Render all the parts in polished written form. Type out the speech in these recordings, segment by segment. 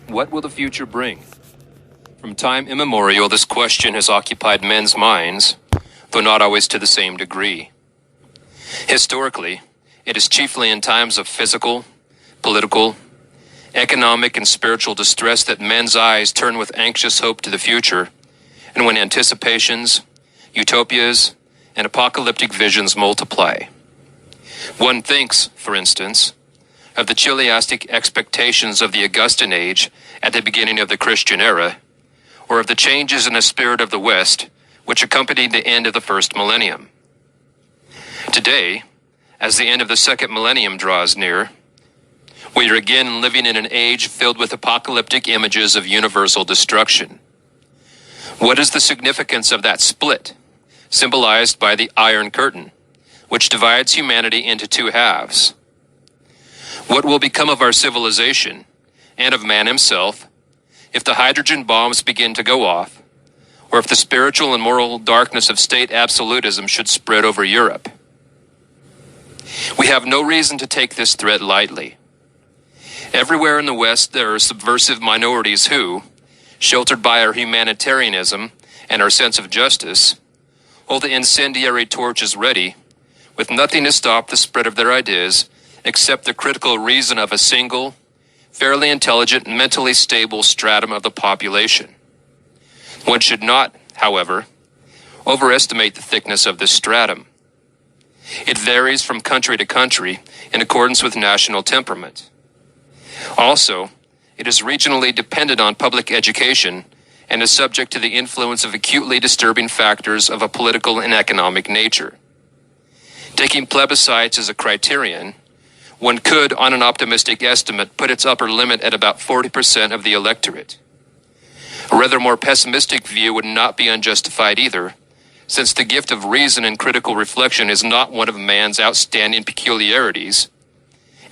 What will the future bring? From time immemorial, this question has occupied men's minds, though not always to the same degree. Historically, it is chiefly in times of physical, political, economic, and spiritual distress that men's eyes turn with anxious hope to the future, and when anticipations, utopias, and apocalyptic visions multiply. One thinks, for instance, of the chiliastic expectations of the Augustan age at the beginning of the Christian era, or of the changes in the spirit of the West which accompanied the end of the first millennium. Today, as the end of the second millennium draws near, we are again living in an age filled with apocalyptic images of universal destruction. What is the significance of that split, symbolized by the Iron Curtain, which divides humanity into two halves? What will become of our civilization, and of man himself, if the hydrogen bombs begin to go off, or if the spiritual and moral darkness of state absolutism should spread over Europe? We have no reason to take this threat lightly. Everywhere in the West there are subversive minorities who, sheltered by our humanitarianism and our sense of justice, hold the incendiary torches ready, with nothing to stop the spread of their ideas except the critical reason of a single, fairly intelligent, mentally stable stratum of the population. One should not, however, overestimate the thickness of this stratum. It varies from country to country in accordance with national temperament. Also, it is regionally dependent on public education and is subject to the influence of acutely disturbing factors of a political and economic nature. Taking plebiscites as a criterion, one could, on an optimistic estimate, put its upper limit at about 40% of the electorate. A rather more pessimistic view would not be unjustified either, since the gift of reason and critical reflection is not one of man's outstanding peculiarities,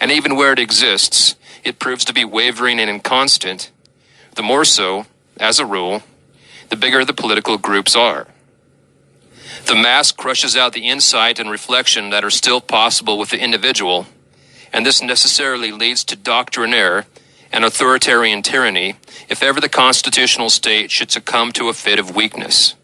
and even where it exists, it proves to be wavering and inconstant, the more so, as a rule, the bigger the political groups are. The mass crushes out the insight and reflection that are still possible with the individual, and this necessarily leads to doctrinaire and authoritarian tyranny if ever the constitutional state should succumb to a fit of weakness.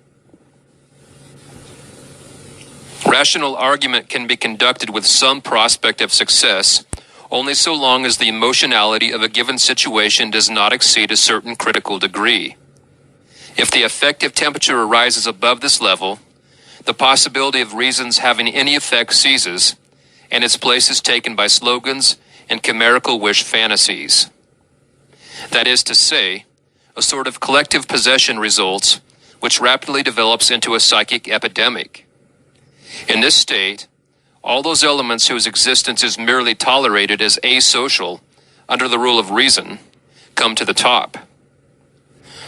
Rational argument can be conducted with some prospect of success only so long as the emotionality of a given situation does not exceed a certain critical degree. If the effective temperature rises above this level, the possibility of reasons having any effect ceases, and its place is taken by slogans and chimerical wish fantasies. That is to say, a sort of collective possession results, which rapidly develops into a psychic epidemic. In this state, all those elements whose existence is merely tolerated as asocial under the rule of reason come to the top.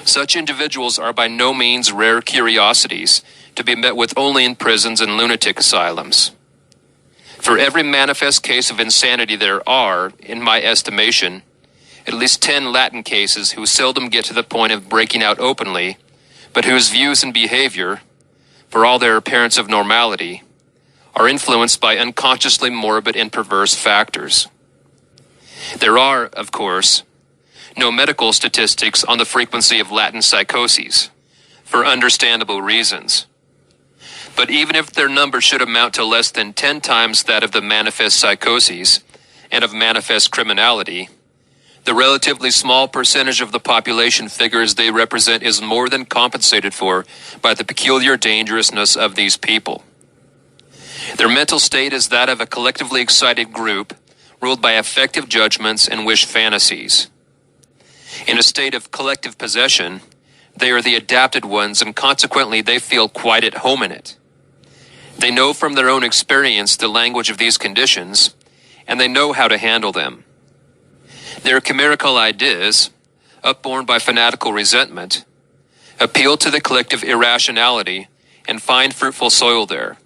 Such individuals are by no means rare curiosities to be met with only in prisons and lunatic asylums. For every manifest case of insanity there are, in my estimation, at least 10 Latin cases who seldom get to the point of breaking out openly, but whose views and behavior, for all their appearance of normality, are influenced by unconsciously morbid and perverse factors. There are, of course, no medical statistics on the frequency of Latin psychoses, for understandable reasons. But even if their number should amount to less than 10 times that of the manifest psychoses and of manifest criminality, the relatively small percentage of the population figures they represent is more than compensated for by the peculiar dangerousness of these people. Their mental state is that of a collectively excited group ruled by affective judgments and wish fantasies. In a state of collective possession, they are the adapted ones, and consequently they feel quite at home in it. They know from their own experience the language of these conditions, and they know how to handle them. Their chimerical ideas, upborne by fanatical resentment, appeal to the collective irrationality and find fruitful soil there,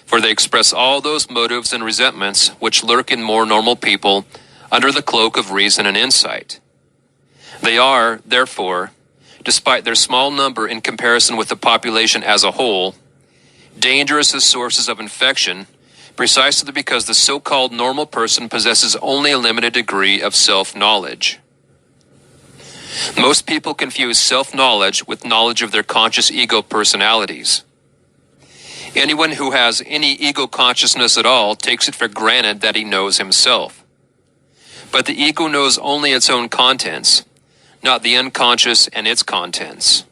for they express all those motives and resentments which lurk in more normal people under the cloak of reason and insight. They are, therefore, despite their small number in comparison with the population as a whole, dangerous as sources of infection, precisely because the so-called normal person possesses only a limited degree of self-knowledge. Most people confuse self-knowledge with knowledge of their conscious ego personalities. Anyone who has any ego consciousness at all takes it for granted that he knows himself. But the ego knows only its own contents, not the unconscious and its contents.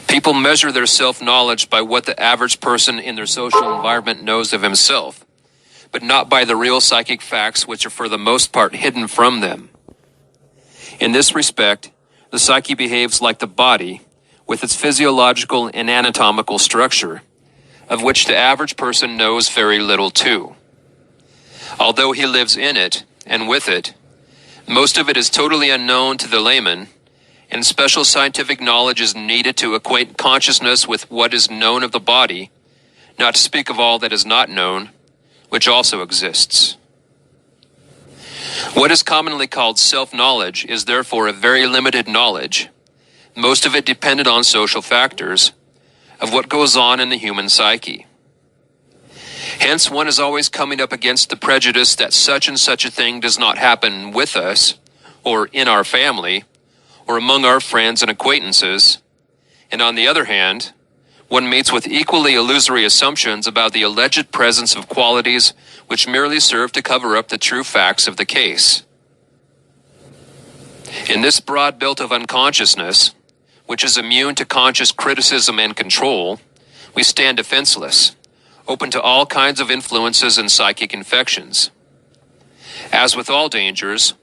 People measure their self-knowledge by what the average person in their social environment knows of himself, but not by the real psychic facts which are for the most part hidden from them. In this respect, the psyche behaves like the body, with its physiological and anatomical structure, of which the average person knows very little too. Although he lives in it and with it, most of it is totally unknown to the layman, and special scientific knowledge is needed to acquaint consciousness with what is known of the body, not to speak of all that is not known, which also exists. What is commonly called self-knowledge is therefore a very limited knowledge, most of it dependent on social factors, of what goes on in the human psyche. Hence, one is always coming up against the prejudice that such and such a thing does not happen with us, or in our family, or among our friends and acquaintances, and on the other hand, one meets with equally illusory assumptions about the alleged presence of qualities which merely serve to cover up the true facts of the case. In this broad belt of unconsciousness, which is immune to conscious criticism and control, we stand defenseless, open to all kinds of influences and psychic infections. As with all dangers,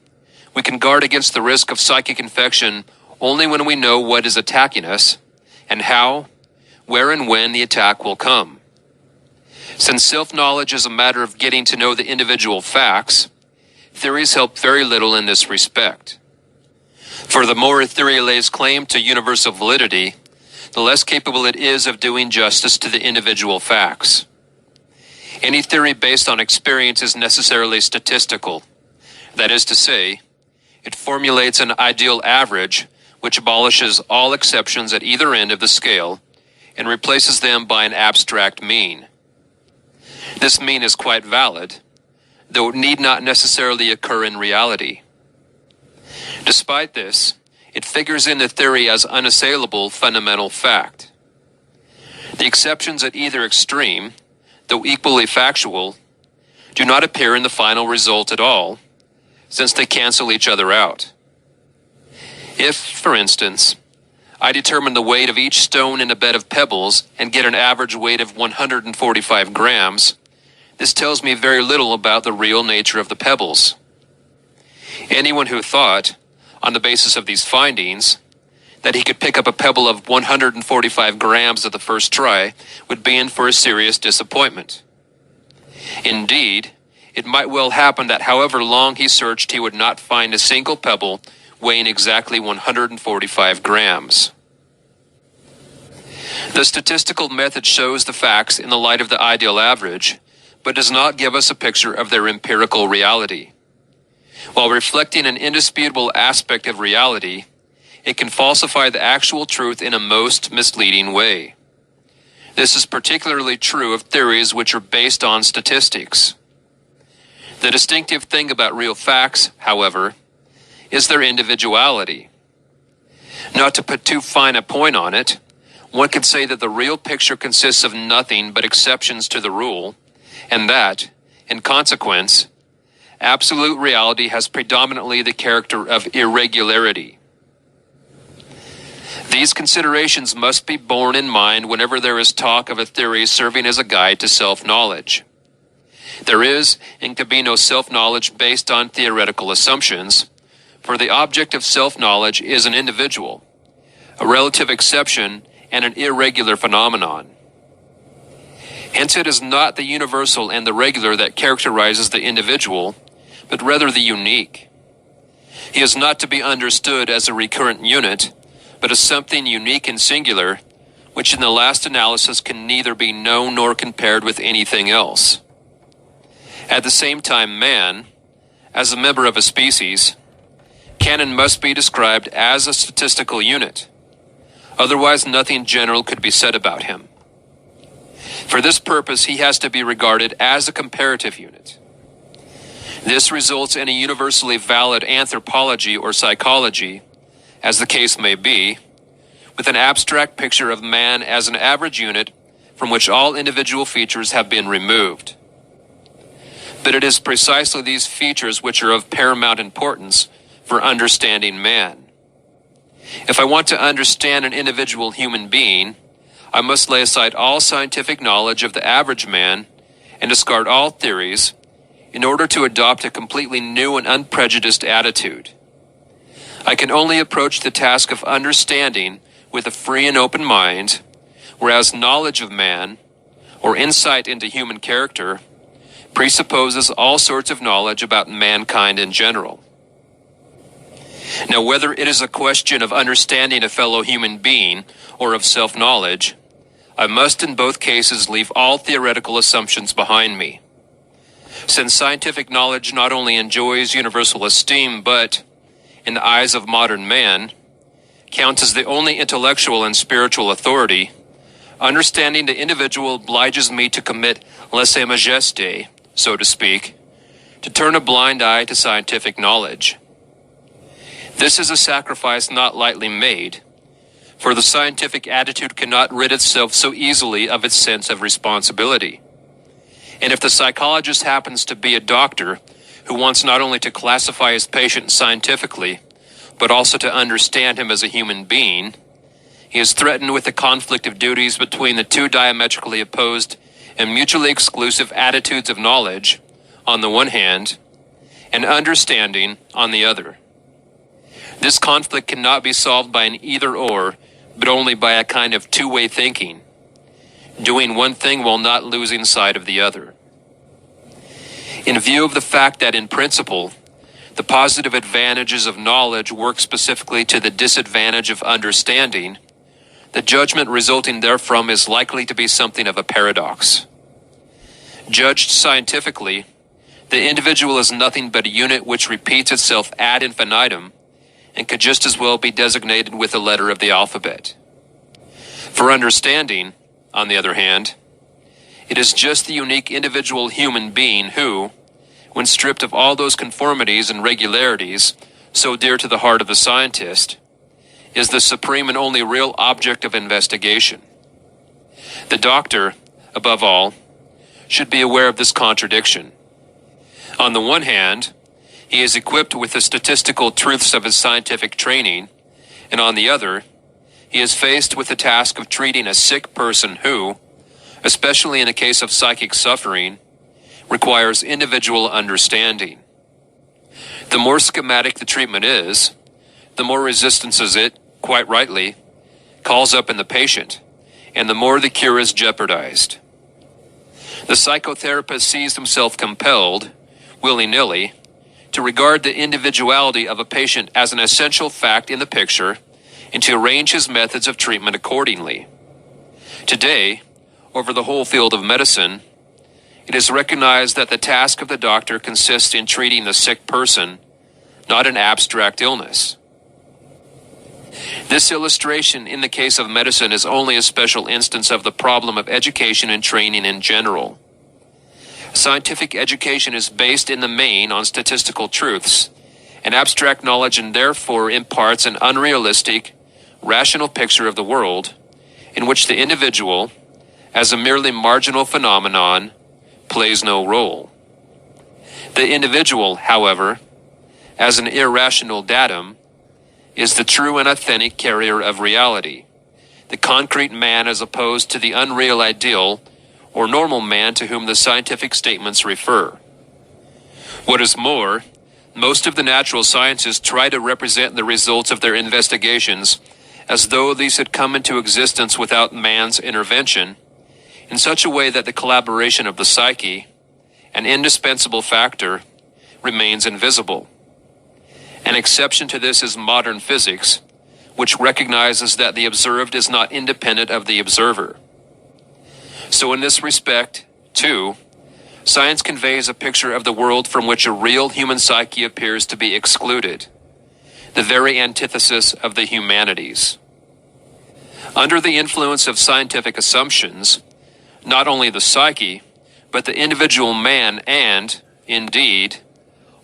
we can guard against the risk of psychic infection only when we know what is attacking us and how, where and when the attack will come. Since self-knowledge is a matter of getting to know the individual facts, theories help very little in this respect. For the more a theory lays claim to universal validity, the less capable it is of doing justice to the individual facts. Any theory based on experience is necessarily statistical. That is to say, it formulates an ideal average which abolishes all exceptions at either end of the scale and replaces them by an abstract mean. This mean is quite valid, though it need not necessarily occur in reality. Despite this, it figures in the theory as unassailable fundamental fact. The exceptions at either extreme, though equally factual, do not appear in the final result at all, since they cancel each other out. If, for instance, I determine the weight of each stone in a bed of pebbles and get an average weight of 145 grams, this tells me very little about the real nature of the pebbles. Anyone who thought, on the basis of these findings, that he could pick up a pebble of 145 grams at the first try would be in for a serious disappointment. Indeed, it might well happen that however long he searched, he would not find a single pebble weighing exactly 145 grams. The statistical method shows the facts in the light of the ideal average, but does not give us a picture of their empirical reality. While reflecting an indisputable aspect of reality, it can falsify the actual truth in a most misleading way. This is particularly true of theories which are based on statistics. The distinctive thing about real facts, however, is their individuality. Not to put too fine a point on it, one could say that the real picture consists of nothing but exceptions to the rule, and that, in consequence, absolute reality has predominantly the character of irregularity. These considerations must be borne in mind whenever there is talk of a theory serving as a guide to self-knowledge. There is and can be no self-knowledge based on theoretical assumptions, for the object of self-knowledge is an individual, a relative exception, and an irregular phenomenon. Hence, it is not the universal and the regular that characterizes the individual, but rather the unique. He is not to be understood as a recurrent unit, but as something unique and singular, which in the last analysis can neither be known nor compared with anything else. At the same time, man, as a member of a species, can and must be described as a statistical unit. Otherwise, nothing general could be said about him. For this purpose, he has to be regarded as a comparative unit. This results in a universally valid anthropology or psychology, as the case may be, with an abstract picture of man as an average unit from which all individual features have been removed. But it is precisely these features which are of paramount importance for understanding man. If I want to understand an individual human being, I must lay aside all scientific knowledge of the average man and discard all theories in order to adopt a completely new and unprejudiced attitude. I can only approach the task of understanding with a free and open mind, whereas knowledge of man, or insight into human character, presupposes all sorts of knowledge about mankind in general. Now, whether it is a question of understanding a fellow human being or of self-knowledge, I must in both cases leave all theoretical assumptions behind me. Since scientific knowledge not only enjoys universal esteem, but, in the eyes of modern man, counts as the only intellectual and spiritual authority, understanding the individual obliges me to commit lèse-majesté, so to speak, to turn a blind eye to scientific knowledge. This is a sacrifice not lightly made, for the scientific attitude cannot rid itself so easily of its sense of responsibility. And if the psychologist happens to be a doctor who wants not only to classify his patient scientifically, but also to understand him as a human being, he is threatened with the conflict of duties between the two diametrically opposed and mutually exclusive attitudes of knowledge, on the one hand, and understanding on the other. This conflict cannot be solved by an either-or, but only by a kind of two-way thinking, doing one thing while not losing sight of the other. In view of the fact that, in principle, the positive advantages of knowledge work specifically to the disadvantage of understanding, the judgment resulting therefrom is likely to be something of a paradox. Judged scientifically, the individual is nothing but a unit which repeats itself ad infinitum and could just as well be designated with a letter of the alphabet. For understanding, on the other hand, it is just the unique individual human being who, when stripped of all those conformities and regularities so dear to the heart of the scientist, is the supreme and only real object of investigation. The doctor, above all, should be aware of this contradiction. On the one hand, he is equipped with the statistical truths of his scientific training, and on the other, he is faced with the task of treating a sick person who, especially in a case of psychic suffering, requires individual understanding. The more schematic the treatment is, the more resistances it, quite rightly, calls up in the patient, and the more the cure is jeopardized. The psychotherapist sees himself compelled, willy-nilly, to regard the individuality of a patient as an essential fact in the picture and to arrange his methods of treatment accordingly. Today, over the whole field of medicine, it is recognized that the task of the doctor consists in treating the sick person, not an abstract illness. This illustration in the case of medicine is only a special instance of the problem of education and training in general. Scientific education is based in the main on statistical truths, and abstract knowledge and therefore imparts an unrealistic, rational picture of the world in which the individual, as a merely marginal phenomenon, plays no role. The individual, however, as an irrational datum, is the true and authentic carrier of reality, the concrete man as opposed to the unreal ideal or normal man to whom the scientific statements refer. What is more, most of the natural sciences try to represent the results of their investigations as though these had come into existence without man's intervention, in such a way that the collaboration of the psyche, an indispensable factor, remains invisible. An exception to this is modern physics, which recognizes that the observed is not independent of the observer. So in this respect, too, science conveys a picture of the world from which a real human psyche appears to be excluded, the very antithesis of the humanities. Under the influence of scientific assumptions, not only the psyche, but the individual man and, indeed,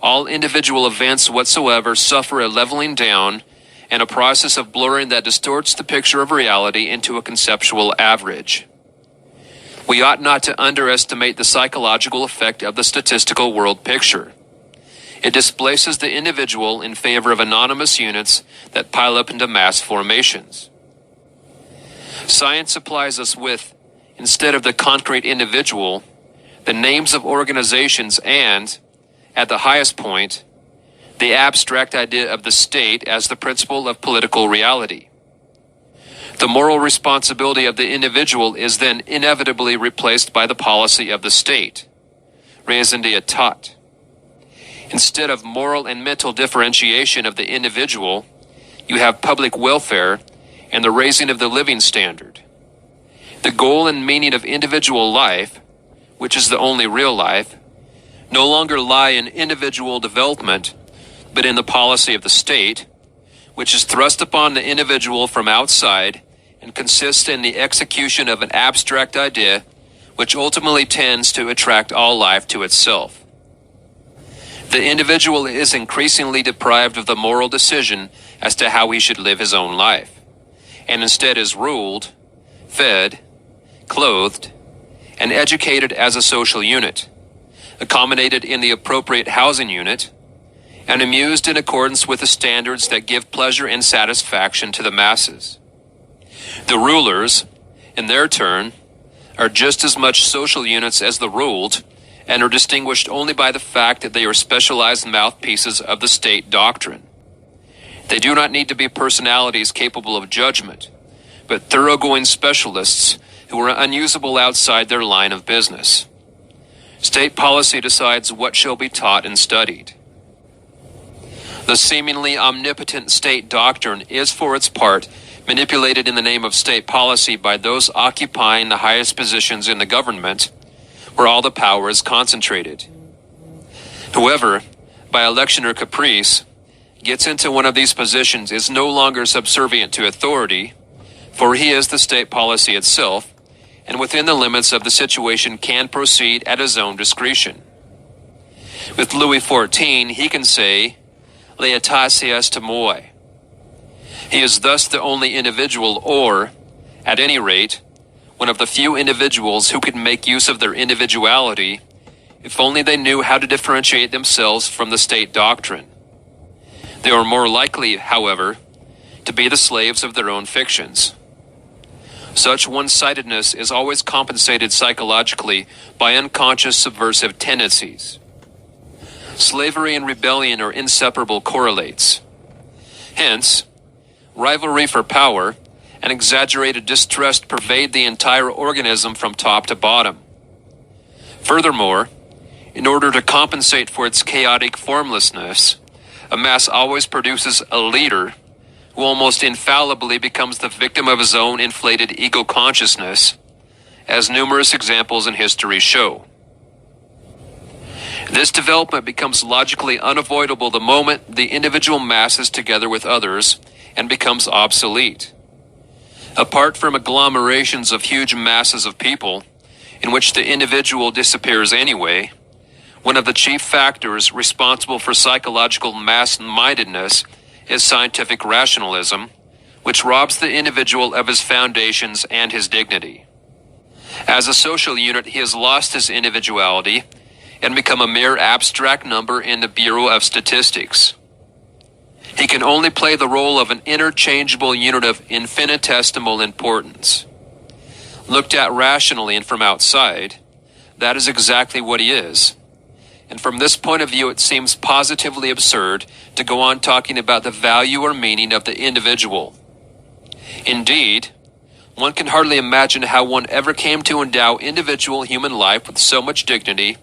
all individual events whatsoever suffer a leveling down and a process of blurring that distorts the picture of reality into a conceptual average. We ought not to underestimate the psychological effect of the statistical world picture. It displaces the individual in favor of anonymous units that pile up into mass formations. Science supplies us with, instead of the concrete individual, the names of organizations and, at the highest point, the abstract idea of the state as the principle of political reality. The moral responsibility of the individual is then inevitably replaced by the policy of the state, raison d'etat. Instead of moral and mental differentiation of the individual, you have public welfare and the raising of the living standard. The goal and meaning of individual life, which is the only real life, no longer lie in individual development, but in the policy of the state, which is thrust upon the individual from outside and consists in the execution of an abstract idea which ultimately tends to attract all life to itself. The individual is increasingly deprived of the moral decision as to how he should live his own life, and instead is ruled, fed, clothed, and educated as a social unit, accommodated in the appropriate housing unit, and amused in accordance with the standards that give pleasure and satisfaction to the masses. The rulers, in their turn, are just as much social units as the ruled, and are distinguished only by the fact that they are specialized mouthpieces of the state doctrine. They do not need to be personalities capable of judgment, but thoroughgoing specialists who are unusable outside their line of business. State policy decides what shall be taught and studied. The seemingly omnipotent state doctrine is, for its part, manipulated in the name of state policy by those occupying the highest positions in the government, where all the power is concentrated. Whoever, by election or caprice, gets into one of these positions is no longer subservient to authority, for he is the state policy itself, and within the limits of the situation can proceed at his own discretion. With Louis XIV, he can say, "L'état c'est moi." He is thus the only individual, or, at any rate, one of the few individuals who can make use of their individuality, if only they knew how to differentiate themselves from the state doctrine. They are more likely, however, to be the slaves of their own fictions. Such one-sidedness is always compensated psychologically by unconscious subversive tendencies. Slavery and rebellion are inseparable correlates. Hence, rivalry for power and exaggerated distrust pervade the entire organism from top to bottom. Furthermore, in order to compensate for its chaotic formlessness, a mass always produces a leader who almost infallibly becomes the victim of his own inflated ego consciousness, as numerous examples in history show. This development becomes logically unavoidable the moment the individual masses together with others and becomes obsolete. Apart from agglomerations of huge masses of people, in which the individual disappears anyway, one of the chief factors responsible for psychological mass-mindedness is scientific rationalism, which robs the individual of his foundations and his dignity. As a social unit, he has lost his individuality and become a mere abstract number in the Bureau of Statistics. He can only play the role of an interchangeable unit of infinitesimal importance. Looked at rationally and from outside, that is exactly what he is. And from this point of view, it seems positively absurd to go on talking about the value or meaning of the individual. Indeed, one can hardly imagine how one ever came to endow individual human life with so much dignity,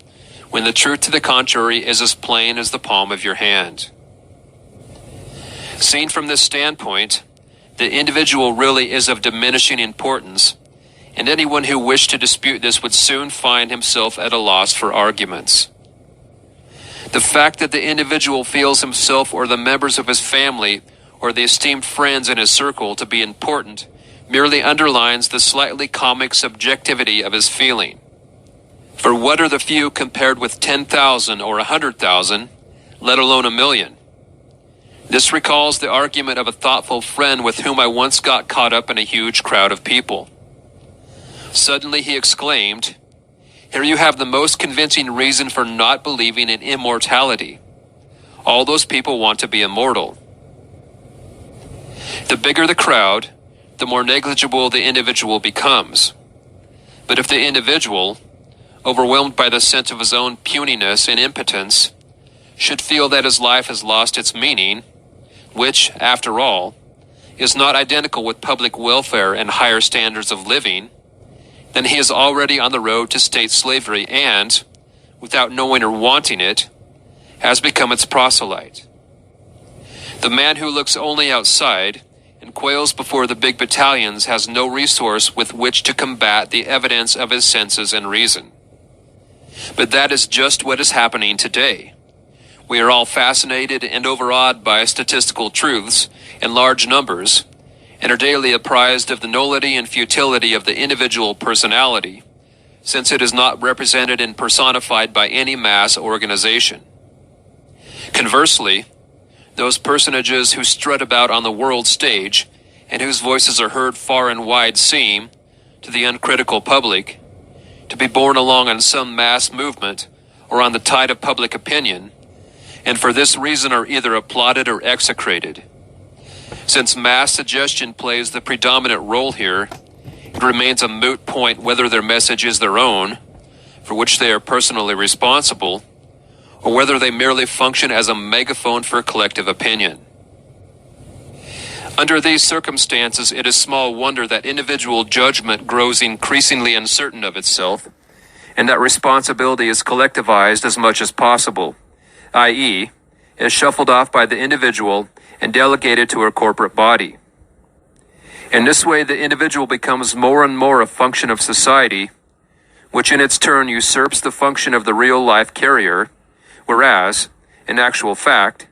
when the truth to the contrary is as plain as the palm of your hand. Seen from this standpoint, the individual really is of diminishing importance, and anyone who wished to dispute this would soon find himself at a loss for arguments. The fact that the individual feels himself or the members of his family or the esteemed friends in his circle to be important merely underlines the slightly comic subjectivity of his feeling. For what are the few compared with 10,000 or 100,000, let alone a million? This recalls the argument of a thoughtful friend with whom I once got caught up in a huge crowd of people. Suddenly he exclaimed, "Here you have the most convincing reason for not believing in immortality. All those people want to be immortal." The bigger the crowd, the more negligible the individual becomes. But if the individual, overwhelmed by the sense of his own puniness and impotence, should feel that his life has lost its meaning, which, after all, is not identical with public welfare and higher standards of living, then he is already on the road to state slavery and, without knowing or wanting it, has become its proselyte. The man who looks only outside and quails before the big battalions has no resource with which to combat the evidence of his senses and reason. But that is just what is happening today. We are all fascinated and overawed by statistical truths in large numbers, and are daily apprised of the nullity and futility of the individual personality, since it is not represented and personified by any mass organization. Conversely, those personages who strut about on the world stage and whose voices are heard far and wide seem, to the uncritical public, to be borne along on some mass movement or on the tide of public opinion, and for this reason are either applauded or execrated. Since mass suggestion plays the predominant role here, it remains a moot point whether their message is their own, for which they are personally responsible, or whether they merely function as a megaphone for collective opinion. Under these circumstances, it is small wonder that individual judgment grows increasingly uncertain of itself, and that responsibility is collectivized as much as possible, i.e., is shuffled off by the individual and delegated to a corporate body. In this way, the individual becomes more and more a function of society, which in its turn usurps the function of the real-life carrier, whereas, in actual fact,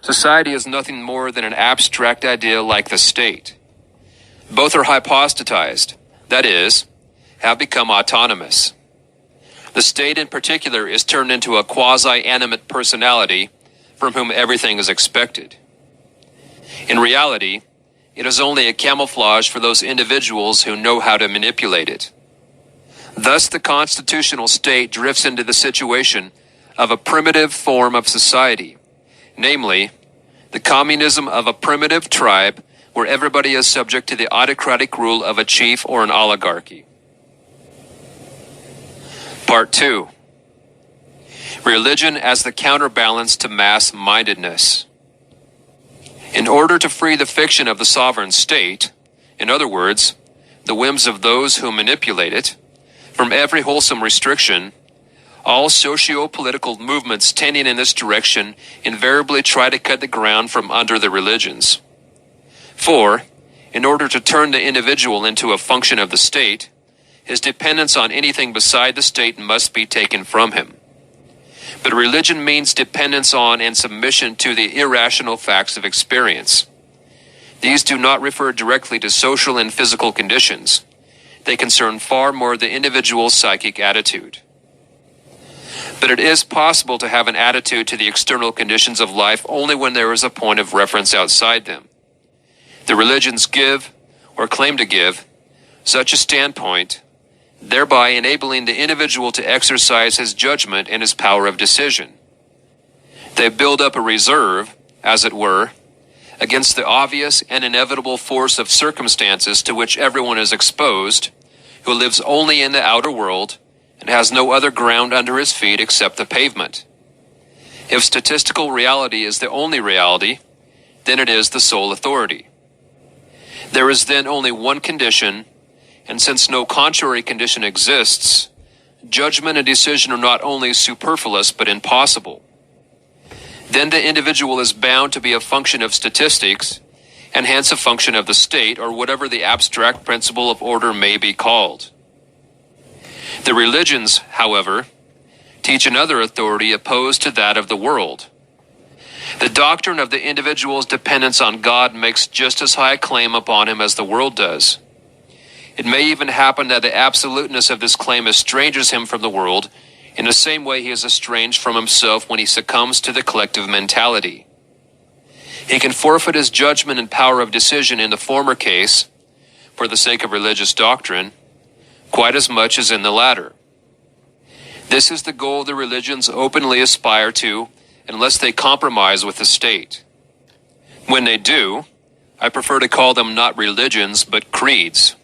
society is nothing more than an abstract idea like the state. Both are hypostatized, that is, have become autonomous. The state in particular is turned into a quasi-animate personality from whom everything is expected. In reality, it is only a camouflage for those individuals who know how to manipulate it. Thus, the constitutional state drifts into the situation of a primitive form of society, namely, the communism of a primitive tribe where everybody is subject to the autocratic rule of a chief or an oligarchy. Part 2. Religion as the counterbalance to mass-mindedness. In order to free the fiction of the sovereign state, in other words, the whims of those who manipulate it, from every wholesome restriction, all socio-political movements tending in this direction invariably try to cut the ground from under the religions. For, in order to turn the individual into a function of the state, his dependence on anything beside the state must be taken from him. But religion means dependence on and submission to the irrational facts of experience. These do not refer directly to social and physical conditions. They concern far more the individual's psychic attitude. But it is possible to have an attitude to the external conditions of life only when there is a point of reference outside them. The religions give, or claim to give, such a standpoint, thereby enabling the individual to exercise his judgment and his power of decision. They build up a reserve, as it were, against the obvious and inevitable force of circumstances to which everyone is exposed, who lives only in the outer world and has no other ground under his feet except the pavement. If statistical reality is the only reality, then it is the sole authority. There is then only one condition, and since no contrary condition exists, judgment and decision are not only superfluous but impossible. Then the individual is bound to be a function of statistics, and hence a function of the state, or whatever the abstract principle of order may be called. The religions, however, teach another authority opposed to that of the world. The doctrine of the individual's dependence on God makes just as high a claim upon him as the world does. It may even happen that the absoluteness of this claim estranges him from the world in the same way he is estranged from himself when he succumbs to the collective mentality. He can forfeit his judgment and power of decision in the former case, for the sake of religious doctrine, quite as much as in the latter. This is the goal the religions openly aspire to, unless they compromise with the state. When they do, I prefer to call them not religions, but creeds.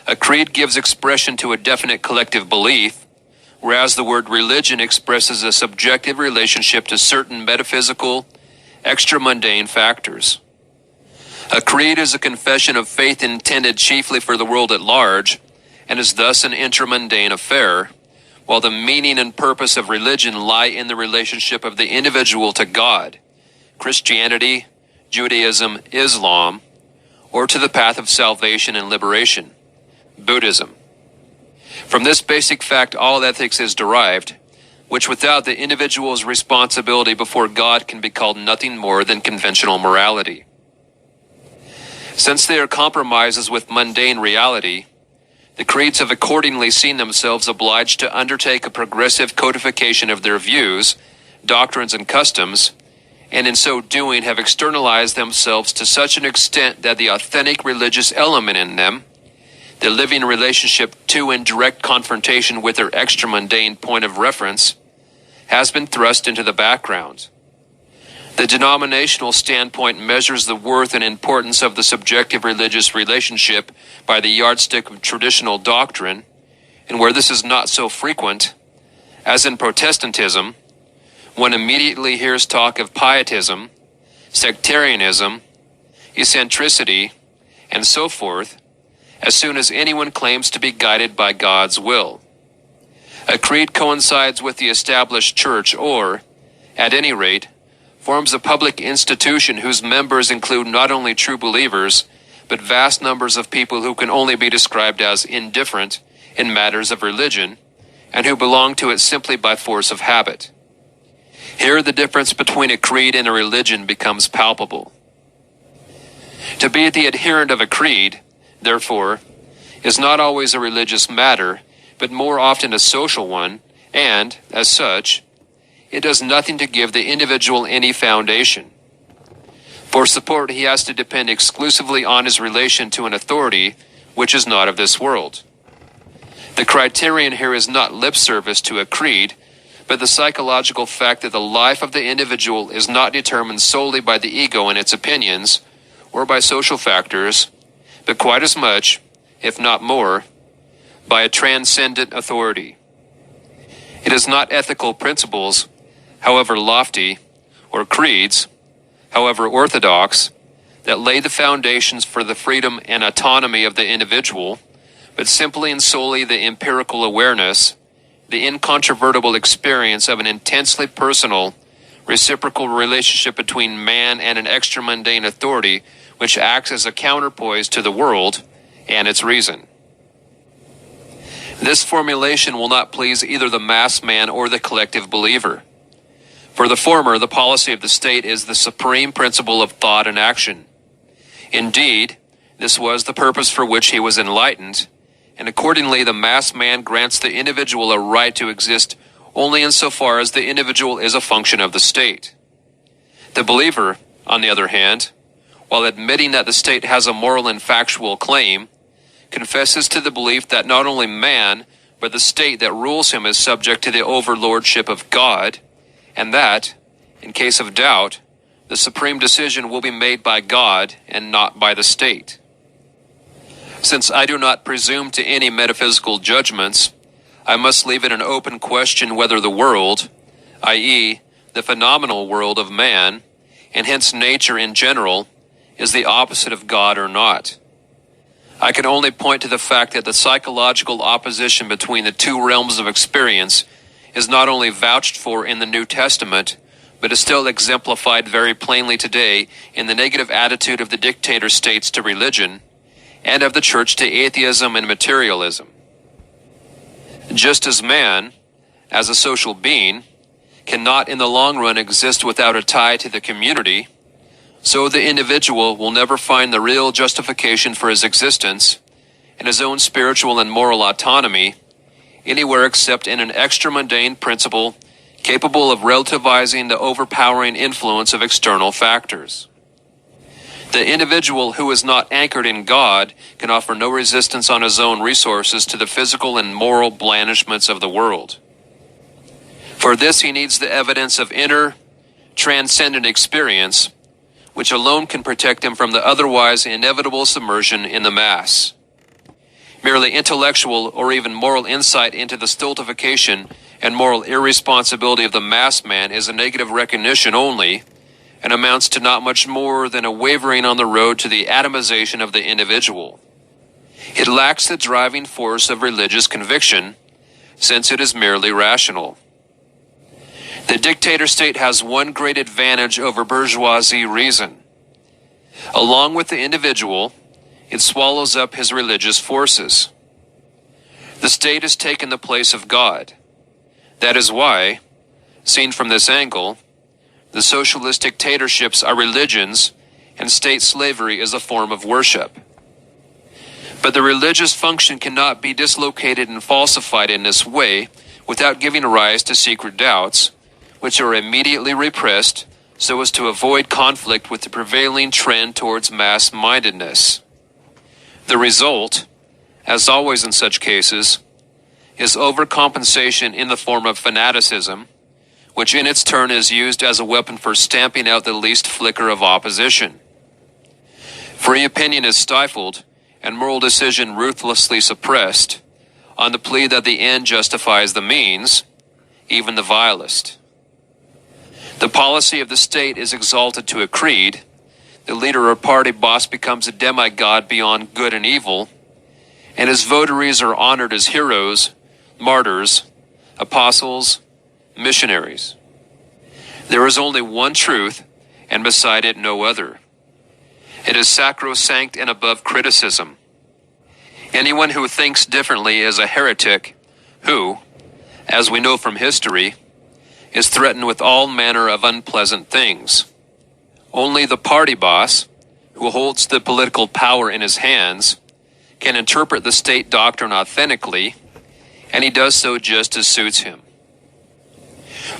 A creed gives expression to a definite collective belief, whereas the word religion expresses a subjective relationship to certain metaphysical, extra-mundane factors. A creed is a confession of faith intended chiefly for the world at large, and is thus an intramundane affair, while the meaning and purpose of religion lie in the relationship of the individual to God, Christianity, Judaism, Islam, or to the path of salvation and liberation, Buddhism. From this basic fact, all ethics is derived, which without the individual's responsibility before God can be called nothing more than conventional morality. Since they are compromises with mundane reality, the creeds have accordingly seen themselves obliged to undertake a progressive codification of their views, doctrines, and customs, and in so doing have externalized themselves to such an extent that the authentic religious element in them, the living relationship to and direct confrontation with their extra-mundane point of reference, has been thrust into the background. The denominational standpoint measures the worth and importance of the subjective religious relationship by the yardstick of traditional doctrine, and where this is not so frequent, as in Protestantism, one immediately hears talk of pietism, sectarianism, eccentricity, and so forth, as soon as anyone claims to be guided by God's will. A creed coincides with the established church or, at any rate, forms a public institution whose members include not only true believers, but vast numbers of people who can only be described as indifferent in matters of religion, and who belong to it simply by force of habit. Here the difference between a creed and a religion becomes palpable. To be the adherent of a creed, therefore, is not always a religious matter, but more often a social one, and, as such, it does nothing to give the individual any foundation. For support, he has to depend exclusively on his relation to an authority which is not of this world. The criterion here is not lip service to a creed, but the psychological fact that the life of the individual is not determined solely by the ego and its opinions, or by social factors, but quite as much, if not more, by a transcendent authority. It is not ethical principles, however lofty, or creeds, however orthodox, that lay the foundations for the freedom and autonomy of the individual, but simply and solely the empirical awareness, the incontrovertible experience of an intensely personal, reciprocal relationship between man and an extra-mundane authority which acts as a counterpoise to the world and its reason. This formulation will not please either the mass man or the collective believer. For the former, the policy of the state is the supreme principle of thought and action. Indeed, this was the purpose for which he was enlightened, and accordingly the mass man grants the individual a right to exist only insofar as the individual is a function of the state. The believer, on the other hand, while admitting that the state has a moral and factual claim, confesses to the belief that not only man, but the state that rules him is subject to the overlordship of God, and that, in case of doubt, the supreme decision will be made by God and not by the state. Since I do not presume to any metaphysical judgments, I must leave it an open question whether the world, i.e., the phenomenal world of man, and hence nature in general, is the opposite of God or not. I can only point to the fact that the psychological opposition between the two realms of experience is not only vouched for in the New Testament, but is still exemplified very plainly today in the negative attitude of the dictator states to religion, and of the church to atheism and materialism. Just as man, as a social being, cannot in the long run exist without a tie to the community, so the individual will never find the real justification for his existence and his own spiritual and moral autonomy anywhere except in an extra-mundane principle capable of relativizing the overpowering influence of external factors. The individual who is not anchored in God can offer no resistance on his own resources to the physical and moral blandishments of the world. For this he needs the evidence of inner, transcendent experience, which alone can protect him from the otherwise inevitable submersion in the mass. Merely intellectual or even moral insight into the stultification and moral irresponsibility of the mass man is a negative recognition only, and amounts to not much more than a wavering on the road to the atomization of the individual. It lacks the driving force of religious conviction, since it is merely rational. The dictator state has one great advantage over bourgeoisie reason. Along with the individual, it swallows up his religious forces. The state has taken the place of God. That is why, seen from this angle, the socialist dictatorships are religions, and state slavery is a form of worship. But the religious function cannot be dislocated and falsified in this way without giving rise to secret doubts, which are immediately repressed so as to avoid conflict with the prevailing trend towards mass-mindedness. The result, as always in such cases, is overcompensation in the form of fanaticism, which in its turn is used as a weapon for stamping out the least flicker of opposition. Free opinion is stifled, and moral decision ruthlessly suppressed, on the plea that the end justifies the means, even the vilest. The policy of the state is exalted to a creed, the leader or party boss becomes a demigod beyond good and evil, and his votaries are honored as heroes, martyrs, apostles, missionaries. There is only one truth, and beside it no other. It is sacrosanct and above criticism. Anyone who thinks differently is a heretic who, as we know from history, is threatened with all manner of unpleasant things. Only the party boss, who holds the political power in his hands, can interpret the state doctrine authentically, and he does so just as suits him.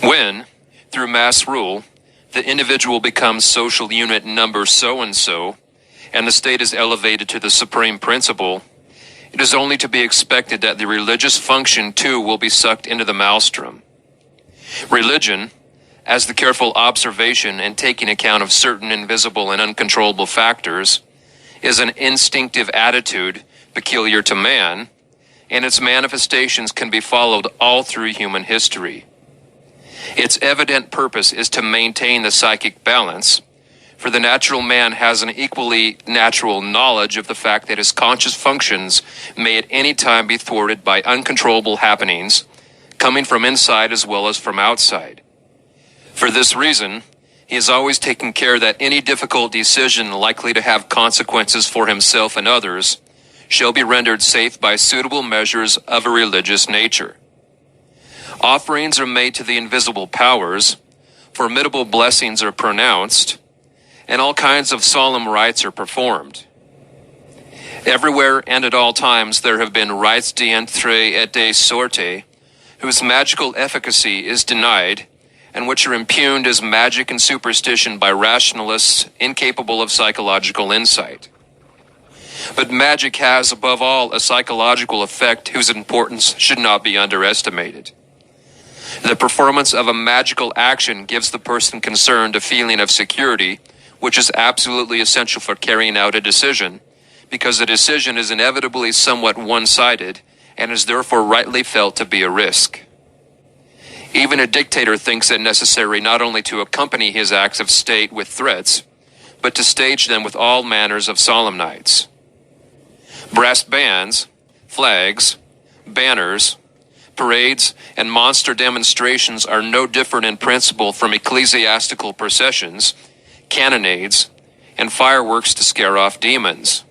When, through mass rule, the individual becomes social unit number so-and-so, and the state is elevated to the supreme principle, it is only to be expected that the religious function too will be sucked into the maelstrom. Religion, as the careful observation and taking account of certain invisible and uncontrollable factors, is an instinctive attitude peculiar to man, and its manifestations can be followed all through human history. Its evident purpose is to maintain the psychic balance, for the natural man has an equally natural knowledge of the fact that his conscious functions may at any time be thwarted by uncontrollable happenings, coming from inside as well as from outside. For this reason, he is always taking care that any difficult decision likely to have consequences for himself and others shall be rendered safe by suitable measures of a religious nature. Offerings are made to the invisible powers, formidable blessings are pronounced, and all kinds of solemn rites are performed. Everywhere and at all times there have been rites d'entrée et de sortie, whose magical efficacy is denied, and which are impugned as magic and superstition by rationalists incapable of psychological insight. But magic has, above all, a psychological effect whose importance should not be underestimated. The performance of a magical action gives the person concerned a feeling of security, which is absolutely essential for carrying out a decision, because the decision is inevitably somewhat one-sided, and is therefore rightly felt to be a risk. Even a dictator thinks it necessary not only to accompany his acts of state with threats, but to stage them with all manners of solemnities. Brass bands, flags, banners, parades, and monster demonstrations are no different in principle from ecclesiastical processions, cannonades, and fireworks to scare off demons.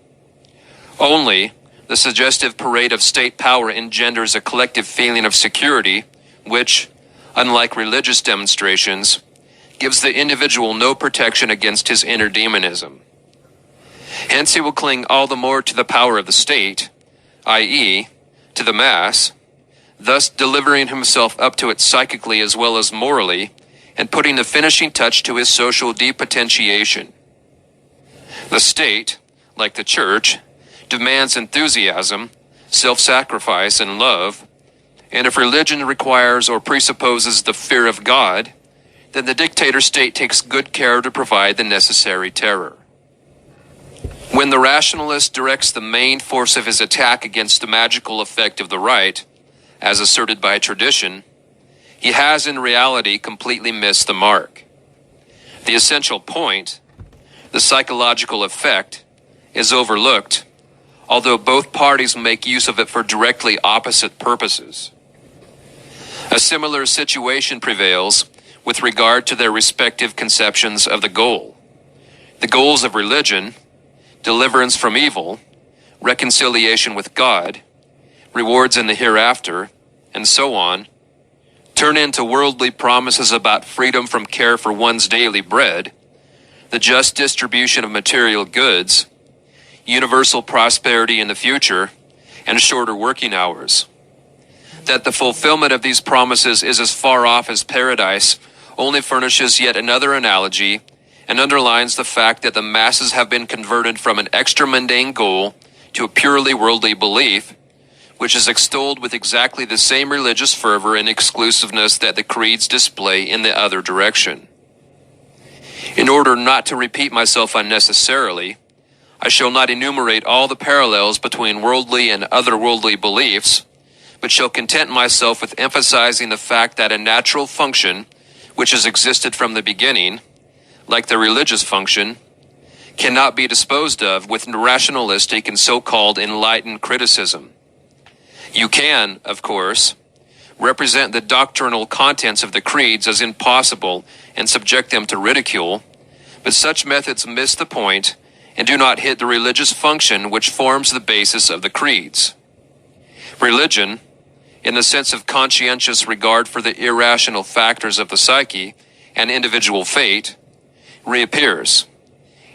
Only, the suggestive parade of state power engenders a collective feeling of security, which, unlike religious demonstrations, gives the individual no protection against his inner demonism. Hence he will cling all the more to the power of the state, i.e., to the mass, thus delivering himself up to it psychically as well as morally, and putting the finishing touch to his social depotentiation. The state, like the church, demands enthusiasm, self-sacrifice, and love, and if religion requires or presupposes the fear of God, then the dictator state takes good care to provide the necessary terror. When the rationalist directs the main force of his attack against the magical effect of the right, as asserted by tradition, he has in reality completely missed the mark. The essential point, the psychological effect, is overlooked, although both parties make use of it for directly opposite purposes. A similar situation prevails with regard to their respective conceptions of the goal. The goals of religion, deliverance from evil, reconciliation with God, rewards in the hereafter, and so on, turn into worldly promises about freedom from care for one's daily bread, the just distribution of material goods, universal prosperity in the future, and shorter working hours. That the fulfillment of these promises is as far off as paradise only furnishes yet another analogy and underlines the fact that the masses have been converted from an extra-mundane goal to a purely worldly belief, which is extolled with exactly the same religious fervor and exclusiveness that the creeds display in the other direction. In order not to repeat myself unnecessarily, I shall not enumerate all the parallels between worldly and otherworldly beliefs, but shall content myself with emphasizing the fact that a natural function, which has existed from the beginning, like the religious function, cannot be disposed of with rationalistic and so-called enlightened criticism. You can, of course, represent the doctrinal contents of the creeds as impossible and subject them to ridicule, but such methods miss the point and do not hit the religious function which forms the basis of the creeds. Religion, in the sense of conscientious regard for the irrational factors of the psyche and individual fate, reappears,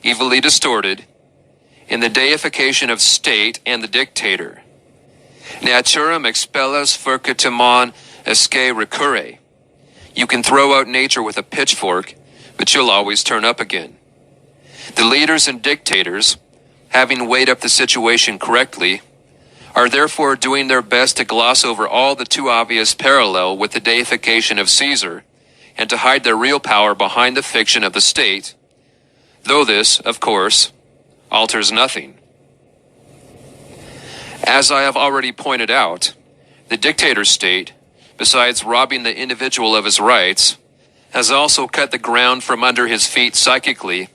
evilly distorted, in the deification of state and the dictator. Naturam expellas furcitemon esque recurre. You can throw out nature with a pitchfork, but you'll always turn up again. The leaders and dictators, having weighed up the situation correctly, are therefore doing their best to gloss over all the too obvious parallel with the deification of Caesar, and to hide their real power behind the fiction of the state, though this, of course, alters nothing. As I have already pointed out, the dictator state, besides robbing the individual of his rights, has also cut the ground from under his feet psychically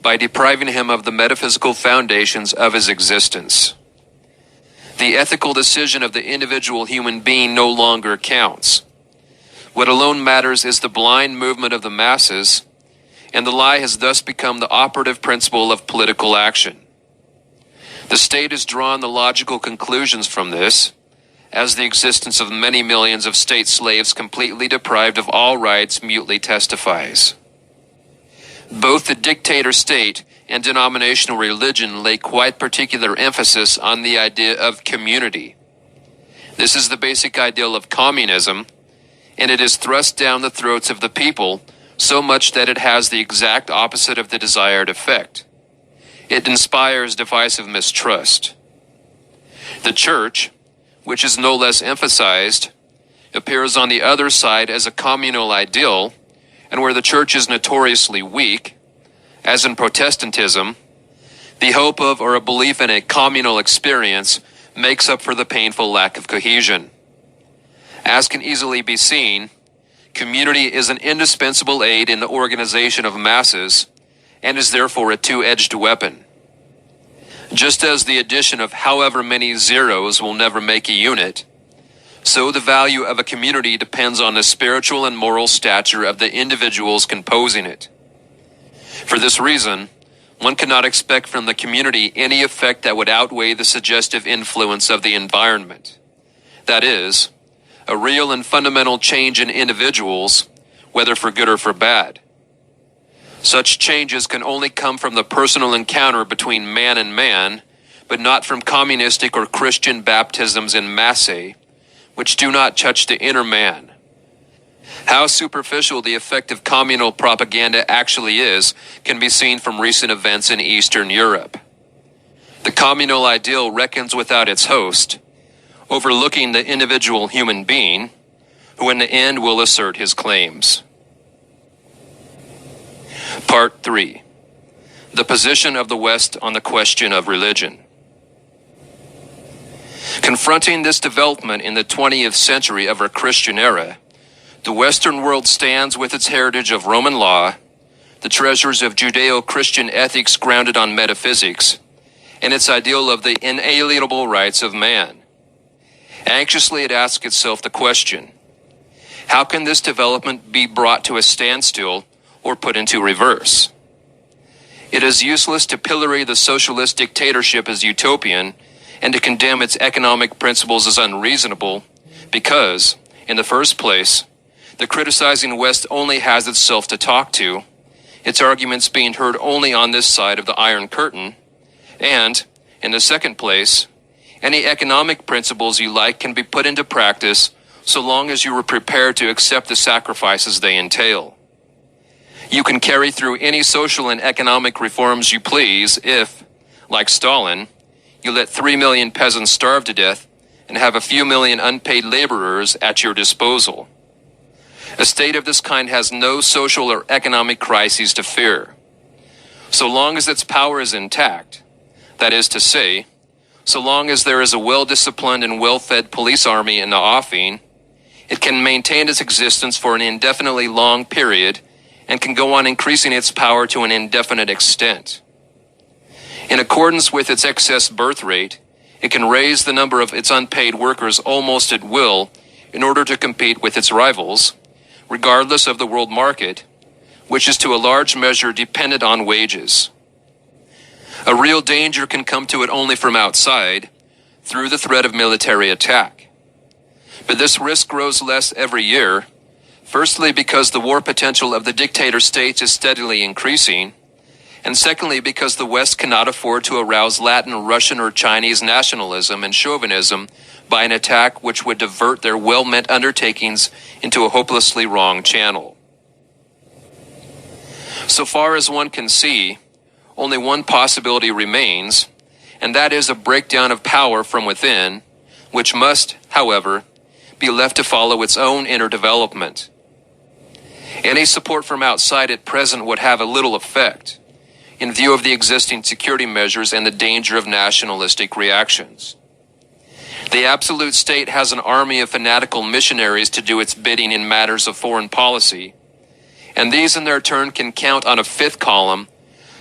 by depriving him of the metaphysical foundations of his existence. The ethical decision of the individual human being no longer counts. What alone matters is the blind movement of the masses, and the lie has thus become the operative principle of political action. The state has drawn the logical conclusions from this, as the existence of many millions of state slaves completely deprived of all rights mutely testifies. Both the dictator state and denominational religion lay quite particular emphasis on the idea of community. This is the basic ideal of communism, and it is thrust down the throats of the people so much that it has the exact opposite of the desired effect. It inspires divisive mistrust. The church, which is no less emphasized, appears on the other side as a communal ideal, and where the church is notoriously weak, as in Protestantism, the hope of or a belief in a communal experience makes up for the painful lack of cohesion. As can easily be seen, community is an indispensable aid in the organization of masses, and is therefore a two-edged weapon. Just as the addition of however many zeros will never make a unit, so the value of a community depends on the spiritual and moral stature of the individuals composing it. For this reason, one cannot expect from the community any effect that would outweigh the suggestive influence of the environment. That is, a real and fundamental change in individuals, whether for good or for bad. Such changes can only come from the personal encounter between man and man, but not from communistic or Christian baptisms in masse, which do not touch the inner man. How superficial the effect of communal propaganda actually is can be seen from recent events in Eastern Europe. The communal ideal reckons without its host, overlooking the individual human being, who in the end will assert his claims. Part 3. The position of the West on the question of religion. Confronting this development in the 20th century of our Christian era, the Western world stands with its heritage of Roman law, the treasures of Judeo-Christian ethics grounded on metaphysics, and its ideal of the inalienable rights of man. Anxiously it asks itself the question, how can this development be brought to a standstill or put into reverse? It is useless to pillory the socialist dictatorship as utopian and to condemn its economic principles as unreasonable because, in the first place, the criticizing West only has itself to talk to, its arguments being heard only on this side of the Iron Curtain, and, in the second place, any economic principles you like can be put into practice so long as you are prepared to accept the sacrifices they entail. You can carry through any social and economic reforms you please if, like Stalin, you let 3 million peasants starve to death and have a few million unpaid laborers at your disposal. A state of this kind has no social or economic crises to fear. So long as its power is intact, that is to say, so long as there is a well-disciplined and well-fed police army in the offing, it can maintain its existence for an indefinitely long period and can go on increasing its power to an indefinite extent. In accordance with its excess birth rate, it can raise the number of its unpaid workers almost at will in order to compete with its rivals, regardless of the world market, which is to a large measure dependent on wages. A real danger can come to it only from outside, through the threat of military attack. But this risk grows less every year, firstly because the war potential of the dictator states is steadily increasing, and secondly because the West cannot afford to arouse Latin, Russian, or Chinese nationalism and chauvinism by an attack which would divert their well-meant undertakings into a hopelessly wrong channel. So far as one can see, only one possibility remains, and that is a breakdown of power from within, which must, however, be left to follow its own inner development. Any support from outside at present would have a little effect, in view of the existing security measures and the danger of nationalistic reactions. The absolute state has an army of fanatical missionaries to do its bidding in matters of foreign policy, and these in their turn can count on a fifth column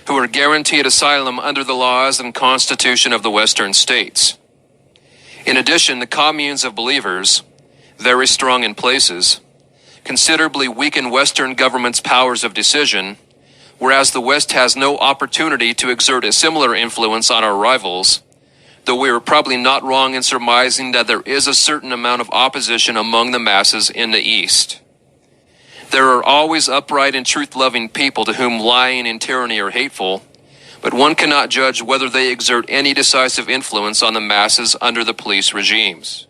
who are guaranteed asylum under the laws and constitution of the Western states. In addition, the communes of believers, very strong in places, considerably weaken Western government's powers of decision, whereas the West has no opportunity to exert a similar influence on our rivals, though we are probably not wrong in surmising that there is a certain amount of opposition among the masses in the East. There are always upright and truth-loving people to whom lying and tyranny are hateful, but one cannot judge whether they exert any decisive influence on the masses under the police regimes.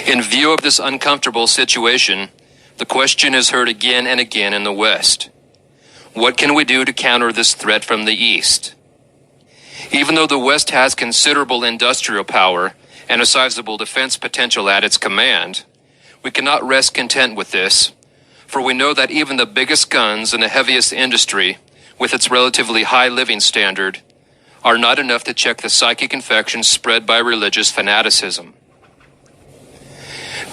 In view of this uncomfortable situation, the question is heard again and again in the West. What can we do to counter this threat from the East? Even though the West has considerable industrial power and a sizable defense potential at its command, we cannot rest content with this, for we know that even the biggest guns and the heaviest industry, with its relatively high living standard, are not enough to check the psychic infections spread by religious fanaticism.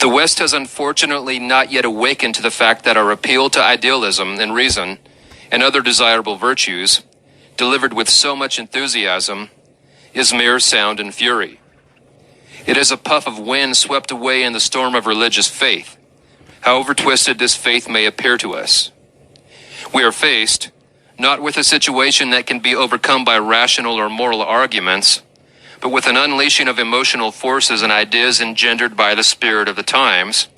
The West has unfortunately not yet awakened to the fact that our appeal to idealism and reason and other desirable virtues, delivered with so much enthusiasm, is mere sound and fury. It is a puff of wind swept away in the storm of religious faith, however twisted this faith may appear to us. We are faced, not with a situation that can be overcome by rational or moral arguments, but with an unleashing of emotional forces and ideas engendered by the spirit of the times,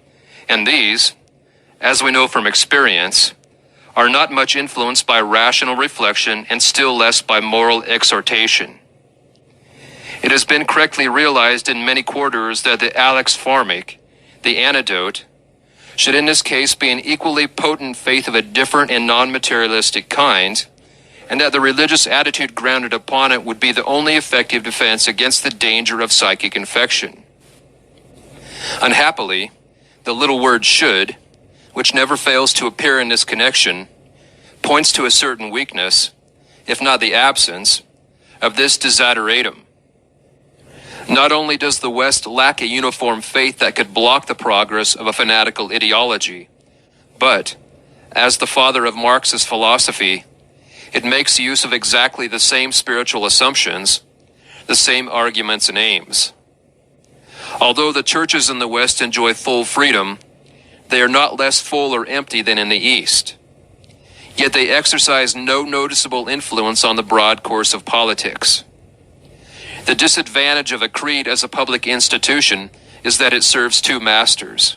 and these, as we know from experience, are not much influenced by rational reflection and still less by moral exhortation. It has been correctly realized in many quarters that the Alex Formic, the antidote, should in this case be an equally potent faith of a different and non-materialistic kind, and that the religious attitude grounded upon it would be the only effective defense against the danger of psychic infection. Unhappily, the little word should, which never fails to appear in this connection, points to a certain weakness, if not the absence, of this desideratum. Not only does the West lack a uniform faith that could block the progress of a fanatical ideology, but, as the father of Marxist philosophy, it makes use of exactly the same spiritual assumptions, the same arguments and aims. Although the churches in the West enjoy full freedom, they are not less full or empty than in the East. Yet they exercise no noticeable influence on the broad course of politics. The disadvantage of a creed as a public institution is that it serves two masters.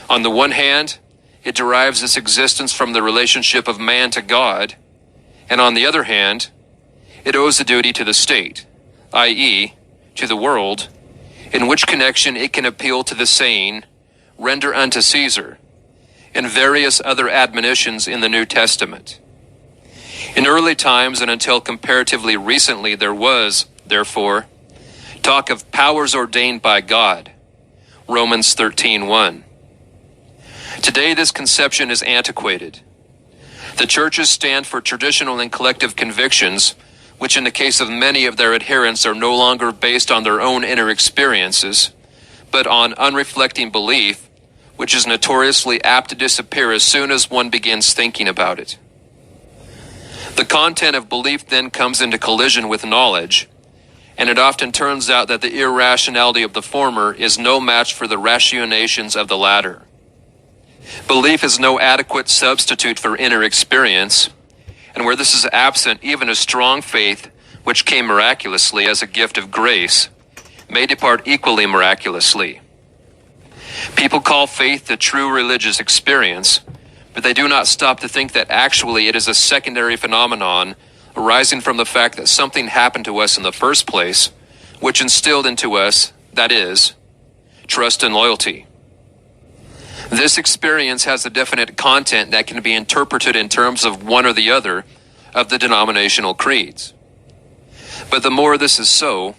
On the one hand, it derives its existence from the relationship of man to God, and on the other hand, it owes a duty to the state, i.e., to the world, in which connection it can appeal to the saying, "Render unto Caesar," and various other admonitions in the New Testament. In early times and until comparatively recently there was, therefore, talk of powers ordained by God, Romans 13:1. Today this conception is antiquated. The churches stand for traditional and collective convictions, which in the case of many of their adherents are no longer based on their own inner experiences, but on unreflecting belief, which is notoriously apt to disappear as soon as one begins thinking about it. The content of belief then comes into collision with knowledge, and it often turns out that the irrationality of the former is no match for the ratiocinations of the latter. Belief is no adequate substitute for inner experience, and where this is absent, even a strong faith, which came miraculously as a gift of grace, may depart equally miraculously. People call faith the true religious experience, but they do not stop to think that actually it is a secondary phenomenon arising from the fact that something happened to us in the first place, which instilled into us, that is, trust and loyalty. This experience has a definite content that can be interpreted in terms of one or the other of the denominational creeds. But the more this is so,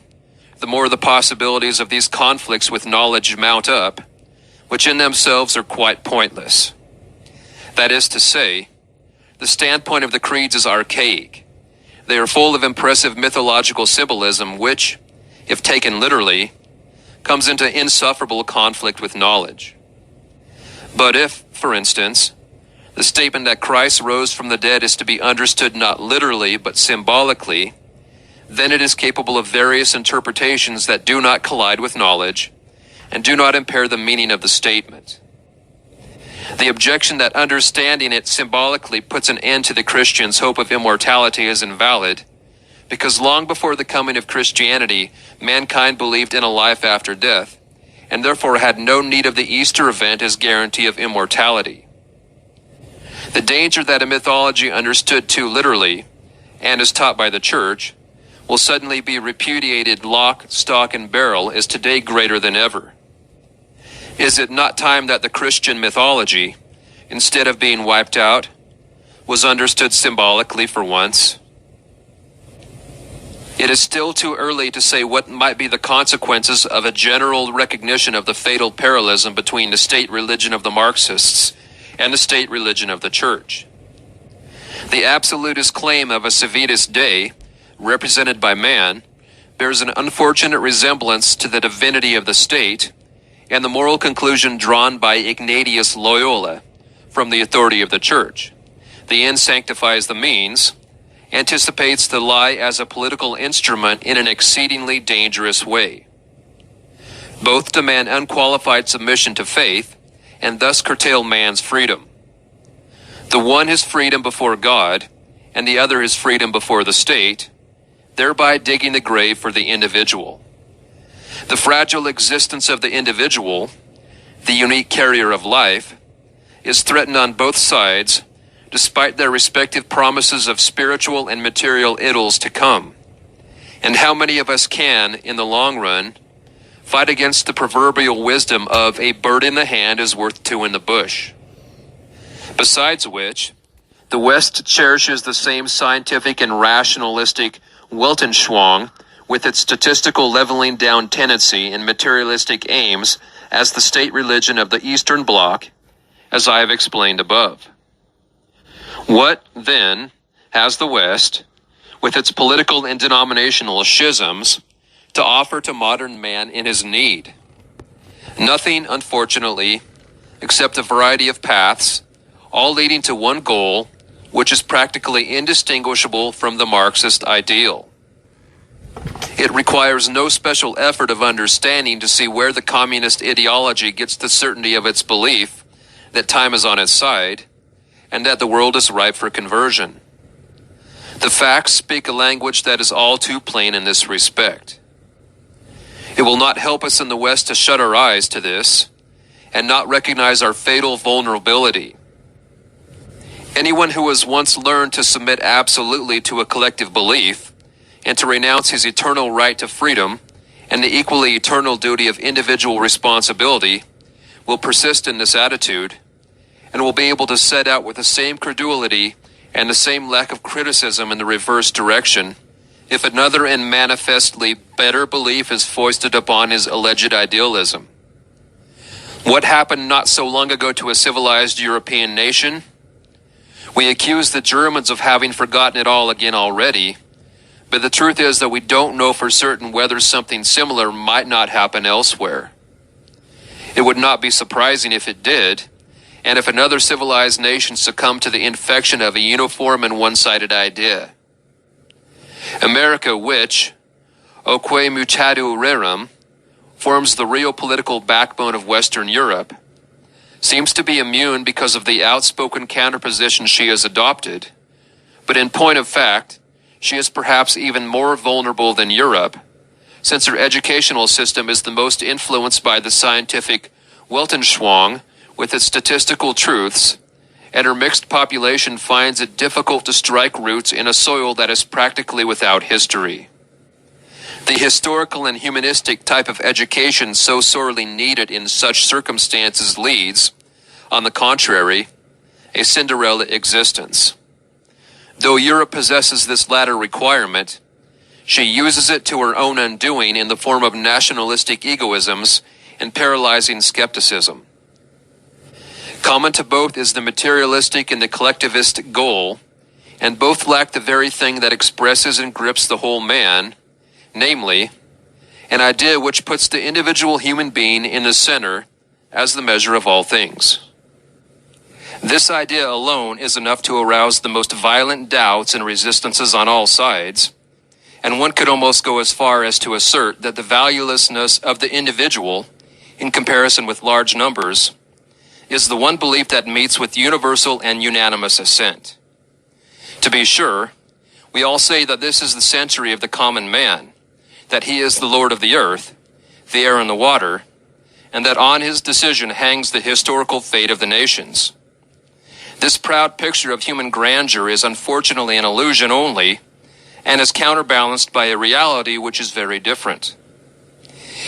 the more the possibilities of these conflicts with knowledge mount up, which in themselves are quite pointless. That is to say, the standpoint of the creeds is archaic. They are full of impressive mythological symbolism which, if taken literally, comes into insufferable conflict with knowledge. But if, for instance, the statement that Christ rose from the dead is to be understood not literally but symbolically, then it is capable of various interpretations that do not collide with knowledge and do not impair the meaning of the statement. The objection that understanding it symbolically puts an end to the Christian's hope of immortality is invalid, because long before the coming of Christianity, mankind believed in a life after death, and therefore had no need of the Easter event as guarantee of immortality. The danger that a mythology understood too literally, and as taught by the Church, will suddenly be repudiated lock, stock, and barrel is today greater than ever. Is it not time that the Christian mythology, instead of being wiped out, was understood symbolically for once? It is still too early to say what might be the consequences of a general recognition of the fatal parallelism between the state religion of the Marxists and the state religion of the Church. The absolutist claim of a civitas Dei, represented by man, bears an unfortunate resemblance to the divinity of the state and the moral conclusion drawn by Ignatius Loyola from the authority of the Church. The end sanctifies the means, anticipates the lie as a political instrument in an exceedingly dangerous way. Both demand unqualified submission to faith and thus curtail man's freedom. The one his freedom before God, and the other his freedom before the state, thereby digging the grave for the individual. The fragile existence of the individual, the unique carrier of life, is threatened on both sides, despite their respective promises of spiritual and material idols to come. And how many of us can, in the long run, fight against the proverbial wisdom of a bird in the hand is worth two in the bush. Besides which, the West cherishes the same scientific and rationalistic Weltanschauung with its statistical leveling down tendency and materialistic aims as the state religion of the Eastern Bloc, as I have explained above. What, then, has the West, with its political and denominational schisms, to offer to modern man in his need? Nothing, unfortunately, except a variety of paths, all leading to one goal, which is practically indistinguishable from the Marxist ideal. It requires no special effort of understanding to see where the communist ideology gets the certainty of its belief that time is on its side, and that the world is ripe for conversion. The facts speak a language that is all too plain in this respect. It will not help us in the West to shut our eyes to this, and not recognize our fatal vulnerability. Anyone who has once learned to submit absolutely to a collective belief, and to renounce his eternal right to freedom and the equally eternal duty of individual responsibility, will persist in this attitude, and will be able to set out with the same credulity and the same lack of criticism in the reverse direction, if another and manifestly better belief is foisted upon his alleged idealism. What happened not so long ago to a civilized European nation? We accuse the Germans of having forgotten it all again already, but the truth is that we don't know for certain whether something similar might not happen elsewhere. It would not be surprising if it did, and if another civilized nation succumbed to the infection of a uniform and one-sided idea. America, which, oque mutatu rerum, forms the real political backbone of Western Europe, seems to be immune because of the outspoken counterposition she has adopted, but in point of fact, she is perhaps even more vulnerable than Europe, since her educational system is the most influenced by the scientific Weltanschauung with its statistical truths, and her mixed population finds it difficult to strike roots in a soil that is practically without history. The historical and humanistic type of education so sorely needed in such circumstances leads, on the contrary, a Cinderella existence. Though Europe possesses this latter requirement, she uses it to her own undoing in the form of nationalistic egoisms and paralyzing skepticism. Common to both is the materialistic and the collectivist goal, and both lack the very thing that expresses and grips the whole man, namely, an idea which puts the individual human being in the center as the measure of all things. This idea alone is enough to arouse the most violent doubts and resistances on all sides, and one could almost go as far as to assert that the valuelessness of the individual, in comparison with large numbers, is the one belief that meets with universal and unanimous assent. To be sure, we all say that this is the century of the common man, that he is the Lord of the earth, the air and the water, and that on his decision hangs the historical fate of the nations. This proud picture of human grandeur is unfortunately an illusion only, and is counterbalanced by a reality which is very different.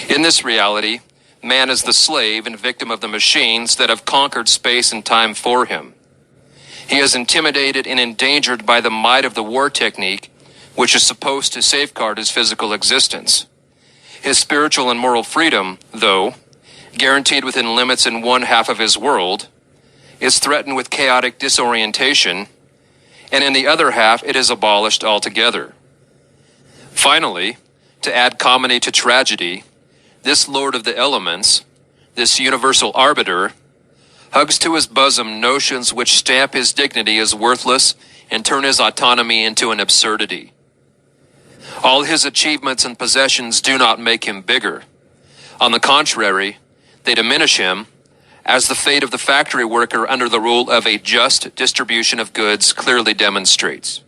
In this reality, man is the slave and victim of the machines that have conquered space and time for him. He is intimidated and endangered by the might of the war technique, which is supposed to safeguard his physical existence. His spiritual and moral freedom, though, guaranteed within limits in one half of his world, is threatened with chaotic disorientation, and in the other half it is abolished altogether. Finally, to add comedy to tragedy, this lord of the elements, this universal arbiter, hugs to his bosom notions which stamp his dignity as worthless and turn his autonomy into an absurdity. All his achievements and possessions do not make him bigger. On the contrary, they diminish him, as the fate of the factory worker under the rule of a just distribution of goods clearly demonstrates.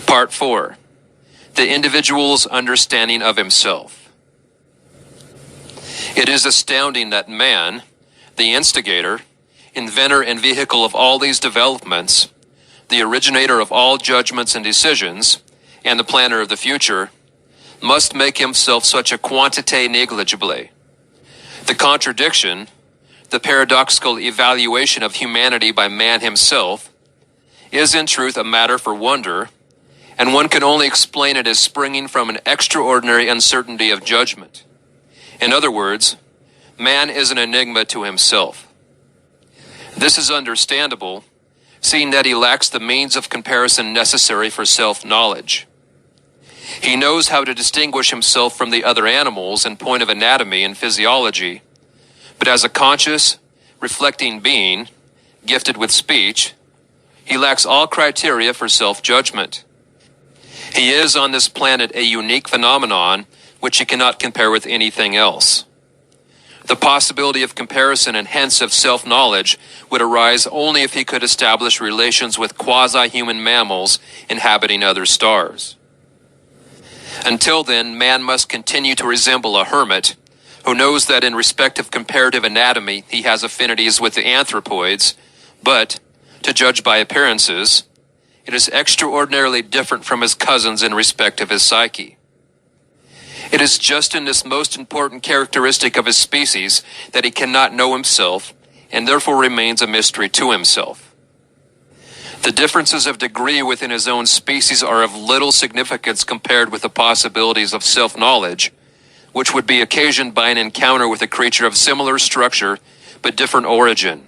Part 4. The individual's understanding of himself. It is astounding that man, the instigator, inventor and vehicle of all these developments, the originator of all judgments and decisions, and the planner of the future, must make himself such a quantité négligible. The contradiction, the paradoxical evaluation of humanity by man himself, is in truth a matter for wonder, and one can only explain it as springing from an extraordinary uncertainty of judgment. In other words, man is an enigma to himself. This is understandable, seeing that he lacks the means of comparison necessary for self-knowledge. He knows how to distinguish himself from the other animals in point of anatomy and physiology, but as a conscious, reflecting being, gifted with speech, he lacks all criteria for self-judgment. He is on this planet a unique phenomenon which he cannot compare with anything else. The possibility of comparison and hence of self-knowledge would arise only if he could establish relations with quasi-human mammals inhabiting other stars. Until then, man must continue to resemble a hermit who knows that in respect of comparative anatomy he has affinities with the anthropoids, but, to judge by appearances, it is extraordinarily different from his cousins in respect of his psyche. It is just in this most important characteristic of his species that he cannot know himself, and therefore remains a mystery to himself. The differences of degree within his own species are of little significance compared with the possibilities of self-knowledge, which would be occasioned by an encounter with a creature of similar structure but different origin.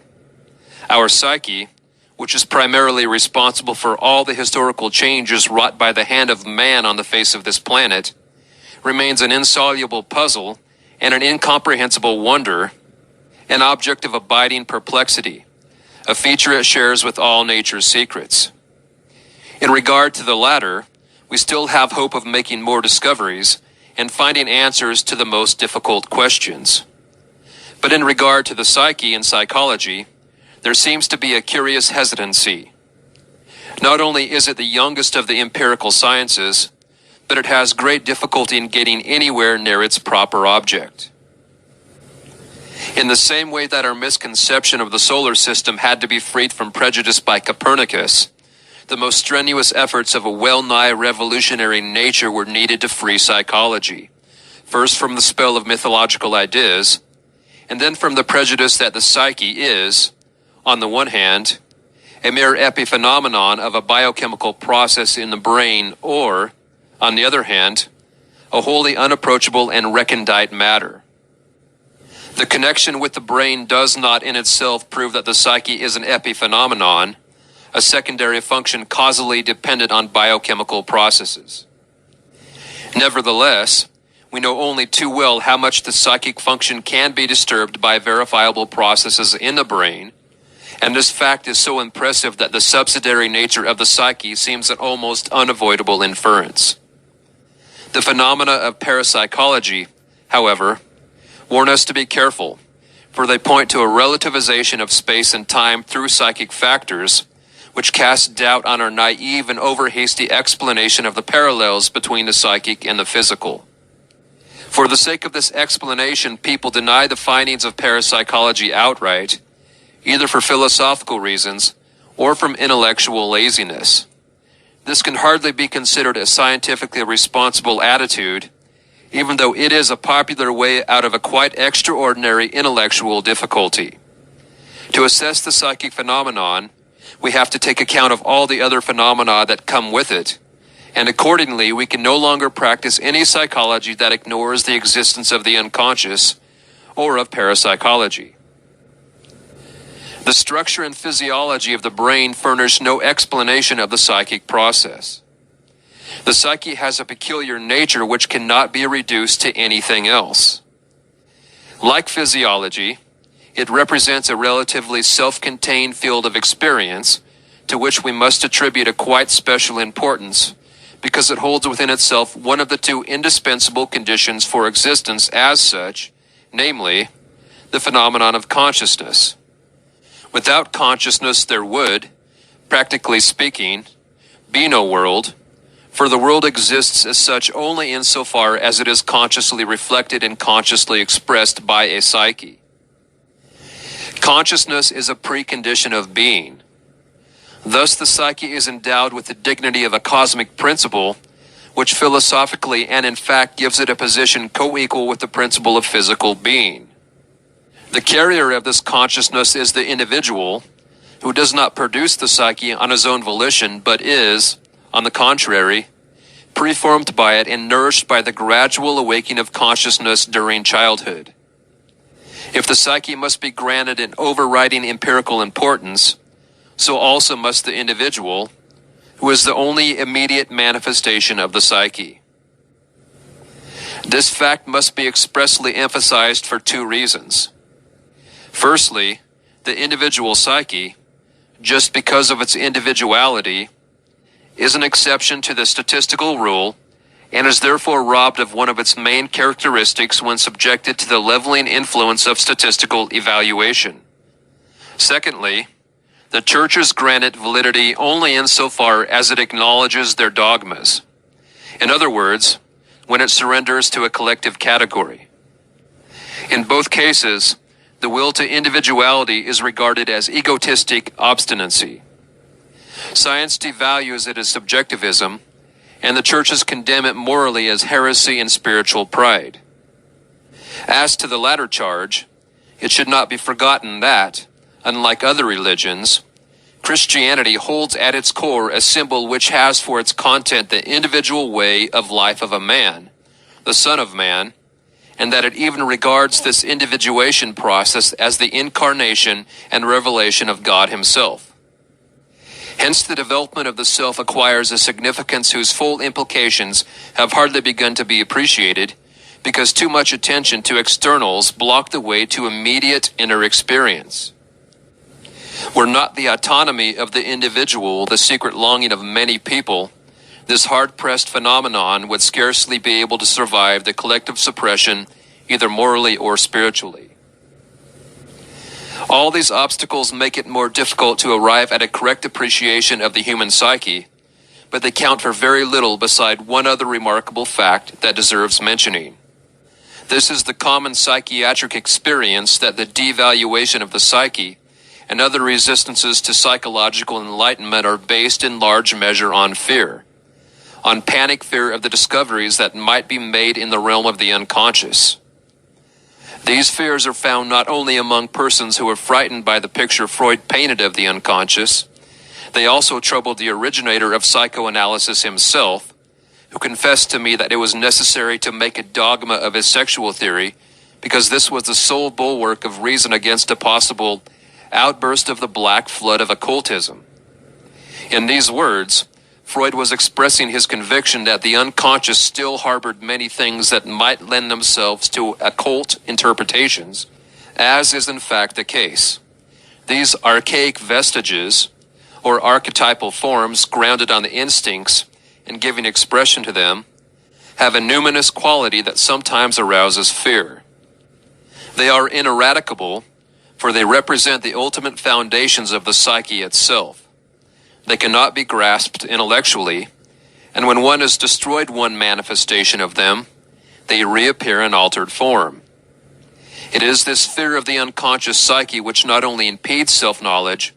Our psyche, which is primarily responsible for all the historical changes wrought by the hand of man on the face of this planet, remains an insoluble puzzle and an incomprehensible wonder, an object of abiding perplexity, a feature it shares with all nature's secrets. In regard to the latter, we still have hope of making more discoveries and finding answers to the most difficult questions. But in regard to the psyche and psychology, there seems to be a curious hesitancy. Not only is it the youngest of the empirical sciences, but it has great difficulty in getting anywhere near its proper object. In the same way that our misconception of the solar system had to be freed from prejudice by Copernicus, the most strenuous efforts of a well-nigh revolutionary nature were needed to free psychology, first from the spell of mythological ideas, and then from the prejudice that the psyche is, on the one hand, a mere epiphenomenon of a biochemical process in the brain, or, on the other hand, a wholly unapproachable and recondite matter. The connection with the brain does not in itself prove that the psyche is an epiphenomenon, a secondary function causally dependent on biochemical processes. Nevertheless, we know only too well how much the psychic function can be disturbed by verifiable processes in the brain, and this fact is so impressive that the subsidiary nature of the psyche seems an almost unavoidable inference. The phenomena of parapsychology, however, warn us to be careful, for they point to a relativization of space and time through psychic factors, which cast doubt on our naive and over-hasty explanation of the parallels between the psychic and the physical. For the sake of this explanation, people deny the findings of parapsychology outright, either for philosophical reasons or from intellectual laziness. This can hardly be considered a scientifically responsible attitude, even though it is a popular way out of a quite extraordinary intellectual difficulty. To assess the psychic phenomenon, we have to take account of all the other phenomena that come with it, and accordingly we can no longer practice any psychology that ignores the existence of the unconscious or of parapsychology. The structure and physiology of the brain furnish no explanation of the psychic process. The psyche has a peculiar nature which cannot be reduced to anything else. Like physiology, it represents a relatively self-contained field of experience to which we must attribute a quite special importance because it holds within itself one of the two indispensable conditions for existence as such, namely, the phenomenon of consciousness. Without consciousness there would, practically speaking, be no world, for the world exists as such only insofar as it is consciously reflected and consciously expressed by a psyche. Consciousness is a precondition of being. Thus the psyche is endowed with the dignity of a cosmic principle, which philosophically and in fact gives it a position co-equal with the principle of physical being. The carrier of this consciousness is the individual, who does not produce the psyche on his own volition, but is, on the contrary, preformed by it and nourished by the gradual awakening of consciousness during childhood. If the psyche must be granted an overriding empirical importance, so also must the individual, who is the only immediate manifestation of the psyche. This fact must be expressly emphasized for two reasons. Firstly, the individual psyche, just because of its individuality, is an exception to the statistical rule and is therefore robbed of one of its main characteristics when subjected to the leveling influence of statistical evaluation. Secondly, the Church is granted validity only insofar as it acknowledges their dogmas. In other words, when it surrenders to a collective category. In both cases, the will to individuality is regarded as egotistic obstinacy. Science devalues it as subjectivism, and the churches condemn it morally as heresy and spiritual pride. As to the latter charge, it should not be forgotten that, unlike other religions, Christianity holds at its core a symbol which has for its content the individual way of life of a man, the Son of Man, and that it even regards this individuation process as the incarnation and revelation of God Himself. Hence, the development of the self acquires a significance whose full implications have hardly begun to be appreciated, because too much attention to externals block the way to immediate inner experience. Were not the autonomy of the individual the secret longing of many people, this hard-pressed phenomenon would scarcely be able to survive the collective suppression, either morally or spiritually. All these obstacles make it more difficult to arrive at a correct appreciation of the human psyche, but they count for very little beside one other remarkable fact that deserves mentioning. This is the common psychiatric experience that the devaluation of the psyche and other resistances to psychological enlightenment are based in large measure on fear, on panic fear of the discoveries that might be made in the realm of the unconscious. These fears are found not only among persons who are frightened by the picture Freud painted of the unconscious, they also troubled the originator of psychoanalysis himself, who confessed to me that it was necessary to make a dogma of his sexual theory because this was the sole bulwark of reason against a possible outburst of the black flood of occultism. In these words, Freud was expressing his conviction that the unconscious still harbored many things that might lend themselves to occult interpretations, as is in fact the case. These archaic vestiges, or archetypal forms grounded on the instincts and giving expression to them, have a numinous quality that sometimes arouses fear. They are ineradicable, for they represent the ultimate foundations of the psyche itself. They cannot be grasped intellectually, and when one has destroyed one manifestation of them, they reappear in altered form. It is this fear of the unconscious psyche which not only impedes self-knowledge,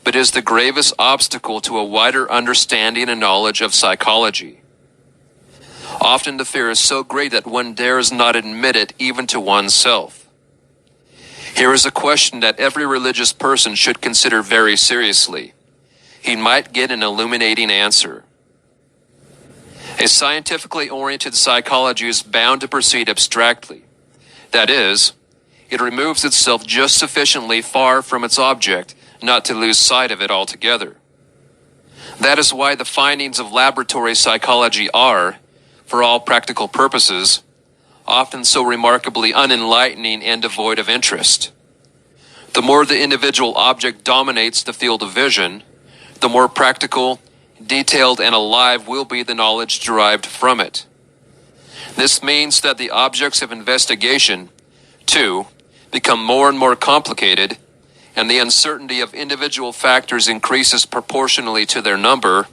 but is the gravest obstacle to a wider understanding and knowledge of psychology. Often the fear is so great that one dares not admit it even to oneself. Here is a question that every religious person should consider very seriously. He might get an illuminating answer. A scientifically oriented psychology is bound to proceed abstractly. That is, it removes itself just sufficiently far from its object not to lose sight of it altogether. That is why the findings of laboratory psychology are, for all practical purposes, often so remarkably unenlightening and devoid of interest. The more the individual object dominates the field of vision, the more practical, detailed, and alive will be the knowledge derived from it. This means that the objects of investigation, too, become more and more complicated, and the uncertainty of individual factors increases proportionally to their number,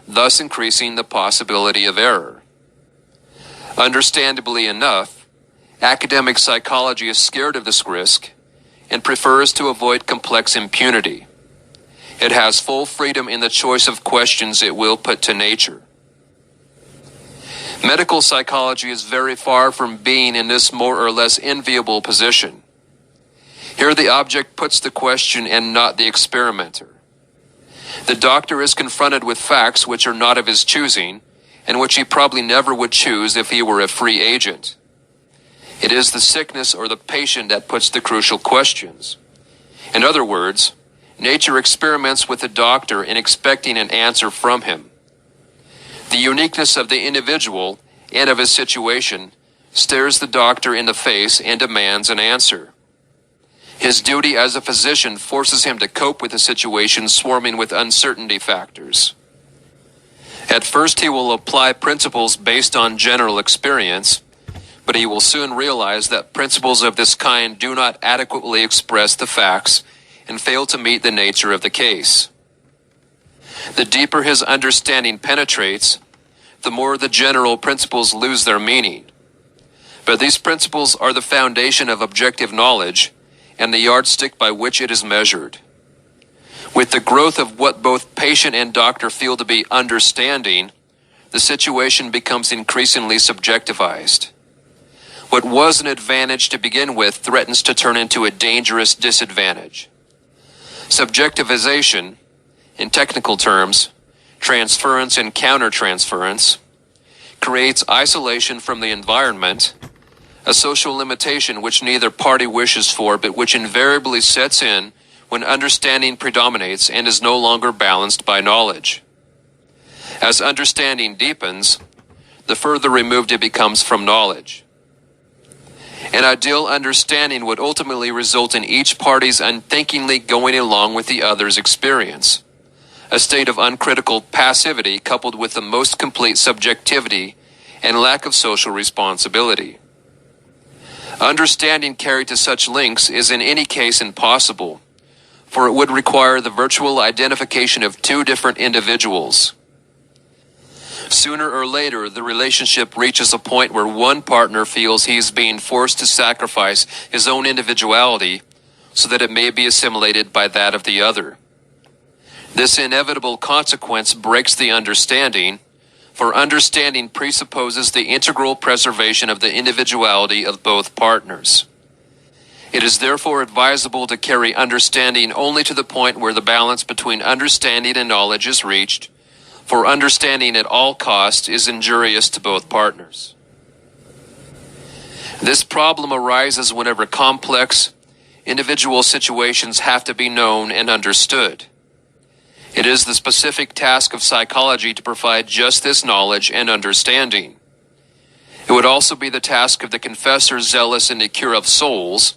thus increasing the possibility of error. Understandably enough, academic psychology is scared of this risk and prefers to avoid complex impunity. It has full freedom in the choice of questions it will put to nature. Medical psychology is very far from being in this more or less enviable position. Here the object puts the question and not the experimenter. The doctor is confronted with facts which are not of his choosing, and which he probably never would choose if he were a free agent. It is the sickness or the patient that puts the crucial questions. In other words, nature experiments with the doctor in expecting an answer from him. The uniqueness of the individual and of his situation stares the doctor in the face and demands an answer. His duty as a physician forces him to cope with a situation swarming with uncertainty factors. At first he will apply principles based on general experience, but he will soon realize that principles of this kind do not adequately express the facts and fail to meet the nature of the case. The deeper his understanding penetrates, the more the general principles lose their meaning. But these principles are the foundation of objective knowledge and the yardstick by which it is measured. With the growth of what both patient and doctor feel to be understanding, the situation becomes increasingly subjectivized. What was an advantage to begin with threatens to turn into a dangerous disadvantage. Subjectivization, in technical terms, transference and countertransference, creates isolation from the environment, a social limitation which neither party wishes for but which invariably sets in when understanding predominates and is no longer balanced by knowledge. As understanding deepens, the further removed it becomes from knowledge. An ideal understanding would ultimately result in each party's unthinkingly going along with the other's experience, a state of uncritical passivity coupled with the most complete subjectivity and lack of social responsibility. Understanding carried to such lengths is in any case impossible, for it would require the virtual identification of two different individuals. Sooner or later, the relationship reaches a point where one partner feels he is being forced to sacrifice his own individuality so that it may be assimilated by that of the other. This inevitable consequence breaks the understanding, for understanding presupposes the integral preservation of the individuality of both partners. It is therefore advisable to carry understanding only to the point where the balance between understanding and knowledge is reached, for understanding at all costs is injurious to both partners. This problem arises whenever complex, individual situations have to be known and understood. It is the specific task of psychology to provide just this knowledge and understanding. It would also be the task of the confessor zealous in the cure of souls,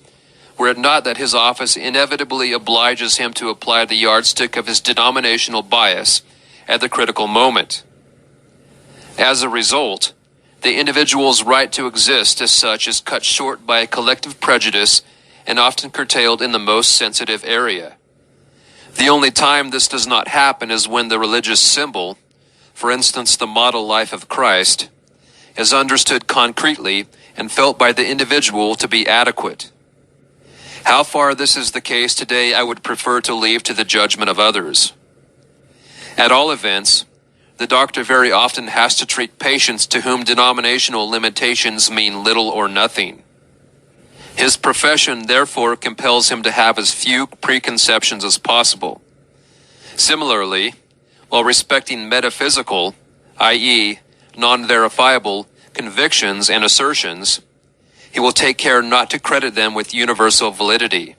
were it not that his office inevitably obliges him to apply the yardstick of his denominational bias at the critical moment. As a result, the individual's right to exist as such is cut short by a collective prejudice and often curtailed in the most sensitive area. The only time this does not happen is when the religious symbol, for instance the model life of Christ, is understood concretely and felt by the individual to be adequate. How far this is the case today I would prefer to leave to the judgment of others. At all events, the doctor very often has to treat patients to whom denominational limitations mean little or nothing. His profession therefore compels him to have as few preconceptions as possible. Similarly, while respecting metaphysical, i.e., non-verifiable, convictions and assertions, he will take care not to credit them with universal validity.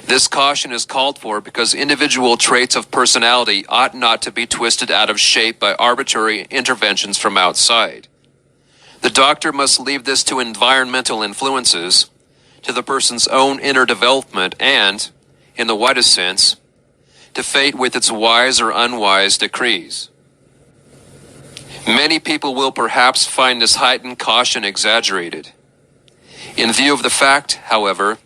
This caution is called for because individual traits of personality ought not to be twisted out of shape by arbitrary interventions from outside. The doctor must leave this to environmental influences, to the person's own inner development and, in the widest sense, to fate with its wise or unwise decrees. Many people will perhaps find this heightened caution exaggerated. In view of the fact, however,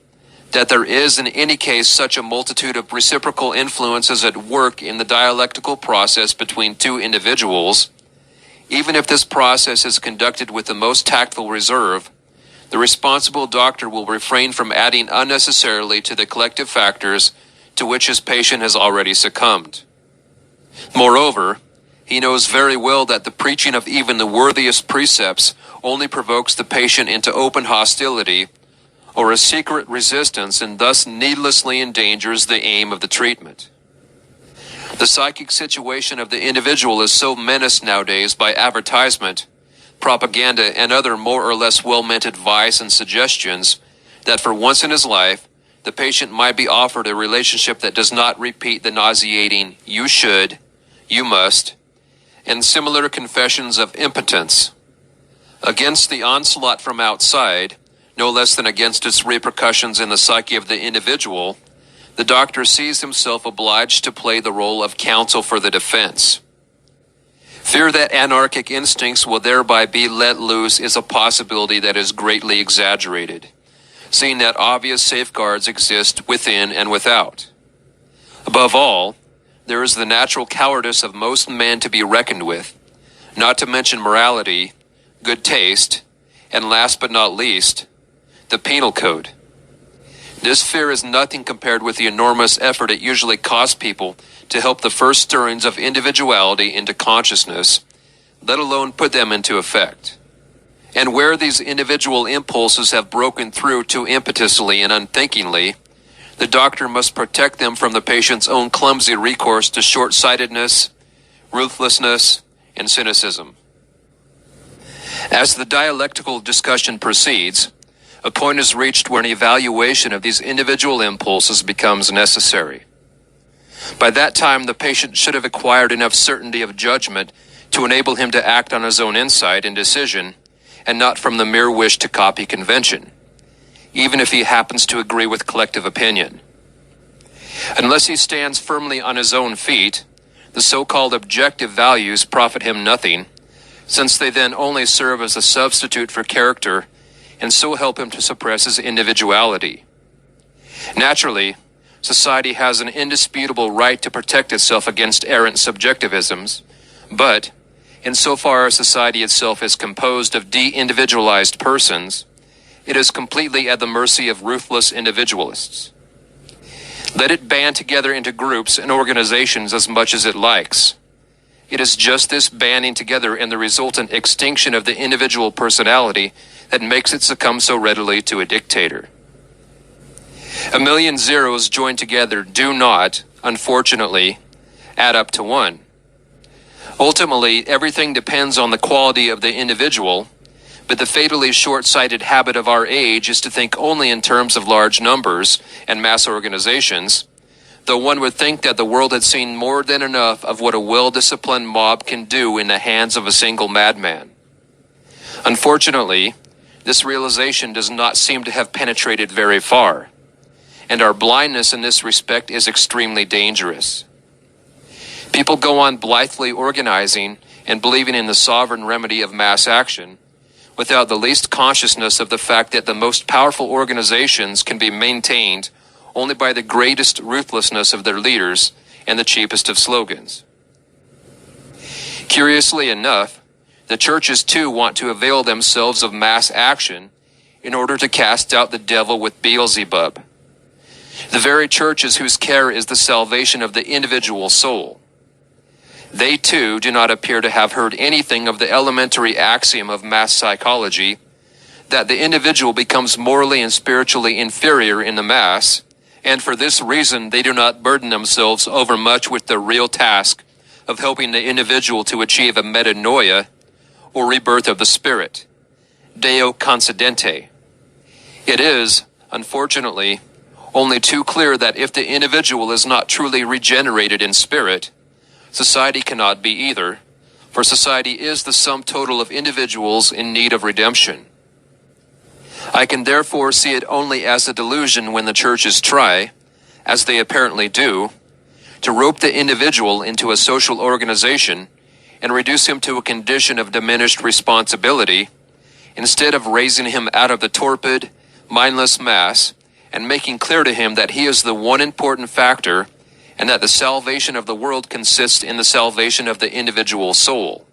that there is in any case such a multitude of reciprocal influences at work in the dialectical process between two individuals, even if this process is conducted with the most tactful reserve, the responsible doctor will refrain from adding unnecessarily to the collective factors to which his patient has already succumbed. Moreover, He knows very well that the preaching of even the worthiest precepts only provokes the patient into open hostility or a secret resistance and thus needlessly endangers the aim of the treatment. The psychic situation of the individual is so menaced nowadays by advertisement, propaganda, and other more or less well-meant advice and suggestions that for once in his life, the patient might be offered a relationship that does not repeat the nauseating "you should," "you must," and similar confessions of impotence. Against the onslaught from outside, no less than against its repercussions in the psyche of the individual, the doctor sees himself obliged to play the role of counsel for the defense. Fear that anarchic instincts will thereby be let loose is a possibility that is greatly exaggerated, seeing that obvious safeguards exist within and without. Above all, there is the natural cowardice of most men to be reckoned with, not to mention morality, good taste, and last but not least, the penal code. This fear is nothing compared with the enormous effort it usually costs people to help the first stirrings of individuality into consciousness, let alone put them into effect. And where these individual impulses have broken through too impetuously and unthinkingly, the doctor must protect them from the patient's own clumsy recourse to short-sightedness, ruthlessness, and cynicism. As the dialectical discussion proceeds, a point is reached where an evaluation of these individual impulses becomes necessary. By that time, the patient should have acquired enough certainty of judgment to enable him to act on his own insight and decision, and not from the mere wish to copy convention, even if he happens to agree with collective opinion. Unless he stands firmly on his own feet, the so-called objective values profit him nothing, since they then only serve as a substitute for character and so help him to suppress his individuality. Naturally, society has an indisputable right to protect itself against errant subjectivisms, but insofar as society itself is composed of de-individualized persons, it is completely at the mercy of ruthless individualists. Let it band together into groups and organizations as much as it likes. It is just this banding together and the resultant extinction of the individual personality that makes it succumb so readily to a dictator. A million zeros joined together do not, unfortunately, add up to one. Ultimately, everything depends on the quality of the individual, but the fatally short-sighted habit of our age is to think only in terms of large numbers and mass organizations, though one would think that the world had seen more than enough of what a well-disciplined mob can do in the hands of a single madman. Unfortunately, this realization does not seem to have penetrated very far, and our blindness in this respect is extremely dangerous. People go on blithely organizing and believing in the sovereign remedy of mass action, without the least consciousness of the fact that the most powerful organizations can be maintained only by the greatest ruthlessness of their leaders and the cheapest of slogans. Curiously enough, the churches too want to avail themselves of mass action in order to cast out the devil with Beelzebub. The very churches whose care is the salvation of the individual soul. They too do not appear to have heard anything of the elementary axiom of mass psychology, that the individual becomes morally and spiritually inferior in the mass, and for this reason they do not burden themselves overmuch with the real task of helping the individual to achieve a metanoia, or rebirth of the spirit, Deo Considente. It is, unfortunately, only too clear that if the individual is not truly regenerated in spirit, society cannot be either, for society is the sum total of individuals in need of redemption. I can therefore see it only as a delusion when the churches try, as they apparently do, to rope the individual into a social organization and reduce him to a condition of diminished responsibility, instead of raising him out of the torpid, mindless mass and making clear to him that he is the one important factor and that the salvation of the world consists in the salvation of the individual soul.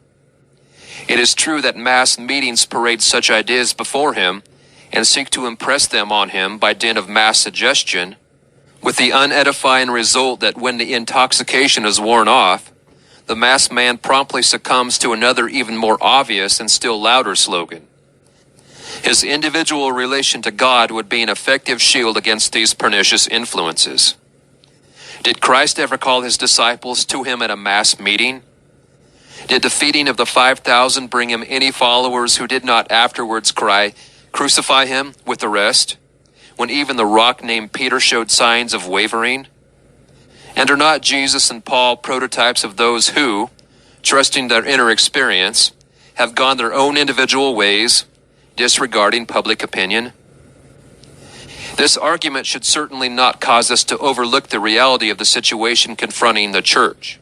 It is true that mass meetings parade such ideas before him and seek to impress them on him by dint of mass suggestion, with the unedifying result that when the intoxication is worn off, the masked man promptly succumbs to another even more obvious and still louder slogan. His individual relation to God would be an effective shield against these pernicious influences. Did Christ ever call his disciples to him at a mass meeting? Did the feeding of the 5,000 bring him any followers who did not afterwards cry, "Crucify him," with the rest, when even the rock named Peter showed signs of wavering? And are not Jesus and Paul prototypes of those who, trusting their inner experience, have gone their own individual ways, disregarding public opinion? This argument should certainly not cause us to overlook the reality of the situation confronting the church.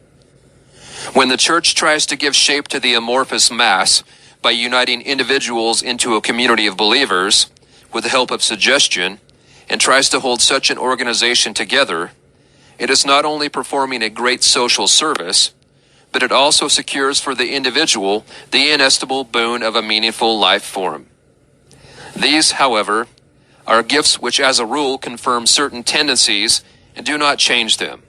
When the church tries to give shape to the amorphous mass by uniting individuals into a community of believers with the help of suggestion, and tries to hold such an organization together, it is not only performing a great social service, but it also secures for the individual the inestimable boon of a meaningful life form. These, however, are gifts which as a rule confirm certain tendencies and do not change them.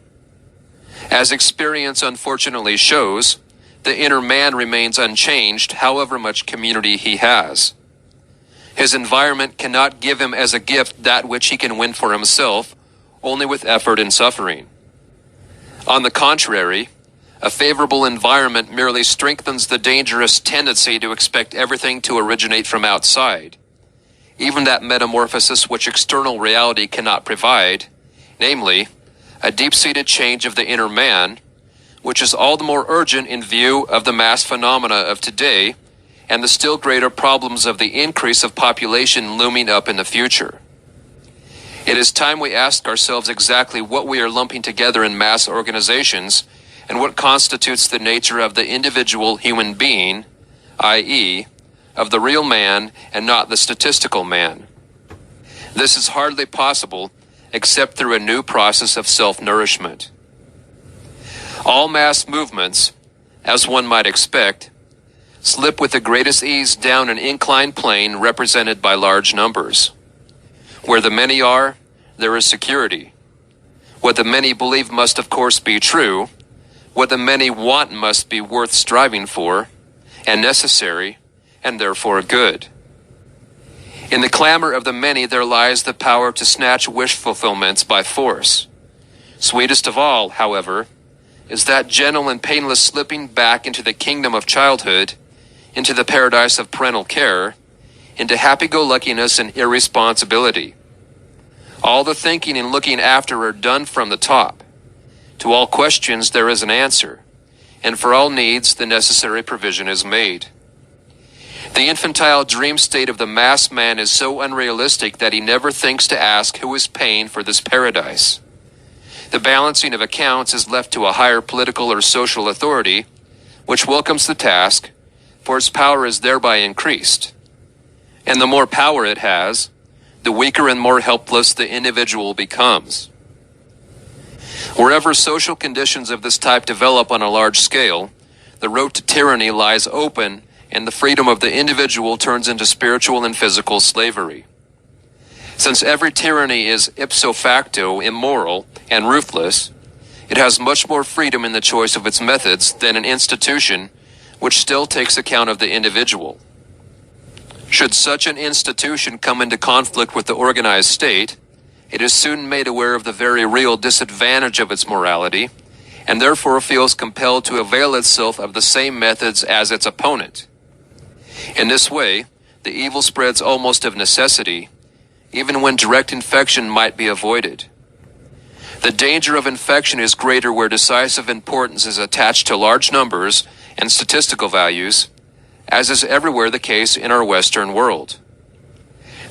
As experience unfortunately shows, the inner man remains unchanged however much community he has. His environment cannot give him as a gift that which he can win for himself only with effort and suffering. On the contrary, a favorable environment merely strengthens the dangerous tendency to expect everything to originate from outside, even that metamorphosis which external reality cannot provide, namely, a deep-seated change of the inner man, which is all the more urgent in view of the mass phenomena of today and the still greater problems of the increase of population looming up in the future. It is time we ask ourselves exactly what we are lumping together in mass organizations and what constitutes the nature of the individual human being, i.e., of the real man and not the statistical man. This is hardly possible except through a new process of self-nourishment. All mass movements, as one might expect, slip with the greatest ease down an inclined plane represented by large numbers. Where the many are, there is security. What the many believe must of course be true. What the many want must be worth striving for, and necessary, and therefore good. In the clamor of the many there lies the power to snatch wish fulfillments by force. Sweetest of all, however, is that gentle and painless slipping back into the kingdom of childhood, into the paradise of parental care, into happy-go-luckiness and irresponsibility. All the thinking and looking after are done from the top. To all questions there is an answer, and for all needs the necessary provision is made. The infantile dream state of the masked man is so unrealistic that he never thinks to ask who is paying for this paradise. The balancing of accounts is left to a higher political or social authority, which welcomes the task, for its power is thereby increased. And the more power it has, the weaker and more helpless the individual becomes. Wherever social conditions of this type develop on a large scale, the road to tyranny lies open and the freedom of the individual turns into spiritual and physical slavery. Since every tyranny is ipso facto immoral and ruthless, it has much more freedom in the choice of its methods than an institution which still takes account of the individual. Should such an institution come into conflict with the organized state, it is soon made aware of the very real disadvantage of its morality, and therefore feels compelled to avail itself of the same methods as its opponent. In this way, the evil spreads almost of necessity, even when direct infection might be avoided. The danger of infection is greater where decisive importance is attached to large numbers and statistical values, as is everywhere the case in our Western world.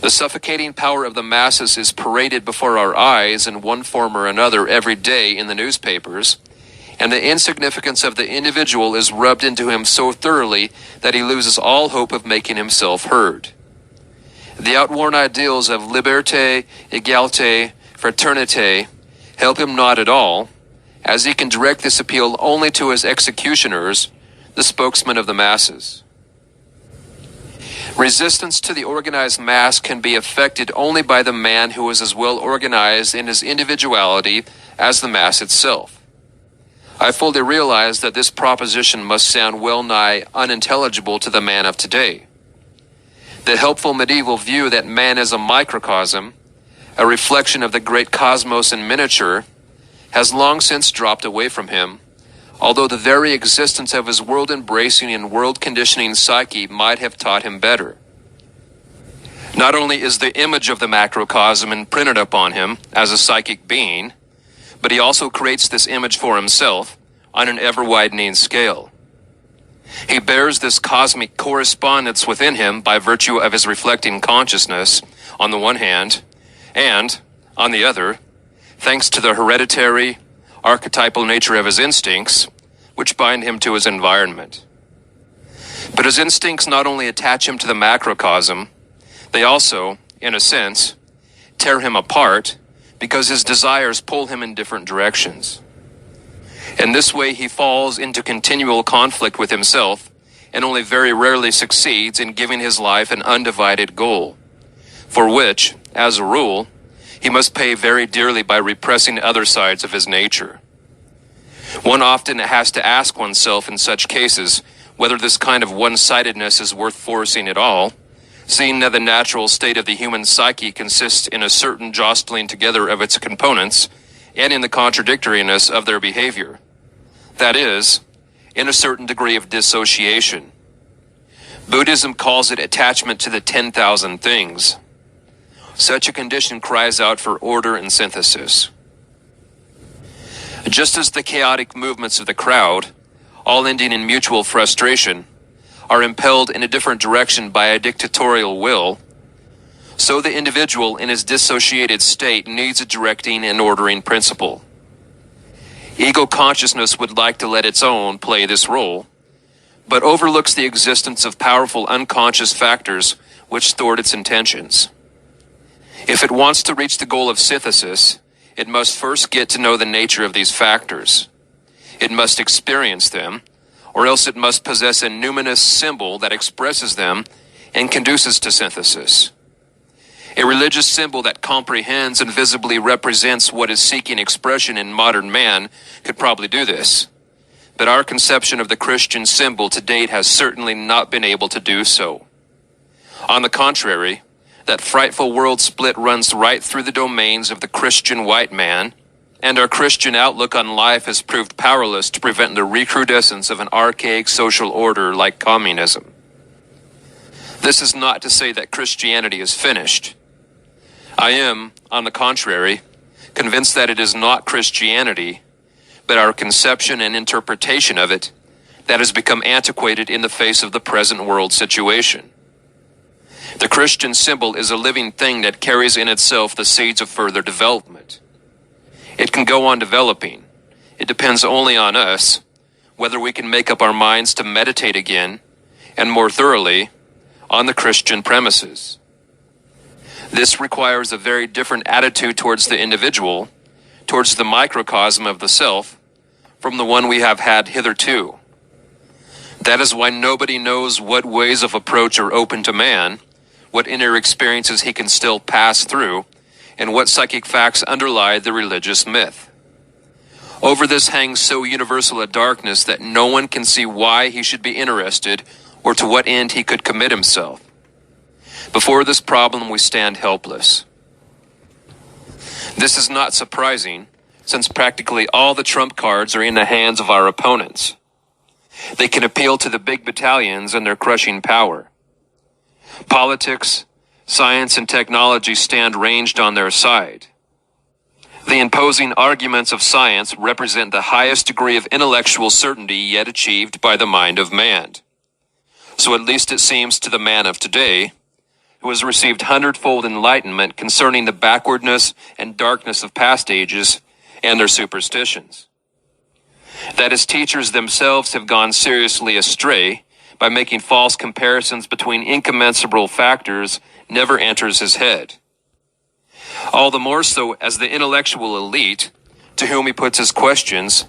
The suffocating power of the masses is paraded before our eyes in one form or another every day in the newspapers, and the insignificance of the individual is rubbed into him so thoroughly that he loses all hope of making himself heard. The outworn ideals of liberté, égalité, fraternité help him not at all, as he can direct this appeal only to his executioners, the spokesmen of the masses. Resistance to the organized mass can be effected only by the man who is as well organized in his individuality as the mass itself. I fully realize that this proposition must sound well nigh unintelligible to the man of today. The helpful medieval view that man is a microcosm, a reflection of the great cosmos in miniature, has long since dropped away from him, although the very existence of his world-embracing and world-conditioning psyche might have taught him better. Not only is the image of the macrocosm imprinted upon him as a psychic being, but he also creates this image for himself on an ever-widening scale. He bears this cosmic correspondence within him by virtue of his reflecting consciousness, on the one hand, and, on the other, thanks to the hereditary, archetypal nature of his instincts, which bind him to his environment. But his instincts not only attach him to the macrocosm, they also, in a sense, tear him apart because his desires pull him in different directions. In this way, he falls into continual conflict with himself and only very rarely succeeds in giving his life an undivided goal, for which, as a rule, he must pay very dearly by repressing other sides of his nature. One often has to ask oneself in such cases whether this kind of one-sidedness is worth forcing at all, seeing that the natural state of the human psyche consists in a certain jostling together of its components and in the contradictoriness of their behavior. That is, in a certain degree of dissociation. Buddhism calls it attachment to the 10,000 things. Such a condition cries out for order and synthesis. Just as the chaotic movements of the crowd, all ending in mutual frustration, are impelled in a different direction by a dictatorial will, so the individual in his dissociated state needs a directing and ordering principle. Ego consciousness would like to let its own play this role, but overlooks the existence of powerful unconscious factors which thwart its intentions. If it wants to reach the goal of synthesis, it must first get to know the nature of these factors. It must experience them, or else it must possess a numinous symbol that expresses them and conduces to synthesis. A religious symbol that comprehends and visibly represents what is seeking expression in modern man could probably do this. But our conception of the Christian symbol to date has certainly not been able to do so. On the contrary, that frightful world split runs right through the domains of the Christian white man, and our Christian outlook on life has proved powerless to prevent the recrudescence of an archaic social order like communism. This is not to say that Christianity is finished. I am, on the contrary, convinced that it is not Christianity, but our conception and interpretation of it that has become antiquated in the face of the present world situation. The Christian symbol is a living thing that carries in itself the seeds of further development. It can go on developing. It depends only on us, whether we can make up our minds to meditate again, and more thoroughly, on the Christian premises. This requires a very different attitude towards the individual, towards the microcosm of the self, from the one we have had hitherto. That is why nobody knows what ways of approach are open to man, what inner experiences he can still pass through, and what psychic facts underlie the religious myth. Over this hangs so universal a darkness that no one can see why he should be interested or to what end he could commit himself. Before this problem, we stand helpless. This is not surprising, since practically all the trump cards are in the hands of our opponents. They can appeal to the big battalions and their crushing power. Politics, science, and technology stand ranged on their side. The imposing arguments of science represent the highest degree of intellectual certainty yet achieved by the mind of man. So at least it seems to the man of today, who has received hundredfold enlightenment concerning the backwardness and darkness of past ages and their superstitions. That his teachers themselves have gone seriously astray by making false comparisons between incommensurable factors never enters his head. All the more so as the intellectual elite, to whom he puts his questions,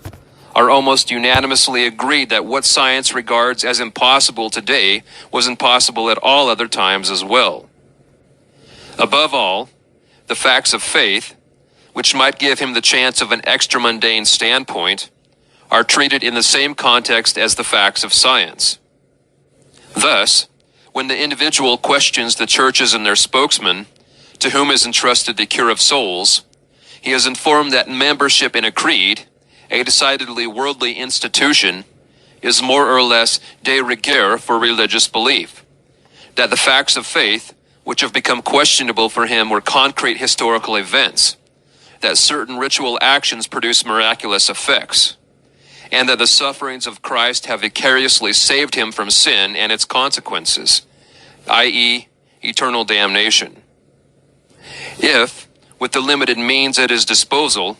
are almost unanimously agreed that what science regards as impossible today was impossible at all other times as well. Above all, the facts of faith, which might give him the chance of an extra-mundane standpoint, are treated in the same context as the facts of science. Thus, when the individual questions the churches and their spokesman, to whom is entrusted the cure of souls, he is informed that membership in a creed, a decidedly worldly institution, is more or less de rigueur for religious belief, that the facts of faith, which have become questionable for him, were concrete historical events, that certain ritual actions produce miraculous effects, and that the sufferings of Christ have vicariously saved him from sin and its consequences, i.e., eternal damnation. If, with the limited means at his disposal,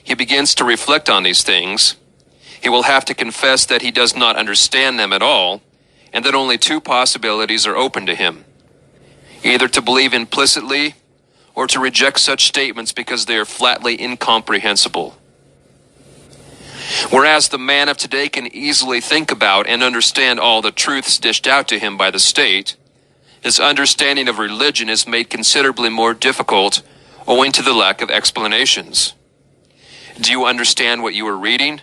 he begins to reflect on these things, he will have to confess that he does not understand them at all, and that only two possibilities are open to him: either to believe implicitly or to reject such statements because they are flatly incomprehensible. Whereas the man of today can easily think about and understand all the truths dished out to him by the state, his understanding of religion is made considerably more difficult owing to the lack of explanations. Do you understand what you are reading?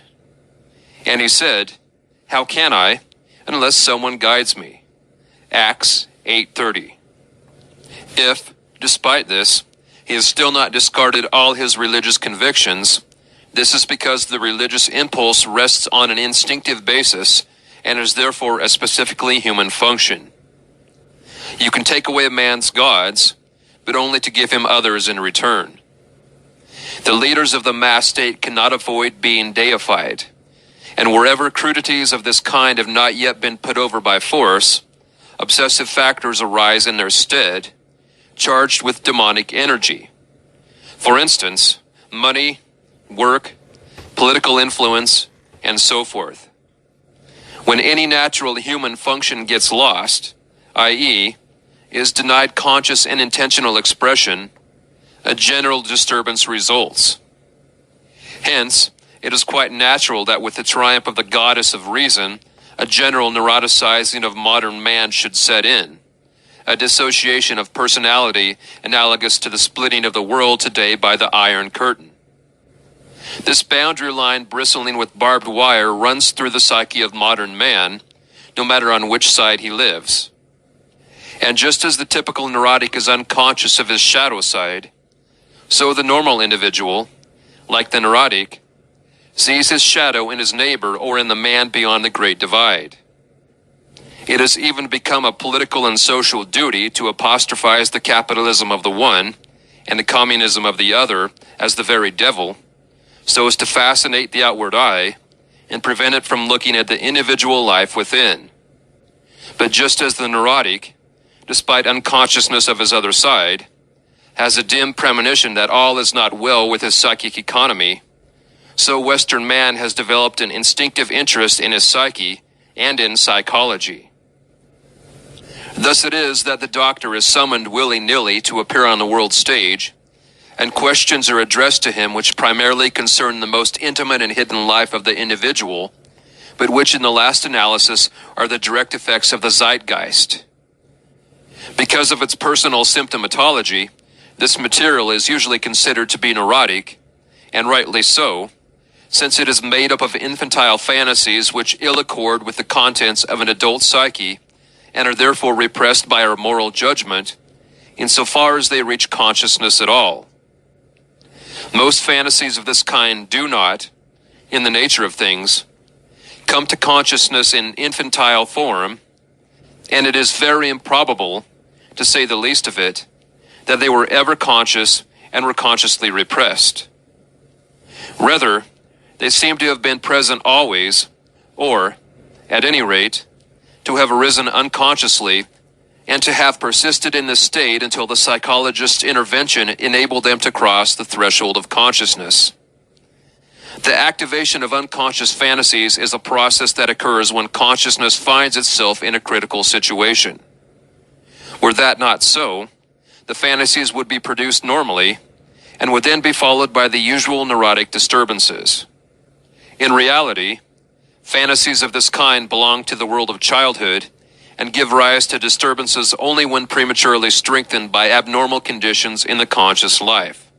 And he said, how can I, unless someone guides me? Acts 8:30. If, despite this, he has still not discarded all his religious convictions, this is because the religious impulse rests on an instinctive basis and is therefore a specifically human function. You can take away a man's gods, but only to give him others in return. The leaders of the mass state cannot avoid being deified, and wherever crudities of this kind have not yet been put over by force, obsessive factors arise in their stead, charged with demonic energy. For instance, money, work, political influence, and so forth. When any natural human function gets lost, i.e., is denied conscious and intentional expression, a general disturbance results. Hence, it is quite natural that with the triumph of the goddess of reason, a general neuroticizing of modern man should set in, a dissociation of personality analogous to the splitting of the world today by the Iron Curtain. This boundary line bristling with barbed wire runs through the psyche of modern man, no matter on which side he lives. And just as the typical neurotic is unconscious of his shadow side, so the normal individual, like the neurotic, sees his shadow in his neighbor or in the man beyond the Great Divide. It has even become a political and social duty to apostrophize the capitalism of the one and the communism of the other as the very devil, so as to fascinate the outward eye and prevent it from looking at the individual life within. But just as the neurotic, despite unconsciousness of his other side, has a dim premonition that all is not well with his psychic economy, so Western man has developed an instinctive interest in his psyche and in psychology. Thus it is that the doctor is summoned willy-nilly to appear on the world stage, and questions are addressed to him which primarily concern the most intimate and hidden life of the individual, but which in the last analysis are the direct effects of the zeitgeist. Because of its personal symptomatology, this material is usually considered to be neurotic, and rightly so, since it is made up of infantile fantasies which ill accord with the contents of an adult psyche and are therefore repressed by our moral judgment, insofar as they reach consciousness at all. Most fantasies of this kind do not, in the nature of things, come to consciousness in infantile form, and it is very improbable, to say the least of it, that they were ever conscious and were consciously repressed. Rather, they seem to have been present always, or, at any rate, to have arisen unconsciously, and to have persisted in this state until the psychologist's intervention enabled them to cross the threshold of consciousness. The activation of unconscious fantasies is a process that occurs when consciousness finds itself in a critical situation. Were that not so, the fantasies would be produced normally, and would then be followed by the usual neurotic disturbances. In reality, fantasies of this kind belong to the world of childhood and give rise to disturbances only when prematurely strengthened by abnormal conditions in the conscious life.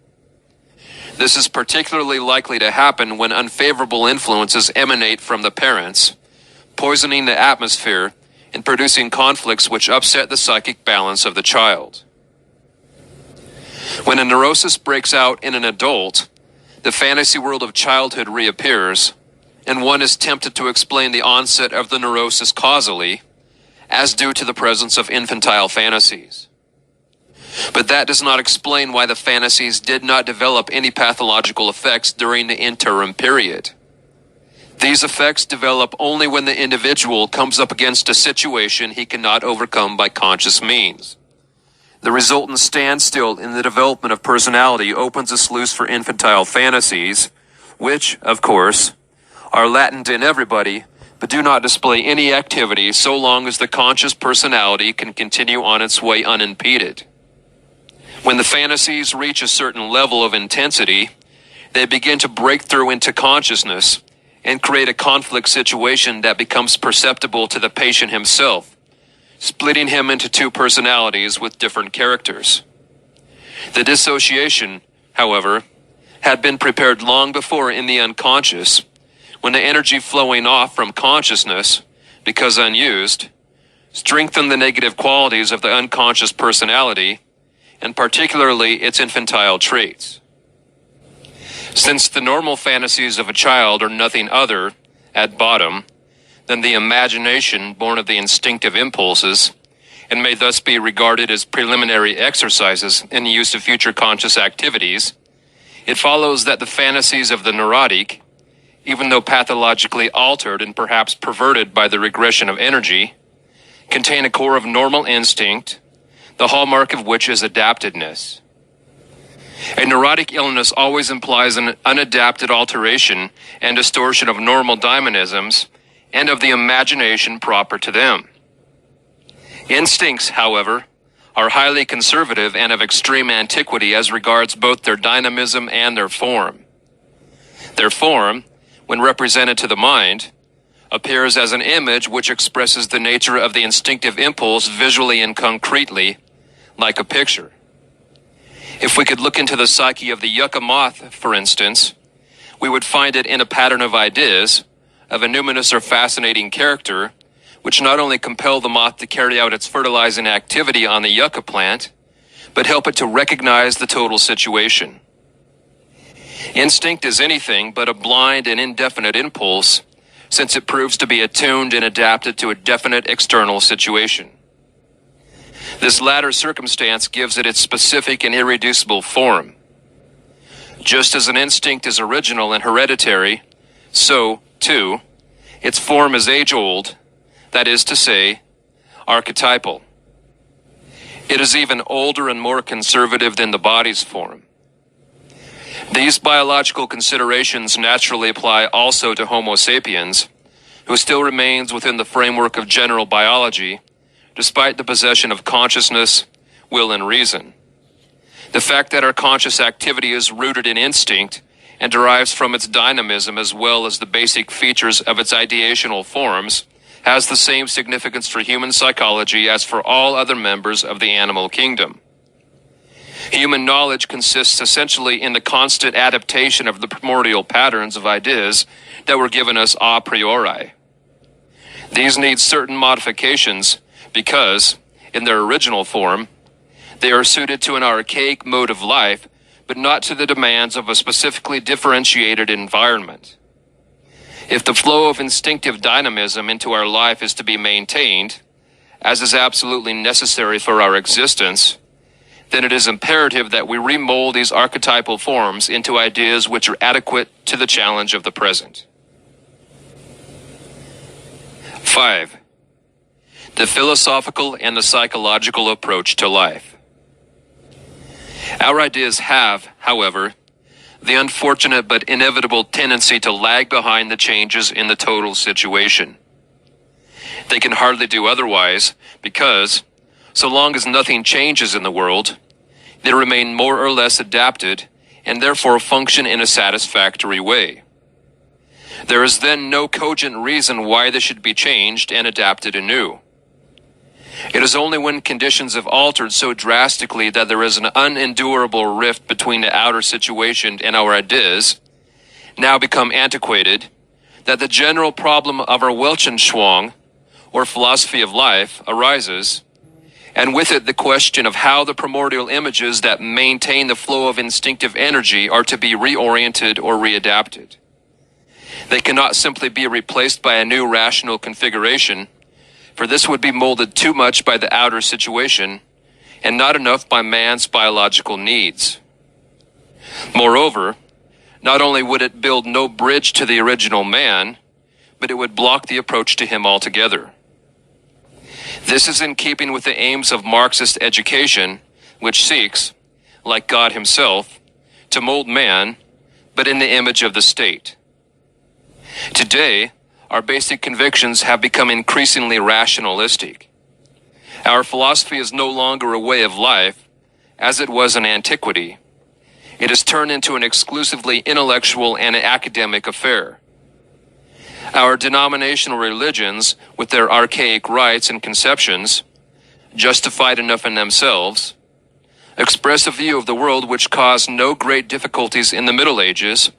This is particularly likely to happen when unfavorable influences emanate from the parents, poisoning the atmosphere and producing conflicts which upset the psychic balance of the child. When a neurosis breaks out in an adult, the fantasy world of childhood reappears, and one is tempted to explain the onset of the neurosis causally, as due to the presence of infantile fantasies. But that does not explain why the fantasies did not develop any pathological effects during the interim period. These effects develop only when the individual comes up against a situation he cannot overcome by conscious means. The resultant standstill in the development of personality opens a sluice for infantile fantasies, which, of course, are latent in everybody, but do not display any activity so long as the conscious personality can continue on its way unimpeded. When the fantasies reach a certain level of intensity, they begin to break through into consciousness and create a conflict situation that becomes perceptible to the patient himself, splitting him into two personalities with different characters. The dissociation, however, had been prepared long before in the unconscious, when the energy flowing off from consciousness, because unused, strengthened the negative qualities of the unconscious personality, and particularly its infantile traits. Since the normal fantasies of a child are nothing other, at bottom, than the imagination born of the instinctive impulses, and may thus be regarded as preliminary exercises in the use of future conscious activities, it follows that the fantasies of the neurotic, even though pathologically altered and perhaps perverted by the regression of energy, contain a core of normal instinct, the hallmark of which is adaptedness. A neurotic illness always implies an unadapted alteration and distortion of normal dynamisms and of the imagination proper to them. Instincts, however, are highly conservative and of extreme antiquity as regards both their dynamism and their form. Their form, when represented to the mind, appears as an image which expresses the nature of the instinctive impulse visually and concretely, like a picture. If we could look into the psyche of the yucca moth, for instance, we would find it in a pattern of ideas, of a numinous or fascinating character, which not only compel the moth to carry out its fertilizing activity on the yucca plant, but help it to recognize the total situation. Instinct is anything but a blind and indefinite impulse, since it proves to be attuned and adapted to a definite external situation. This latter circumstance gives it its specific and irreducible form. Just as an instinct is original and hereditary, so, too, its form is age-old, that is to say, archetypal. It is even older and more conservative than the body's form. These biological considerations naturally apply also to Homo sapiens, who still remains within the framework of general biology, despite the possession of consciousness, will, and reason. The fact that our conscious activity is rooted in instinct and derives from its dynamism as well as the basic features of its ideational forms has the same significance for human psychology as for all other members of the animal kingdom. Human knowledge consists essentially in the constant adaptation of the primordial patterns of ideas that were given us a priori. These need certain modifications because, in their original form, they are suited to an archaic mode of life, but not to the demands of a specifically differentiated environment. If the flow of instinctive dynamism into our life is to be maintained, as is absolutely necessary for our existence, then it is imperative that we remold these archetypal forms into ideas which are adequate to the challenge of the present. 5. The philosophical and the psychological approach to life. Our ideas have, however, the unfortunate but inevitable tendency to lag behind the changes in the total situation. They can hardly do otherwise because, so long as nothing changes in the world, they remain more or less adapted and therefore function in a satisfactory way. There is then no cogent reason why they should be changed and adapted anew. It is only when conditions have altered so drastically that there is an unendurable rift between the outer situation and our ideas, now become antiquated, that the general problem of our Weltanschauung, or philosophy of life, arises, and with it the question of how the primordial images that maintain the flow of instinctive energy are to be reoriented or readapted. They cannot simply be replaced by a new rational configuration, for this would be molded too much by the outer situation, and not enough by man's biological needs. Moreover, not only would it build no bridge to the original man, but it would block the approach to him altogether. This is in keeping with the aims of Marxist education, which seeks, like God himself, to mold man, but in the image of the state. Today, our basic convictions have become increasingly rationalistic. Our philosophy is no longer a way of life, as it was in antiquity. It has turned into an exclusively intellectual and academic affair. Our denominational religions, with their archaic rites and conceptions, justified enough in themselves, express a view of the world which caused no great difficulties in the Middle Ages,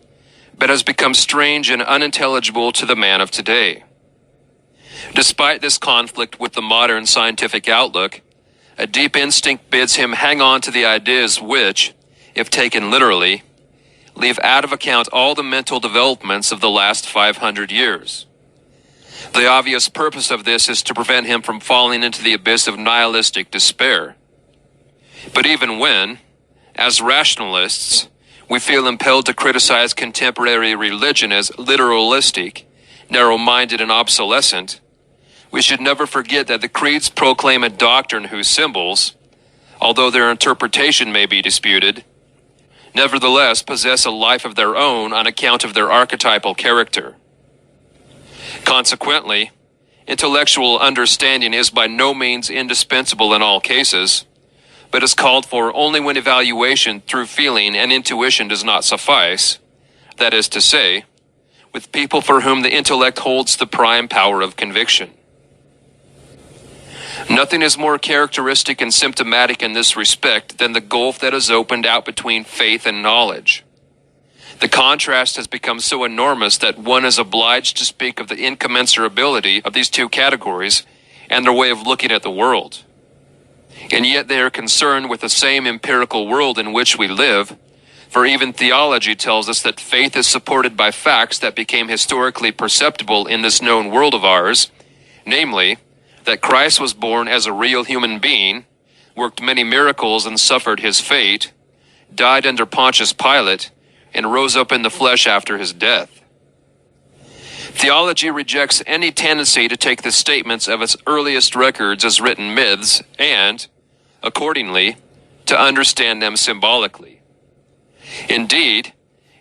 but has become strange and unintelligible to the man of today. Despite this conflict with the modern scientific outlook, a deep instinct bids him hang on to the ideas which, if taken literally, leave out of account all the mental developments of the last 500 years. The obvious purpose of this is to prevent him from falling into the abyss of nihilistic despair. But even when, as rationalists, we feel impelled to criticize contemporary religion as literalistic, narrow-minded, and obsolescent, we should never forget that the creeds proclaim a doctrine whose symbols, although their interpretation may be disputed, nevertheless possess a life of their own on account of their archetypal character. Consequently, intellectual understanding is by no means indispensable in all cases, but is called for only when evaluation through feeling and intuition does not suffice, that is to say, with people for whom the intellect holds the prime power of conviction. Nothing is more characteristic and symptomatic in this respect than the gulf that has opened out between faith and knowledge. The contrast has become so enormous that one is obliged to speak of the incommensurability of these two categories and their way of looking at the world. And yet they are concerned with the same empirical world in which we live, for even theology tells us that faith is supported by facts that became historically perceptible in this known world of ours, namely, that Christ was born as a real human being, worked many miracles and suffered his fate, died under Pontius Pilate, and rose up in the flesh after his death. Theology rejects any tendency to take the statements of its earliest records as written myths and, accordingly, to understand them symbolically. Indeed,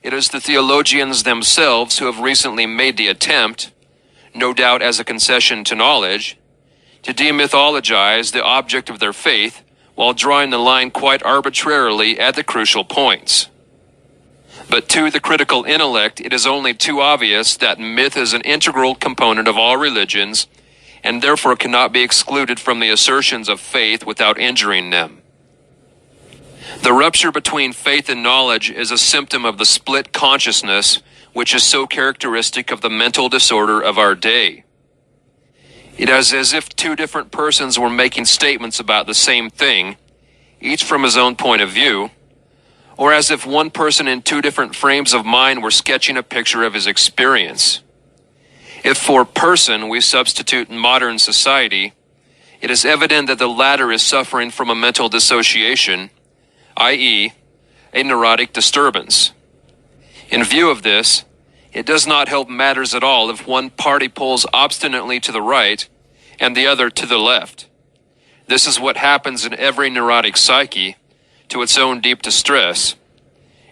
it is the theologians themselves who have recently made the attempt, no doubt as a concession to knowledge, to demythologize the object of their faith while drawing the line quite arbitrarily at the crucial points. But to the critical intellect, it is only too obvious that myth is an integral component of all religions and therefore cannot be excluded from the assertions of faith without injuring them. The rupture between faith and knowledge is a symptom of the split consciousness which is so characteristic of the mental disorder of our day. It is as if two different persons were making statements about the same thing, each from his own point of view, or as if one person in two different frames of mind were sketching a picture of his experience. If for person we substitute modern society, it is evident that the latter is suffering from a mental dissociation, i.e., a neurotic disturbance. In view of this, it does not help matters at all if one party pulls obstinately to the right and the other to the left. This is what happens in every neurotic psyche, to its own deep distress,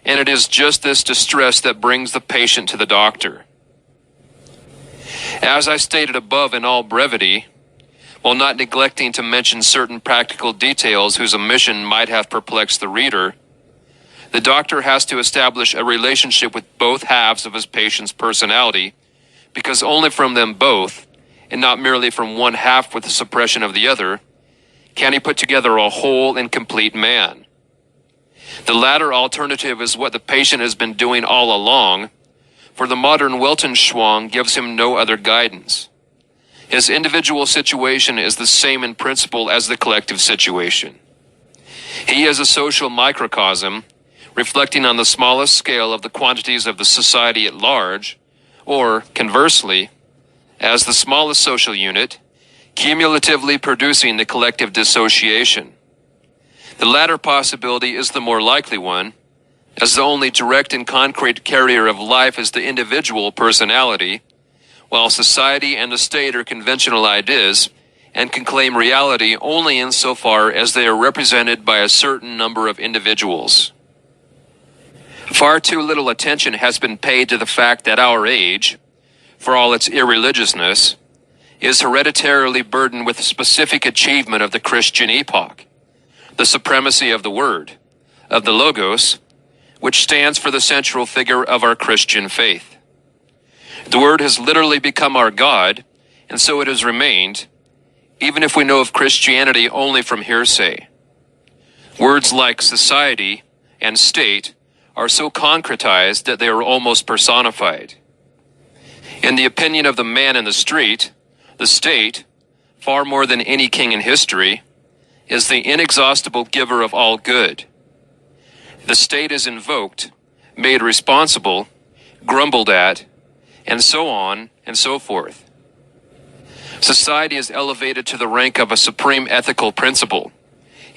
and it is just this distress that brings the patient to the doctor. As I stated above in all brevity, while not neglecting to mention certain practical details whose omission might have perplexed the reader, the doctor has to establish a relationship with both halves of his patient's personality, because only from them both, and not merely from one half with the suppression of the other, can he put together a whole and complete man? The latter alternative is what the patient has been doing all along, for the modern Weltanschauung gives him no other guidance. His individual situation is the same in principle as the collective situation. He is a social microcosm, reflecting on the smallest scale of the quantities of the society at large, or, conversely, as the smallest social unit, cumulatively producing the collective dissociation. The latter possibility is the more likely one, as the only direct and concrete carrier of life is the individual personality, while society and the state are conventional ideas and can claim reality only insofar as they are represented by a certain number of individuals. Far too little attention has been paid to the fact that our age, for all its irreligiousness, is hereditarily burdened with the specific achievement of the Christian epoch, the supremacy of the Word, of the Logos, which stands for the central figure of our Christian faith. The Word has literally become our God, and so it has remained, even if we know of Christianity only from hearsay. Words like society and state are so concretized that they are almost personified. In the opinion of the man in the street, the state, far more than any king in history, is the inexhaustible giver of all good. The state is invoked, made responsible, grumbled at, and so on and so forth. Society is elevated to the rank of a supreme ethical principle.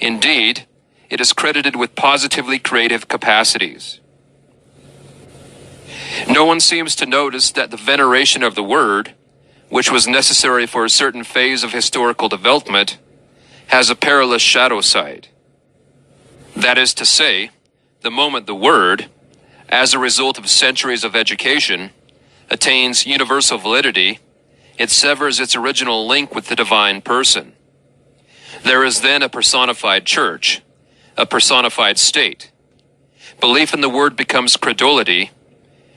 Indeed, it is credited with positively creative capacities. No one seems to notice that the veneration of the Word, which was necessary for a certain phase of historical development, has a perilous shadow side. That is to say, the moment the Word, as a result of centuries of education, attains universal validity, it severs its original link with the divine person. There is then a personified church, a personified state. Belief in the Word becomes credulity,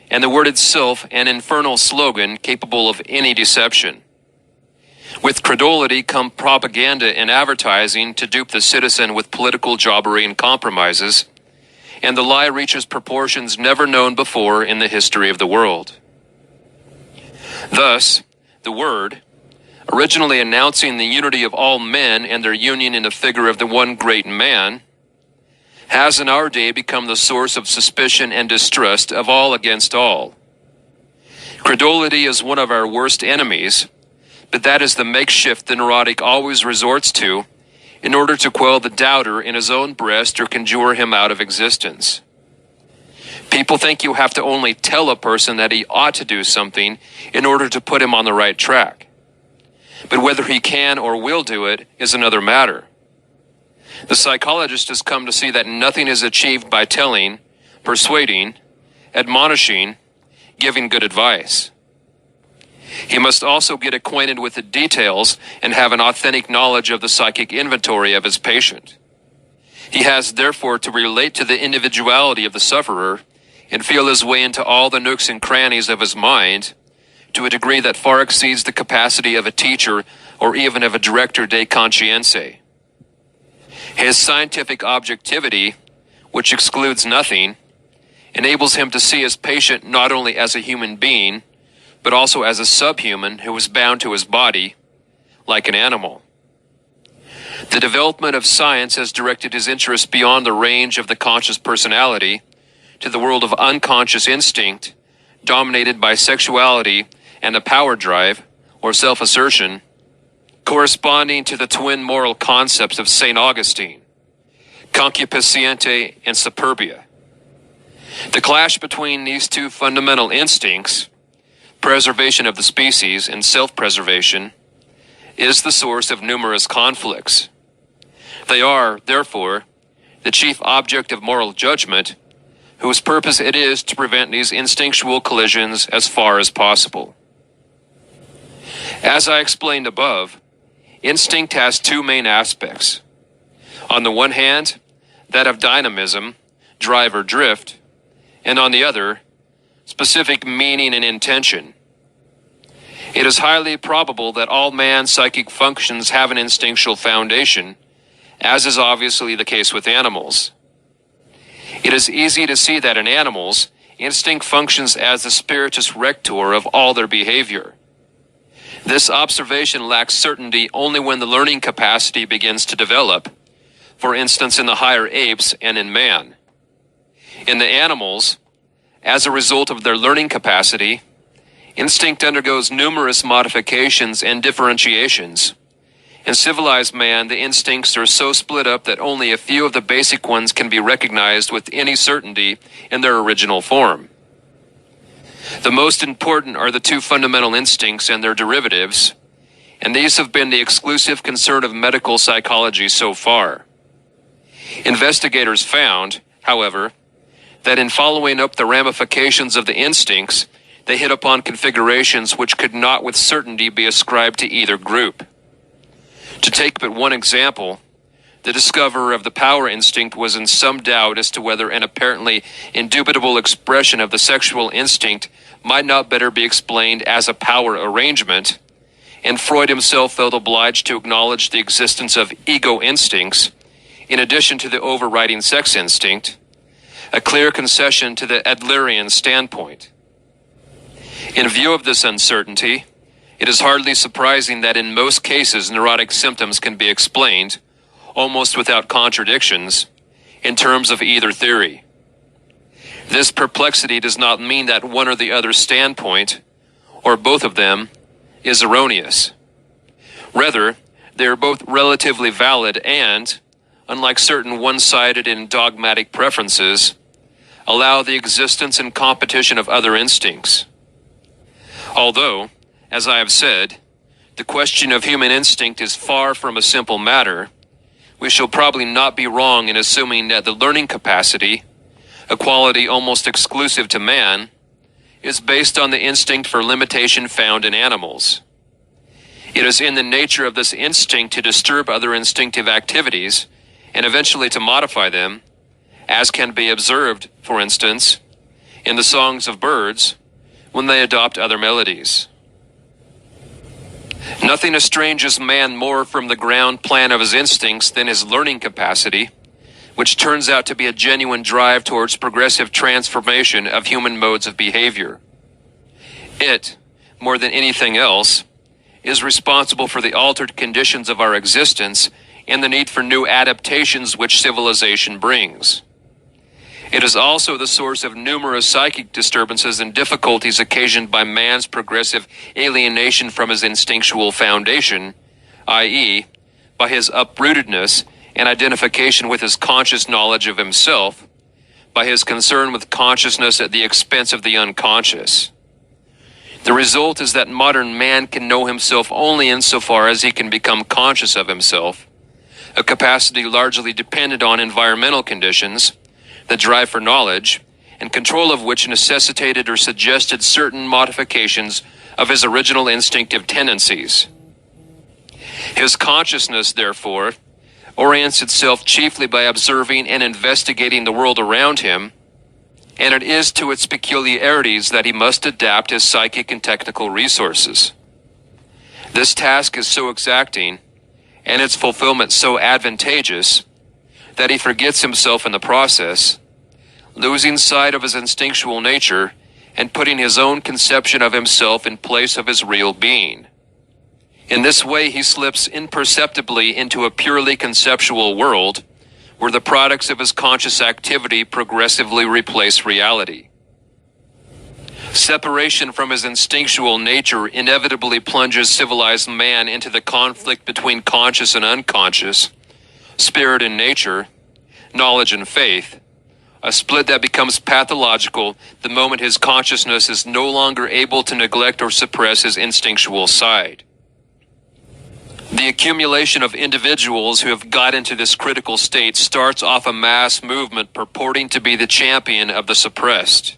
and the Word itself an infernal slogan capable of any deception. With credulity come propaganda and advertising to dupe the citizen with political jobbery and compromises, and the lie reaches proportions never known before in the history of the world. Thus, the Word, originally announcing the unity of all men and their union in the figure of the one great man, has in our day become the source of suspicion and distrust of all against all. Credulity is one of our worst enemies, but that is the makeshift the neurotic always resorts to in order to quell the doubter in his own breast or conjure him out of existence. People think you have to only tell a person that he ought to do something in order to put him on the right track. But whether he can or will do it is another matter. The psychologist has come to see that nothing is achieved by telling, persuading, admonishing, giving good advice. He must also get acquainted with the details and have an authentic knowledge of the psychic inventory of his patient. He has therefore to relate to the individuality of the sufferer and feel his way into all the nooks and crannies of his mind to a degree that far exceeds the capacity of a teacher or even of a director de conscience. His scientific objectivity, which excludes nothing, enables him to see his patient not only as a human being, but also as a subhuman who is bound to his body, like an animal. The development of science has directed his interest beyond the range of the conscious personality to the world of unconscious instinct, dominated by sexuality and the power drive, or self-assertion, corresponding to the twin moral concepts of St. Augustine, concupiscente and superbia. The clash between these two fundamental instincts, preservation of the species and self-preservation, is the source of numerous conflicts. They are, therefore, the chief object of moral judgment, whose purpose it is to prevent these instinctual collisions as far as possible. As I explained above, instinct has two main aspects. On the one hand, that of dynamism, drive or drift, and on the other, specific meaning and intention. It is highly probable that all man's psychic functions have an instinctual foundation, as is obviously the case with animals. It is easy to see that in animals, instinct functions as the spiritus rector of all their behavior. This observation lacks certainty only when the learning capacity begins to develop, for instance in the higher apes and in man. In the animals, as a result of their learning capacity, instinct undergoes numerous modifications and differentiations. In civilized man, the instincts are so split up that only a few of the basic ones can be recognized with any certainty in their original form. The most important are the two fundamental instincts and their derivatives, and these have been the exclusive concern of medical psychology so far. Investigators found, however, that in following up the ramifications of the instincts, they hit upon configurations which could not with certainty be ascribed to either group. To take but one example, the discoverer of the power instinct was in some doubt as to whether an apparently indubitable expression of the sexual instinct might not better be explained as a power arrangement, and Freud himself felt obliged to acknowledge the existence of ego instincts, in addition to the overriding sex instinct, a clear concession to the Adlerian standpoint. In view of this uncertainty, it is hardly surprising that in most cases neurotic symptoms can be explained, almost without contradictions, in terms of either theory. This perplexity does not mean that one or the other standpoint, or both of them, is erroneous. Rather, they are both relatively valid and, unlike certain one-sided and dogmatic preferences, allow the existence and competition of other instincts. Although, as I have said, the question of human instinct is far from a simple matter, we shall probably not be wrong in assuming that the learning capacity, a quality almost exclusive to man, is based on the instinct for limitation found in animals. It is in the nature of this instinct to disturb other instinctive activities and eventually to modify them, as can be observed, for instance, in the songs of birds when they adopt other melodies. Nothing estranges man more from the ground plan of his instincts than his learning capacity, which turns out to be a genuine drive towards progressive transformation of human modes of behavior. It, more than anything else, is responsible for the altered conditions of our existence and the need for new adaptations which civilization brings. It is also the source of numerous psychic disturbances and difficulties occasioned by man's progressive alienation from his instinctual foundation, i.e., by his uprootedness and identification with his conscious knowledge of himself, by his concern with consciousness at the expense of the unconscious. The result is that modern man can know himself only insofar as he can become conscious of himself, a capacity largely dependent on environmental conditions, the drive for knowledge, and control of which necessitated or suggested certain modifications of his original instinctive tendencies. His consciousness, therefore, orients itself chiefly by observing and investigating the world around him, and it is to its peculiarities that he must adapt his psychic and technical resources. This task is so exacting, and its fulfillment so advantageous, that he forgets himself in the process, losing sight of his instinctual nature and putting his own conception of himself in place of his real being. In this way, he slips imperceptibly into a purely conceptual world, where the products of his conscious activity progressively replace reality. Separation from his instinctual nature inevitably plunges civilized man into the conflict between conscious and unconscious, spirit and nature, knowledge and faith, a split that becomes pathological the moment his consciousness is no longer able to neglect or suppress his instinctual side. The accumulation of individuals who have got into this critical state starts off a mass movement purporting to be the champion of the suppressed.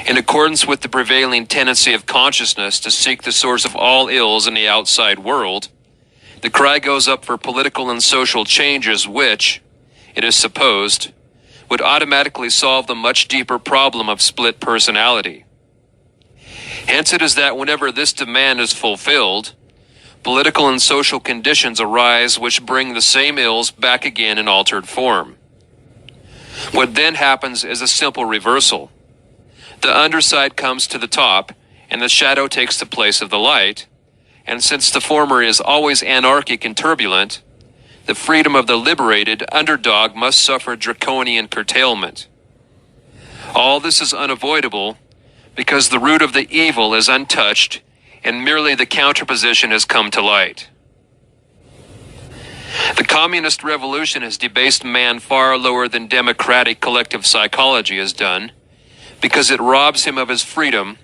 In accordance with the prevailing tendency of consciousness to seek the source of all ills in the outside world, the cry goes up for political and social changes which, it is supposed, would automatically solve the much deeper problem of split personality. Hence it is that whenever this demand is fulfilled, political and social conditions arise which bring the same ills back again in altered form. What then happens is a simple reversal. The underside comes to the top, and the shadow takes the place of the light, and since the former is always anarchic and turbulent, the freedom of the liberated underdog must suffer draconian curtailment. All this is unavoidable because the root of the evil is untouched and merely the counterposition has come to light. The communist revolution has debased man far lower than democratic collective psychology has done because it robs him of his freedom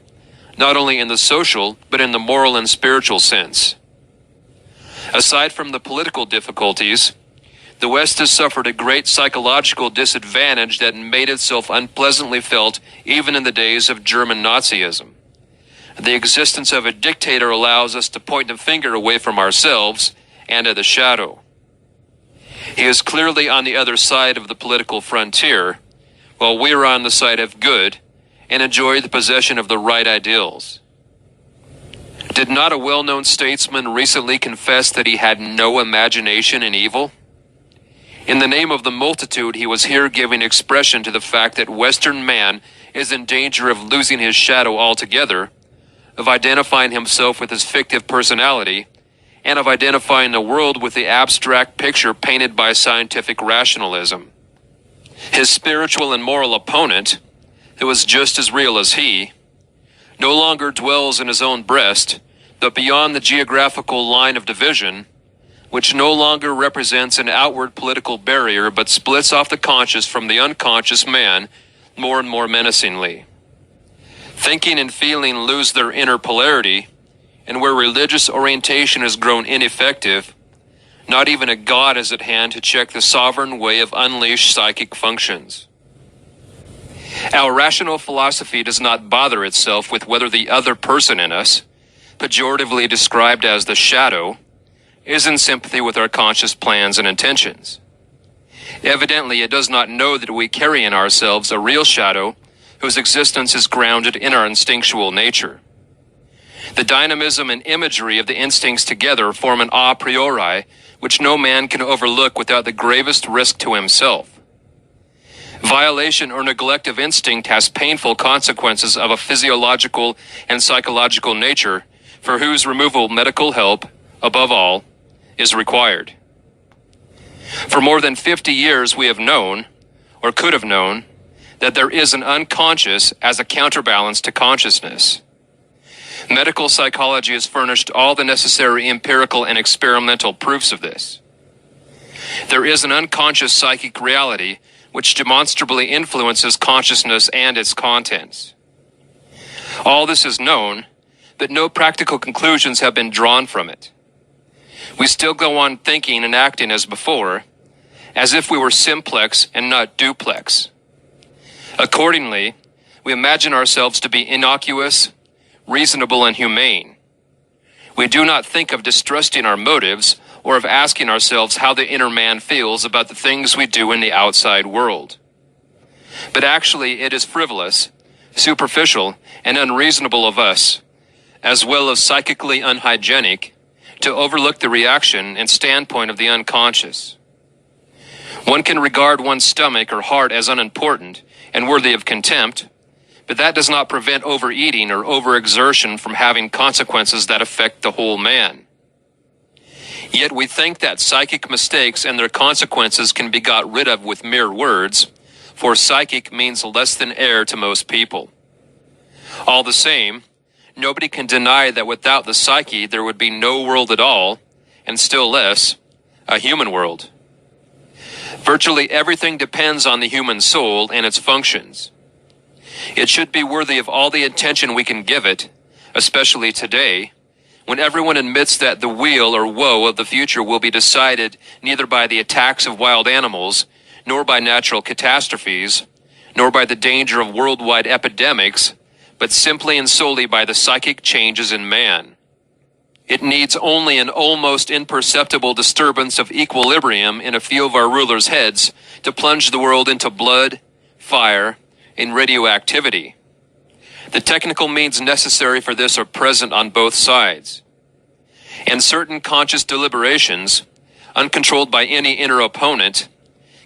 not only in the social but in the moral and spiritual sense. Aside from the political difficulties, the West has suffered a great psychological disadvantage that made itself unpleasantly felt even in the days of German Nazism. The existence of a dictator allows us to point the finger away from ourselves and at the shadow. He is clearly on the other side of the political frontier, while we are on the side of good and enjoy the possession of the right ideals. Did not a well-known statesman recently confess that he had no imagination in evil? In the name of the multitude, he was here giving expression to the fact that Western man is in danger of losing his shadow altogether, of identifying himself with his fictive personality, and of identifying the world with the abstract picture painted by scientific rationalism. His spiritual and moral opponent, who is just as real as he, no longer dwells in his own breast, but beyond the geographical line of division, which no longer represents an outward political barrier but splits off the conscious from the unconscious man more and more menacingly. Thinking and feeling lose their inner polarity, and where religious orientation has grown ineffective, not even a God is at hand to check the sovereign way of unleashed psychic functions. Our rational philosophy does not bother itself with whether the other person in us, pejoratively described as the shadow, is in sympathy with our conscious plans and intentions. Evidently, it does not know that we carry in ourselves a real shadow whose existence is grounded in our instinctual nature. The dynamism and imagery of the instincts together form an a priori which no man can overlook without the gravest risk to himself. Violation or neglect of instinct has painful consequences of a physiological and psychological nature for whose removal medical help, above all, is required. For more than 50 years we have known, or could have known, that there is an unconscious as a counterbalance to consciousness. Medical psychology has furnished all the necessary empirical and experimental proofs of this. There is an unconscious psychic reality which demonstrably influences consciousness and its contents. All this is known, but no practical conclusions have been drawn from it. We still go on thinking and acting as before, as if we were simplex and not duplex. Accordingly, we imagine ourselves to be innocuous, reasonable, and humane. We do not think of distrusting our motives or of asking ourselves how the inner man feels about the things we do in the outside world. But actually, it is frivolous, superficial, and unreasonable of us, as well as psychically unhygienic, to overlook the reaction and standpoint of the unconscious. One can regard one's stomach or heart as unimportant and worthy of contempt, but that does not prevent overeating or overexertion from having consequences that affect the whole man. Yet we think that psychic mistakes and their consequences can be got rid of with mere words, for psychic means less than air to most people. All the same, nobody can deny that without the psyche there would be no world at all, and still less, a human world. Virtually everything depends on the human soul and its functions. It should be worthy of all the attention we can give it, especially today, when everyone admits that the weal or woe of the future will be decided neither by the attacks of wild animals, nor by natural catastrophes, nor by the danger of worldwide epidemics, but simply and solely by the psychic changes in man. It needs only an almost imperceptible disturbance of equilibrium in a few of our rulers' heads to plunge the world into blood, fire, and radioactivity. The technical means necessary for this are present on both sides. and certain conscious deliberations, uncontrolled by any inner opponent,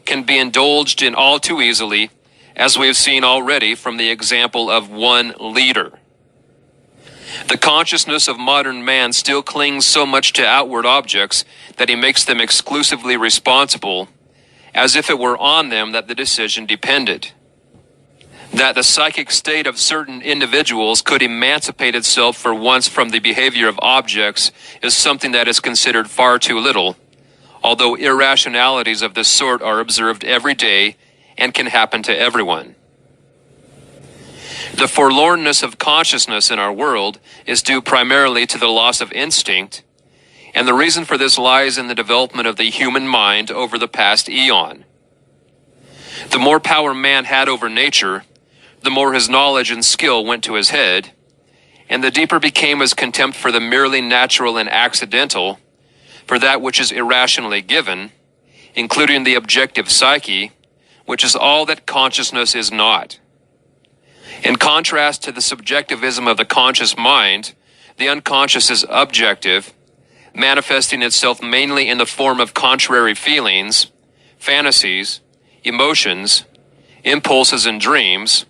can be indulged in all too easily, as we have seen already from the example of one leader. The consciousness of modern man still clings so much to outward objects that he makes them exclusively responsible, as if it were on them that the decision depended. That the psychic state of certain individuals could emancipate itself for once from the behavior of objects is something that is considered far too little, although irrationalities of this sort are observed every day and can happen to everyone. The forlornness of consciousness in our world is due primarily to the loss of instinct, and the reason for this lies in the development of the human mind over the past eon. The more power man had over nature, the more his knowledge and skill went to his head, and the deeper became his contempt for the merely natural and accidental, for that which is irrationally given, including the objective psyche, which is all that consciousness is not. In contrast to the subjectivism of the conscious mind, the unconscious is objective, manifesting itself mainly in the form of contrary feelings, fantasies, emotions, impulses, and dreams,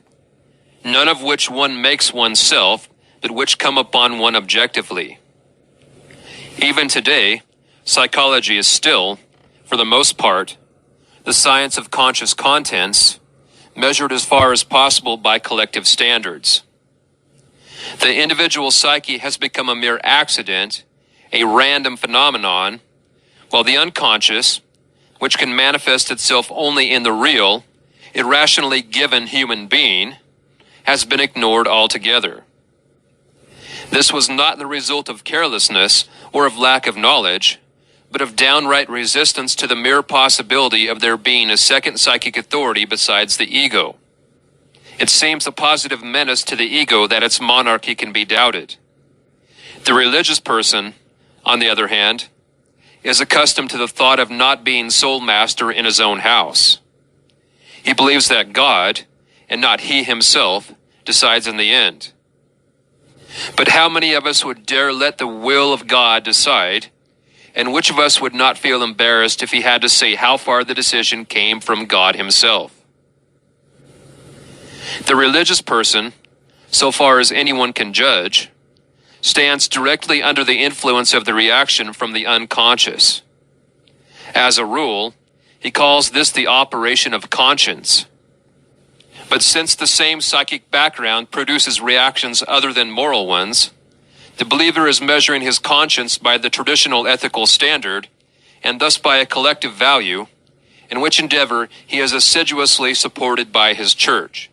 none of which one makes oneself, but which come upon one objectively. Even today, psychology is still, for the most part, the science of conscious contents, measured as far as possible by collective standards. The individual psyche has become a mere accident, a random phenomenon, while the unconscious, which can manifest itself only in the real, irrationally given human being, has been ignored altogether. This was not the result of carelessness or of lack of knowledge, but of downright resistance to the mere possibility of there being a second psychic authority besides the ego. It seems a positive menace to the ego that its monarchy can be doubted. The religious person, on the other hand, is accustomed to the thought of not being sole master in his own house. He believes that God, and not he himself, decides in the end. But how many of us would dare let the will of God decide, and which of us would not feel embarrassed if he had to say how far the decision came from God himself? The religious person, so far as anyone can judge, stands directly under the influence of the reaction from the unconscious. As a rule, he calls this the operation of conscience. But since the same psychic background produces reactions other than moral ones, the believer is measuring his conscience by the traditional ethical standard, and thus by a collective value, in which endeavor he is assiduously supported by his church.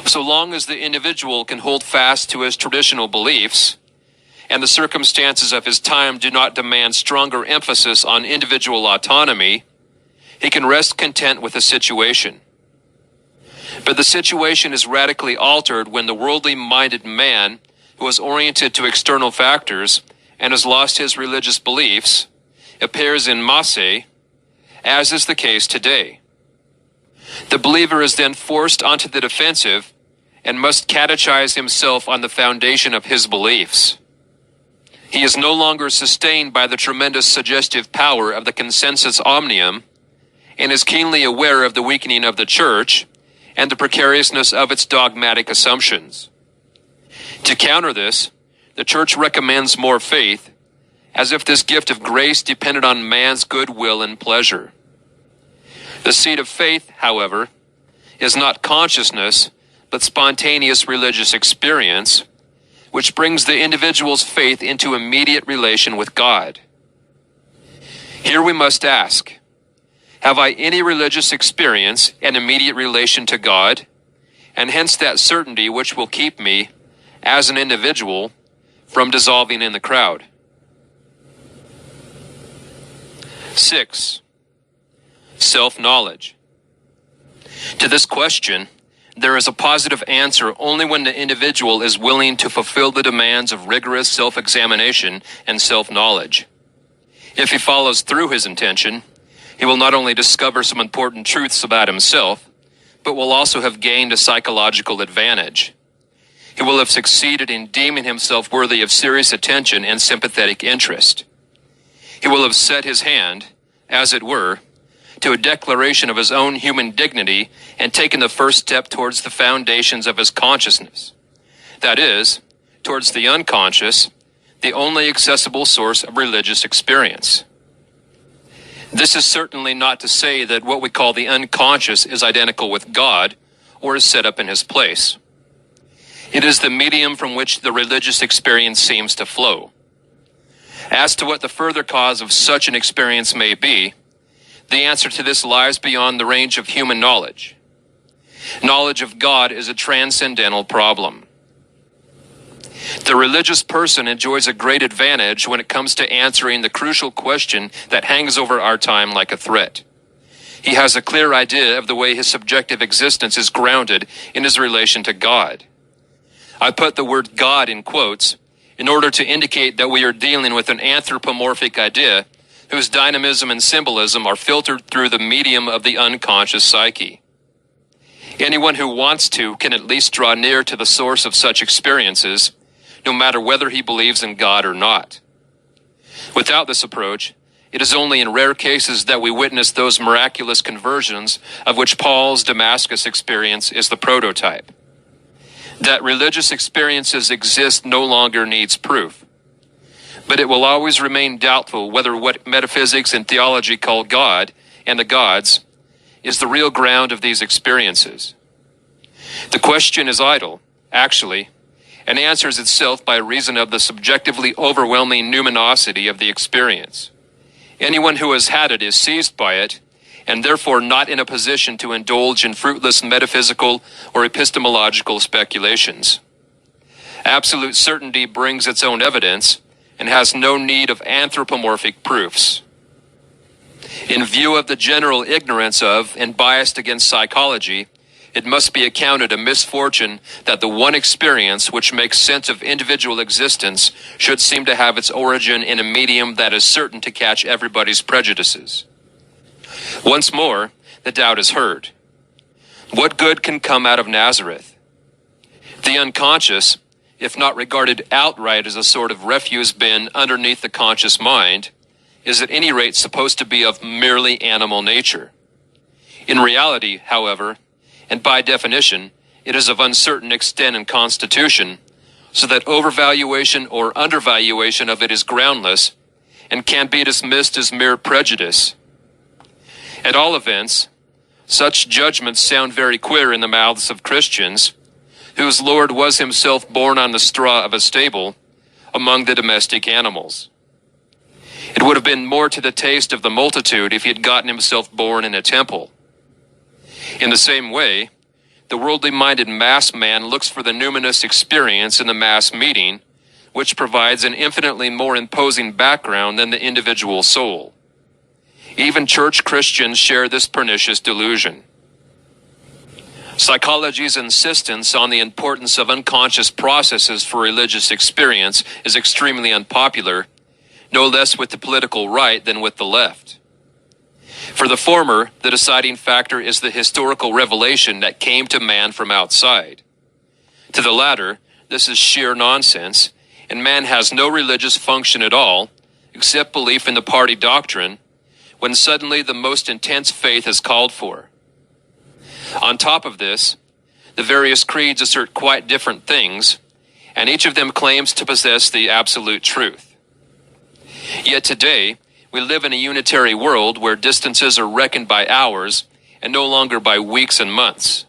So long as the individual can hold fast to his traditional beliefs, and the circumstances of his time do not demand stronger emphasis on individual autonomy, he can rest content with the situation. But the situation is radically altered when the worldly-minded man, who is oriented to external factors and has lost his religious beliefs, appears in masse, as is the case today. The believer is then forced onto the defensive and must catechize himself on the foundation of his beliefs. He is no longer sustained by the tremendous suggestive power of the consensus omnium, and is keenly aware of the weakening of the church and the precariousness of its dogmatic assumptions. To counter this, the church recommends more faith, as if this gift of grace depended on man's goodwill and pleasure. The seed of faith, however, is not consciousness, but spontaneous religious experience, which brings the individual's faith into immediate relation with God. Here we must ask, have I any religious experience and immediate relation to God, and hence that certainty which will keep me, as an individual, from dissolving in the crowd? 6. Self-knowledge. To this question, there is a positive answer only when the individual is willing to fulfill the demands of rigorous self-examination and self-knowledge. If he follows through his intention, he will not only discover some important truths about himself, but will also have gained a psychological advantage. he will have succeeded in deeming himself worthy of serious attention and sympathetic interest. He will have set his hand, as it were, to a declaration of his own human dignity and taken the first step towards the foundations of his consciousness. That is, towards the unconscious, the only accessible source of religious experience. This is certainly not to say that what we call the unconscious is identical with God or is set up in his place. It is the medium from which the religious experience seems to flow. As to what the further cause of such an experience may be, the answer to this lies beyond the range of human knowledge. Knowledge of God is a transcendental problem. The religious person enjoys a great advantage when it comes to answering the crucial question that hangs over our time like a threat. He has a clear idea of the way his subjective existence is grounded in his relation to God. I put the word God in quotes in order to indicate that we are dealing with an anthropomorphic idea whose dynamism and symbolism are filtered through the medium of the unconscious psyche. Anyone who wants to can at least draw near to the source of such experiences, no matter whether he believes in God or not. Without this approach, it is only in rare cases that we witness those miraculous conversions of which Paul's Damascus experience is the prototype. That religious experiences exist no longer needs proof, but it will always remain doubtful whether what metaphysics and theology call God and the gods is the real ground of these experiences. The question is idle, actually, and answers itself by reason of the subjectively overwhelming numinosity of the experience. Anyone who has had it is seized by it, and therefore not in a position to indulge in fruitless metaphysical or epistemological speculations. Absolute certainty brings its own evidence, and has no need of anthropomorphic proofs. In view of the general ignorance of and bias against psychology, it must be accounted a misfortune that the one experience which makes sense of individual existence should seem to have its origin in a medium that is certain to catch everybody's prejudices. Once more, the doubt is heard. What good can come out of Nazareth? The unconscious, if not regarded outright as a sort of refuse bin underneath the conscious mind, is at any rate supposed to be of merely animal nature. In reality, however, and by definition, it is of uncertain extent and constitution, so that overvaluation or undervaluation of it is groundless and can be dismissed as mere prejudice. At all events, such judgments sound very queer in the mouths of Christians, whose Lord was himself born on the straw of a stable among the domestic animals. It would have been more to the taste of the multitude if he had gotten himself born in a temple. In the same way, the worldly-minded mass man looks for the numinous experience in the mass meeting, which provides an infinitely more imposing background than the individual soul. Even church Christians share this pernicious delusion. Psychology's insistence on the importance of unconscious processes for religious experience is extremely unpopular, no less with the political right than with the left. For the former, the deciding factor is the historical revelation that came to man from outside. To the latter, this is sheer nonsense, and man has no religious function at all, except belief in the party doctrine, when suddenly the most intense faith is called for. On top of this, the various creeds assert quite different things, and each of them claims to possess the absolute truth. Yet today, we live in a unitary world where distances are reckoned by hours and no longer by weeks and months.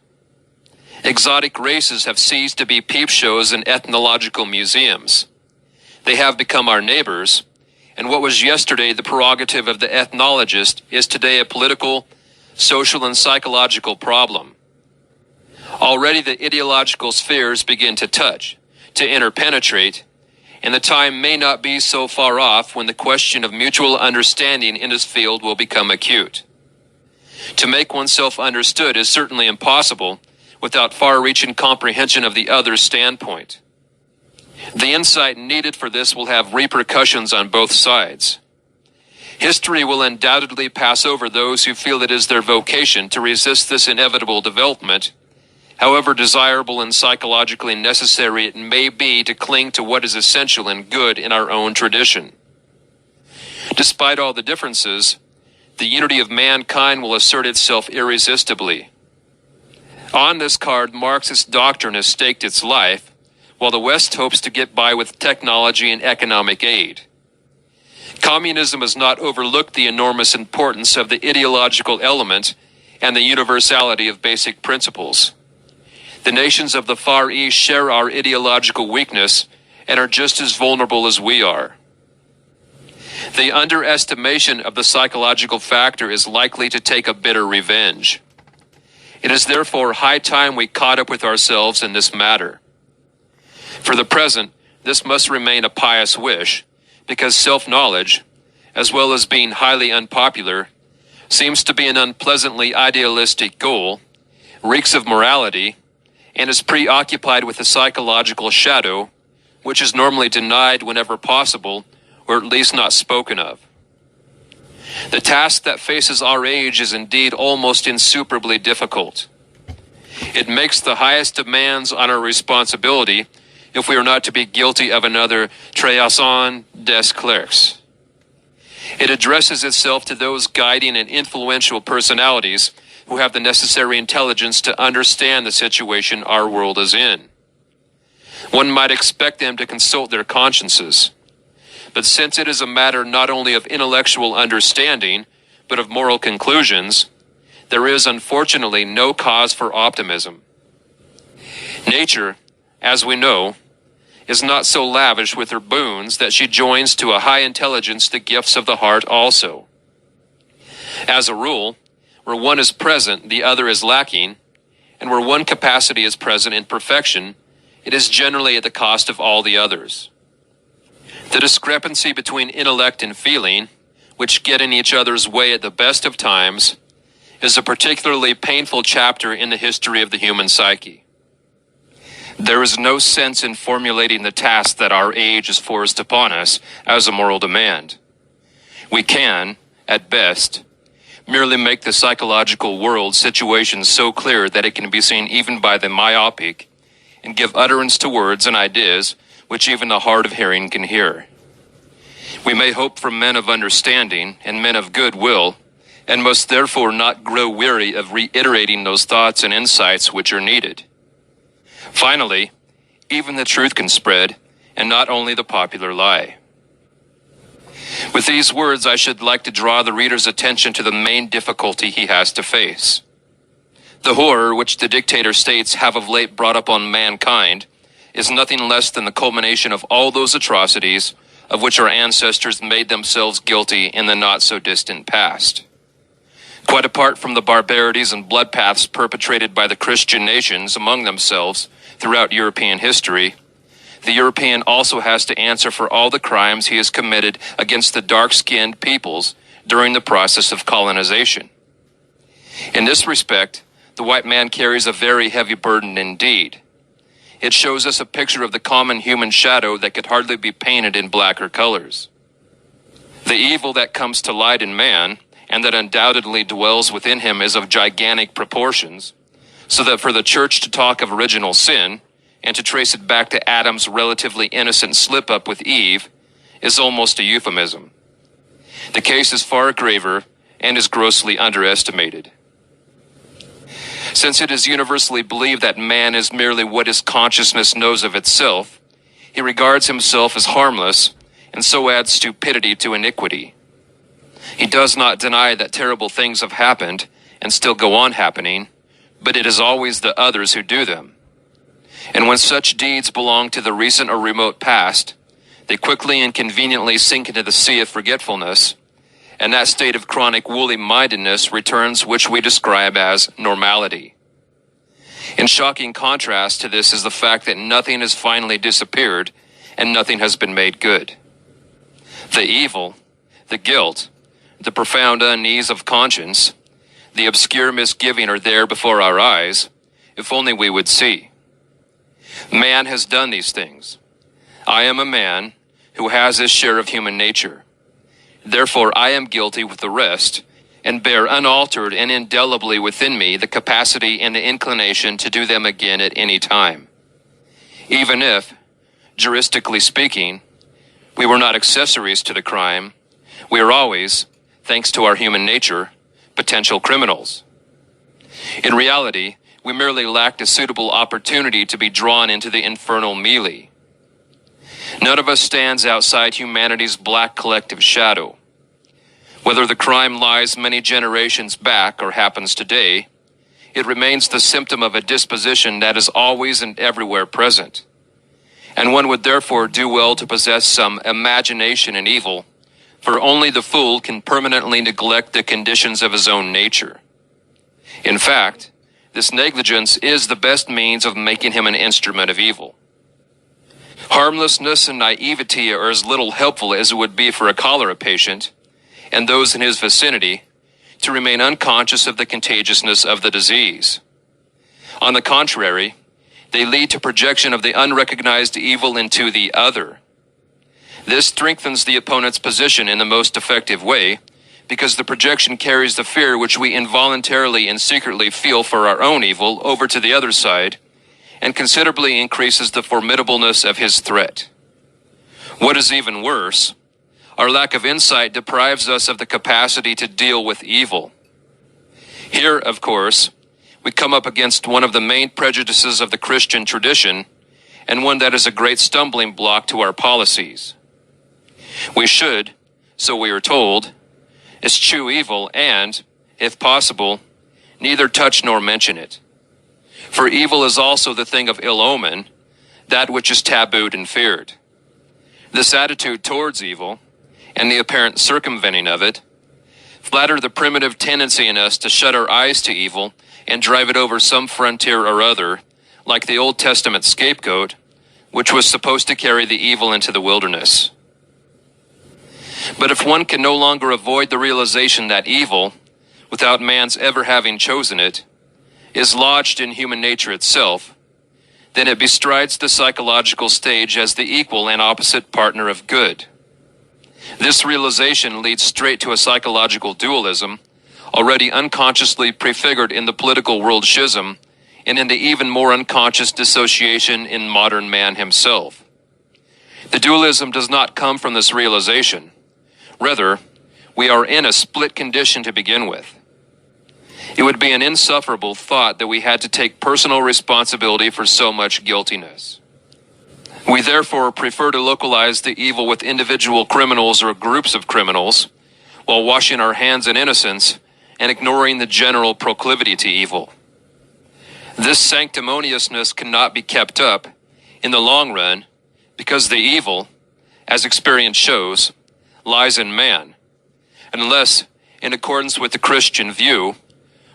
Exotic races have ceased to be peep shows in ethnological museums. They have become our neighbors, and what was yesterday the prerogative of the ethnologist is today a political, social, and psychological problem. Already the ideological spheres begin to touch, to interpenetrate, and the time may not be so far off when the question of mutual understanding in this field will become acute. To make oneself understood is certainly impossible without far-reaching comprehension of the other's standpoint. The insight needed for this will have repercussions on both sides. History will undoubtedly pass over those who feel it is their vocation to resist this inevitable development, however desirable and psychologically necessary it may be to cling to what is essential and good in our own tradition. Despite all the differences, the unity of mankind will assert itself irresistibly. On this card, Marxist doctrine has staked its life, while the West hopes to get by with technology and economic aid. Communism has not overlooked the enormous importance of the ideological element and the universality of basic principles. The nations of the Far East share our ideological weakness and are just as vulnerable as we are. The underestimation of the psychological factor is likely to take a bitter revenge. It is therefore high time we caught up with ourselves in this matter. For the present, this must remain a pious wish, because self-knowledge, as well as being highly unpopular, seems to be an unpleasantly idealistic goal, reeks of morality, and is preoccupied with the psychological shadow, which is normally denied whenever possible, or at least not spoken of. The task that faces our age is indeed almost insuperably difficult. It makes the highest demands on our responsibility if we are not to be guilty of another trahison des clercs. It addresses itself to those guiding and influential personalities who have the necessary intelligence to understand the situation our world is in. One might expect them to consult their consciences. But since it is a matter not only of intellectual understanding, but of moral conclusions, there is unfortunately no cause for optimism. Nature, as we know, is not so lavish with her boons that she joins to a high intelligence the gifts of the heart also. As a rule, where one is present, the other is lacking, and where one capacity is present in perfection, it is generally at the cost of all the others. The discrepancy between intellect and feeling, which get in each other's way at the best of times, is a particularly painful chapter in the history of the human psyche. There is no sense in formulating the task that our age has forced upon us as a moral demand. We can, at best, merely make the psychological world situation so clear that it can be seen even by the myopic, and give utterance to words and ideas which even the hard of hearing can hear. We may hope for men of understanding and men of good will, and must therefore not grow weary of reiterating those thoughts and insights which are needed. Finally, even the truth can spread, and not only the popular lie. With these words, I should like to draw the reader's attention to the main difficulty he has to face. The horror which the dictator states have of late brought upon mankind is nothing less than the culmination of all those atrocities of which our ancestors made themselves guilty in the not-so-distant past. Quite apart from the barbarities and bloodbaths perpetrated by the Christian nations among themselves throughout European history, the European also has to answer for all the crimes he has committed against the dark-skinned peoples during the process of colonization. In this respect, the white man carries a very heavy burden indeed. It shows us a picture of the common human shadow that could hardly be painted in blacker colors. The evil that comes to light in man, and that undoubtedly dwells within him, is of gigantic proportions, so that for the church to talk of original sin, and to trace it back to Adam's relatively innocent slip-up with Eve, is almost a euphemism. The case is far graver, and is grossly underestimated. Since it is universally believed that man is merely what his consciousness knows of itself, he regards himself as harmless, and so adds stupidity to iniquity. He does not deny that terrible things have happened, and still go on happening, but it is always the others who do them. And when such deeds belong to the recent or remote past, they quickly and conveniently sink into the sea of forgetfulness, and that state of chronic woolly-mindedness returns which we describe as normality. In shocking contrast to this is the fact that nothing has finally disappeared, and nothing has been made good. The evil, the guilt, the profound unease of conscience, the obscure misgiving are there before our eyes, if only we would see. Man has done these things. I am a man who has his share of human nature. Therefore I am guilty with the rest, and bear unaltered and indelibly within me the capacity and the inclination to do them again at any time. Even if, juristically speaking, we were not accessories to the crime, we are always, thanks to our human nature, potential criminals. In reality, we merely lacked a suitable opportunity to be drawn into the infernal melee. None of us stands outside humanity's black collective shadow. Whether the crime lies many generations back or happens today, it remains the symptom of a disposition that is always and everywhere present. And one would therefore do well to possess some imagination in evil, for only the fool can permanently neglect the conditions of his own nature. In fact, this negligence is the best means of making him an instrument of evil. Harmlessness and naivety are as little helpful as it would be for a cholera patient, and those in his vicinity, to remain unconscious of the contagiousness of the disease. On the contrary, they lead to projection of the unrecognized evil into the other. This strengthens the opponent's position in the most effective way, because the projection carries the fear which we involuntarily and secretly feel for our own evil over to the other side, and considerably increases the formidableness of his threat. What is even worse, our lack of insight deprives us of the capacity to deal with evil. Here, of course, we come up against one of the main prejudices of the Christian tradition, and one that is a great stumbling block to our policies. We should, so we are told, eschew evil and, if possible, neither touch nor mention it. For evil is also the thing of ill omen, that which is tabooed and feared. This attitude towards evil, and the apparent circumventing of it, flatter the primitive tendency in us to shut our eyes to evil and drive it over some frontier or other, like the Old Testament scapegoat, which was supposed to carry the evil into the wilderness. But if one can no longer avoid the realization that evil, without man's ever having chosen it, is lodged in human nature itself, then it bestrides the psychological stage as the equal and opposite partner of good. This realization leads straight to a psychological dualism, already unconsciously prefigured in the political world schism, and in the even more unconscious dissociation in modern man himself. The dualism does not come from this realization. Rather, we are in a split condition to begin with. It would be an insufferable thought that we had to take personal responsibility for so much guiltiness. We therefore prefer to localize the evil with individual criminals or groups of criminals, while washing our hands in innocence and ignoring the general proclivity to evil. This sanctimoniousness cannot be kept up in the long run, because the evil, as experience shows, lies in man, unless, in accordance with the Christian view,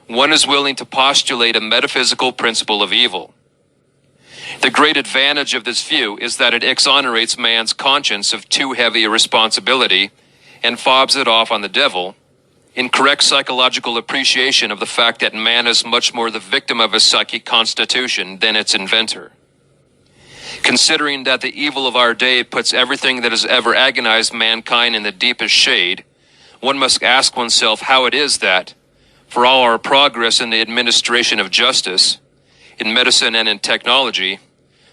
one is willing to postulate a metaphysical principle of evil. The great advantage of this view is that it exonerates man's conscience of too heavy a responsibility and fobs it off on the devil, in correct psychological appreciation of the fact that man is much more the victim of his psychic constitution than its inventor. Considering that the evil of our day puts everything that has ever agonized mankind in the deepest shade, one must ask oneself how it is that, for all our progress in the administration of justice, in medicine and in technology,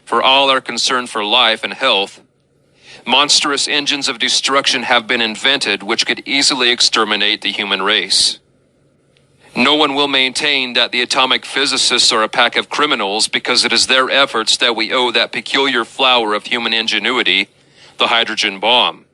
for all our concern for life and health, monstrous engines of destruction have been invented which could easily exterminate the human race. No one will maintain that the atomic physicists are a pack of criminals because it is their efforts that we owe that peculiar flower of human ingenuity, the hydrogen bomb.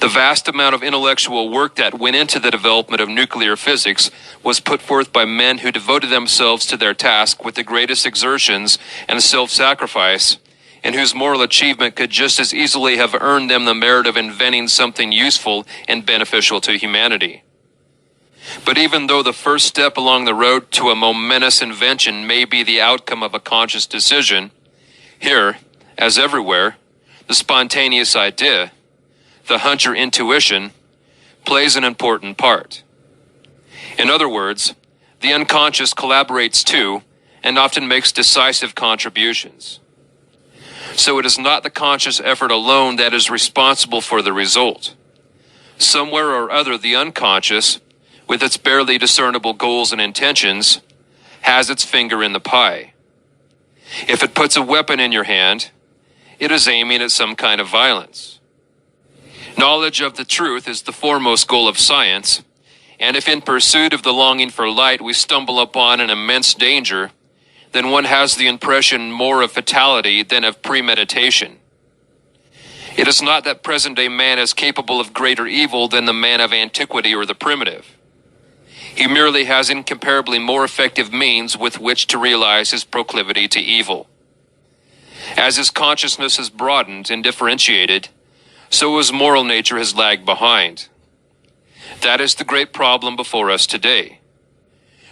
The vast amount of intellectual work that went into the development of nuclear physics was put forth by men who devoted themselves to their task with the greatest exertions and self-sacrifice, and whose moral achievement could just as easily have earned them the merit of inventing something useful and beneficial to humanity. But even though the first step along the road to a momentous invention may be the outcome of a conscious decision, here, as everywhere, the spontaneous idea, the hunch or intuition, plays an important part. In other words, the unconscious collaborates too, and often makes decisive contributions. So it is not the conscious effort alone that is responsible for the result. Somewhere or other, the unconscious, with its barely discernible goals and intentions, has its finger in the pie. If it puts a weapon in your hand, it is aiming at some kind of violence. Knowledge of the truth is the foremost goal of science, and if in pursuit of the longing for light we stumble upon an immense danger, then one has the impression more of fatality than of premeditation. It is not that present-day man is capable of greater evil than the man of antiquity or the primitive. He merely has incomparably more effective means with which to realize his proclivity to evil. As his consciousness has broadened and differentiated, so his moral nature has lagged behind. That is the great problem before us today.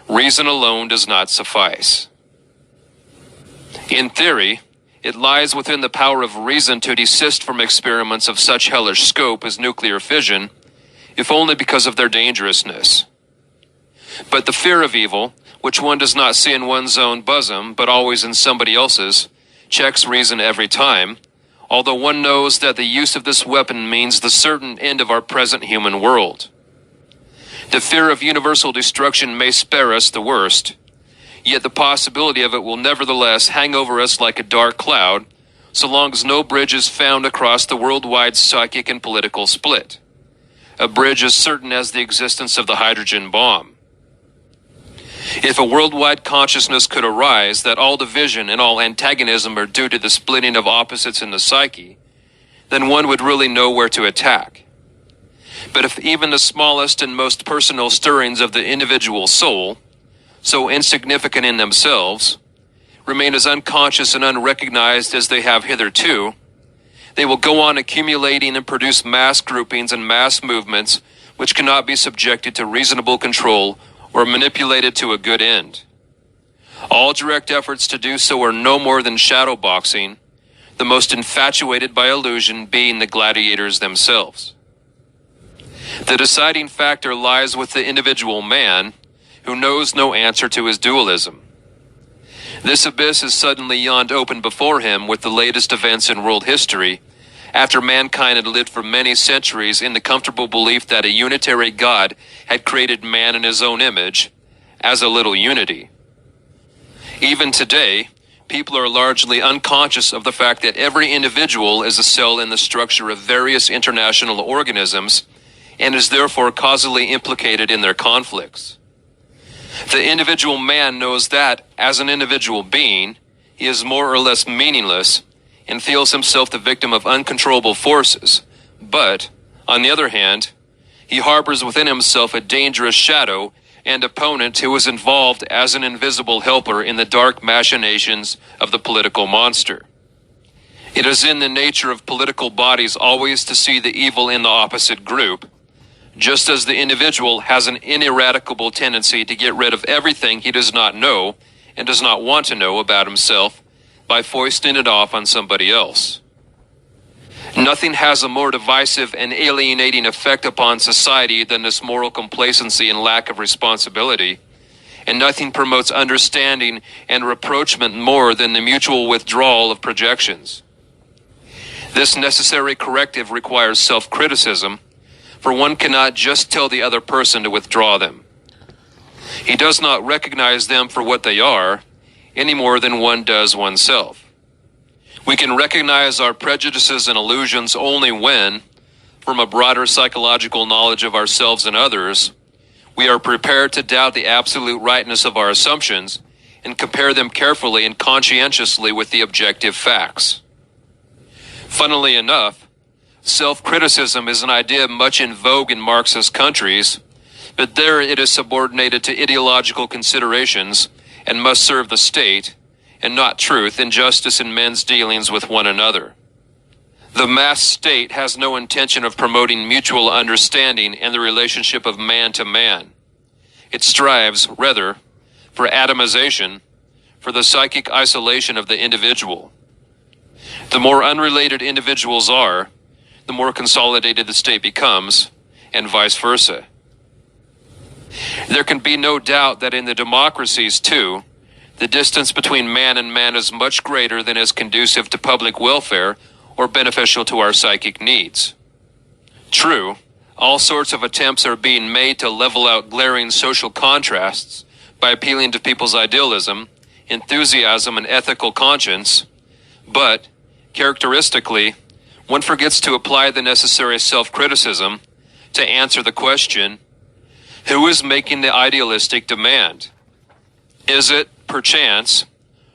Reason alone does not suffice. In theory, it lies within the power of reason to desist from experiments of such hellish scope as nuclear fission, if only because of their dangerousness. But the fear of evil, which one does not see in one's own bosom, but always in somebody else's, checks reason every time, although one knows that the use of this weapon means the certain end of our present human world. The fear of universal destruction may spare us the worst, yet the possibility of it will nevertheless hang over us like a dark cloud, so long as no bridge is found across the worldwide psychic and political split. A bridge as certain as the existence of the hydrogen bomb. If a worldwide consciousness could arise that all division and all antagonism are due to the splitting of opposites in the psyche, then one would really know where to attack. But if even the smallest and most personal stirrings of the individual soul, so insignificant in themselves, remain as unconscious and unrecognized as they have hitherto, they will go on accumulating and produce mass groupings and mass movements which cannot be subjected to reasonable control or manipulated to a good end. All direct efforts to do so are no more than shadow boxing, the most infatuated by illusion being the gladiators themselves. The deciding factor lies with the individual man, who knows no answer to his dualism. This abyss is suddenly yawned open before him with the latest events in world history, after mankind had lived for many centuries in the comfortable belief that a unitary God had created man in his own image, as a little unity. Even today, people are largely unconscious of the fact that every individual is a cell in the structure of various international organisms, and is therefore causally implicated in their conflicts. The individual man knows that, as an individual being, he is more or less meaningless, and feels himself the victim of uncontrollable forces, but, on the other hand, he harbors within himself a dangerous shadow and opponent who is involved as an invisible helper in the dark machinations of the political monster. It is in the nature of political bodies always to see the evil in the opposite group, just as the individual has an ineradicable tendency to get rid of everything he does not know and does not want to know about himself by foisting it off on somebody else. Nothing has a more divisive and alienating effect upon society than this moral complacency and lack of responsibility, and nothing promotes understanding and rapprochement more than the mutual withdrawal of projections. This necessary corrective requires self-criticism, for one cannot just tell the other person to withdraw them. He does not recognize them for what they are, any more than one does oneself. We can recognize our prejudices and illusions only when, from a broader psychological knowledge of ourselves and others, we are prepared to doubt the absolute rightness of our assumptions and compare them carefully and conscientiously with the objective facts. Funnily enough, self-criticism is an idea much in vogue in Marxist countries, but there it is subordinated to ideological considerations and must serve the state, and not truth and justice in men's dealings with one another. The mass state has no intention of promoting mutual understanding and the relationship of man to man. It strives, rather, for atomization, for the psychic isolation of the individual. The more unrelated individuals are, the more consolidated the state becomes, and vice versa. There can be no doubt that in the democracies, too, the distance between man and man is much greater than is conducive to public welfare or beneficial to our psychic needs. True, All sorts of attempts are being made to level out glaring social contrasts by appealing to people's idealism, enthusiasm, and ethical conscience, but, characteristically, one forgets to apply the necessary self-criticism to answer the question, who is making the idealistic demand? Is it, perchance,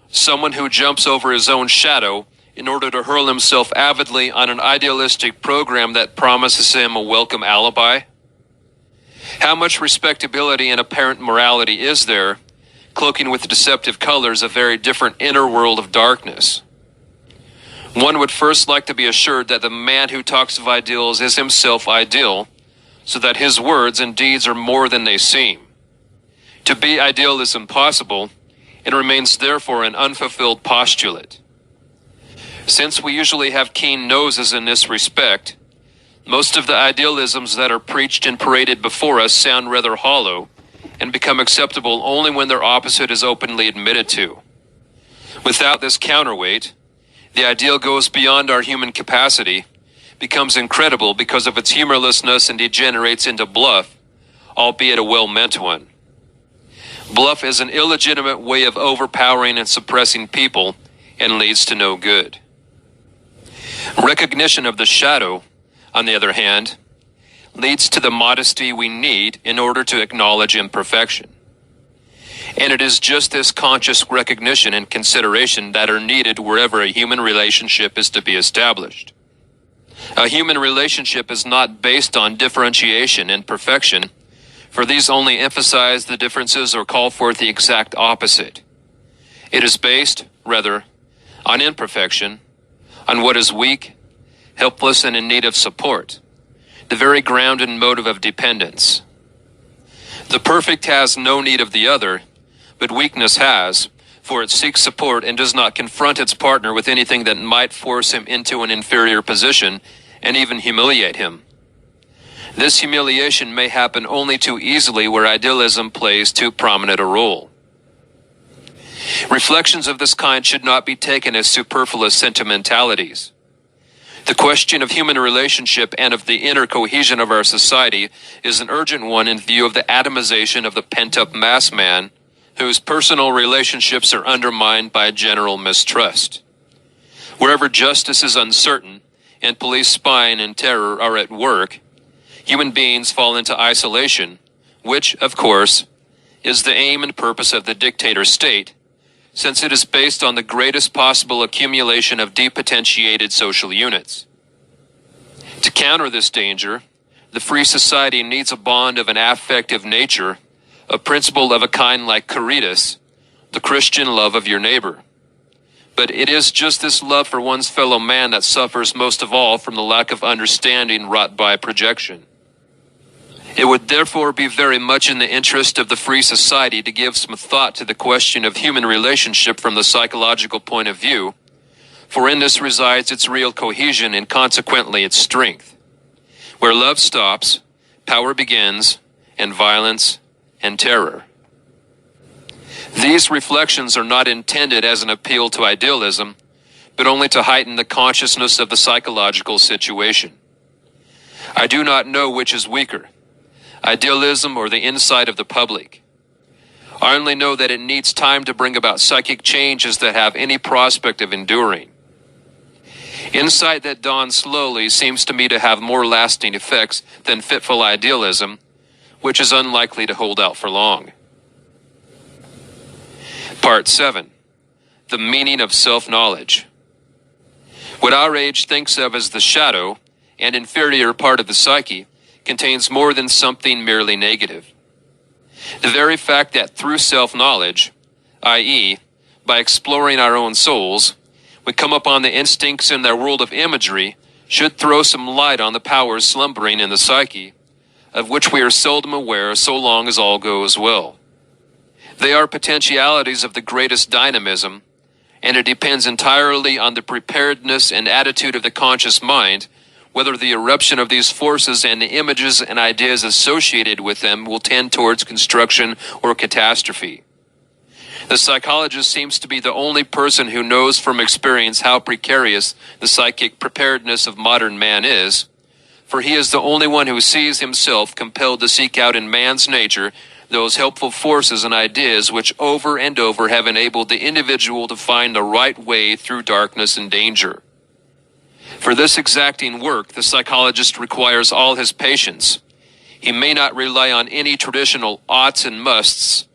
someone who jumps over his own shadow in order to hurl himself avidly on an idealistic program that promises him a welcome alibi? How much respectability and apparent morality is there, cloaking with deceptive colors a very different inner world of darkness? One would first like to be assured that the man who talks of ideals is himself ideal, so that his words and deeds are more than they seem. To be ideal is impossible, and remains therefore an unfulfilled postulate. Since we usually have keen noses in this respect, most of the idealisms that are preached and paraded before us sound rather hollow, and become acceptable only when their opposite is openly admitted to. Without this counterweight, the ideal goes beyond our human capacity, becomes incredible because of its humorlessness, and degenerates into bluff, albeit a well-meant one. Bluff is an illegitimate way of overpowering and suppressing people, and leads to no good. Recognition of the shadow, on the other hand, leads to the modesty we need in order to acknowledge imperfection. And it is just this conscious recognition and consideration that are needed wherever a human relationship is to be established. A human relationship is not based on differentiation and perfection, for these only emphasize the differences or call forth the exact opposite. It is based, rather, on imperfection, on what is weak, helpless, and in need of support, the very ground and motive of dependence. The perfect has no need of the other, but weakness has, for it seeks support and does not confront its partner with anything that might force him into an inferior position and even humiliate him. This humiliation may happen only too easily where idealism plays too prominent a role. Reflections of this kind should not be taken as superfluous sentimentalities. The question of human relationship and of the inner cohesion of our society is an urgent one in view of the atomization of the pent-up mass man, whose personal relationships are undermined by general mistrust. Wherever justice is uncertain, and police spying and terror are at work, human beings fall into isolation, which, of course, is the aim and purpose of the dictator state, since it is based on the greatest possible accumulation of depotentiated social units. To counter this danger, the free society needs a bond of an affective nature, a principle of a kind like caritas, the Christian love of your neighbor. But it is just this love for one's fellow man that suffers most of all from the lack of understanding wrought by projection. It would therefore be very much in the interest of the free society to give some thought to the question of human relationship from the psychological point of view, for in this resides its real cohesion and consequently its strength. Where love stops, power begins, and violence and terror. These reflections are not intended as an appeal to idealism, but only to heighten the consciousness of the psychological situation. I do not know which is weaker, idealism or the insight of the public. I only know that it needs time to bring about psychic changes that have any prospect of enduring. Insight that dawns slowly seems to me to have more lasting effects than fitful idealism, which is unlikely to hold out for long. Part 7. The meaning of self-knowledge. What our age thinks of as the shadow and inferior part of the psyche contains more than something merely negative. The very fact that through self-knowledge, i.e., by exploring our own souls, we come upon the instincts in their world of imagery, should throw some light on the powers slumbering in the psyche, of which we are seldom aware so long as all goes well. They are potentialities of the greatest dynamism, and it depends entirely on the preparedness and attitude of the conscious mind whether the eruption of these forces and the images and ideas associated with them will tend towards construction or catastrophe. The psychologist seems to be the only person who knows from experience how precarious the psychic preparedness of modern man is, for he is the only one who sees himself compelled to seek out in man's nature those helpful forces and ideas which over and over have enabled the individual to find the right way through darkness and danger. For this exacting work, the psychologist requires all his patience. He may not rely on any traditional oughts and musts,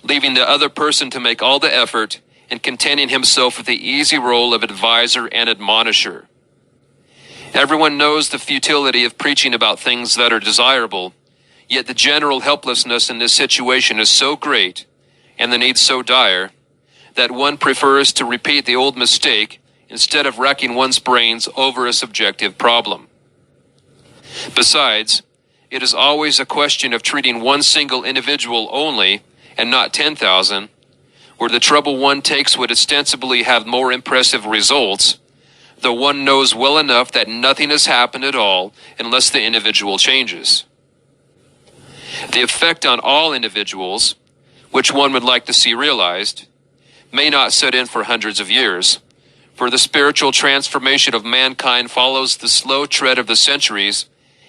leaving the other person to make all the effort and contenting himself with the easy role of advisor and admonisher. Everyone knows the futility of preaching about things that are desirable, yet the general helplessness in this situation is so great, and the need so dire, that one prefers to repeat the old mistake instead of racking one's brains over a subjective problem. Besides, it is always a question of treating one single individual only, and not 10,000, where the trouble one takes would ostensibly have more impressive results, though one knows well enough that nothing has happened at all unless the individual changes. The effect on all individuals, which one would like to see realized, may not set in for hundreds of years, for the spiritual transformation of mankind follows the slow tread of the centuries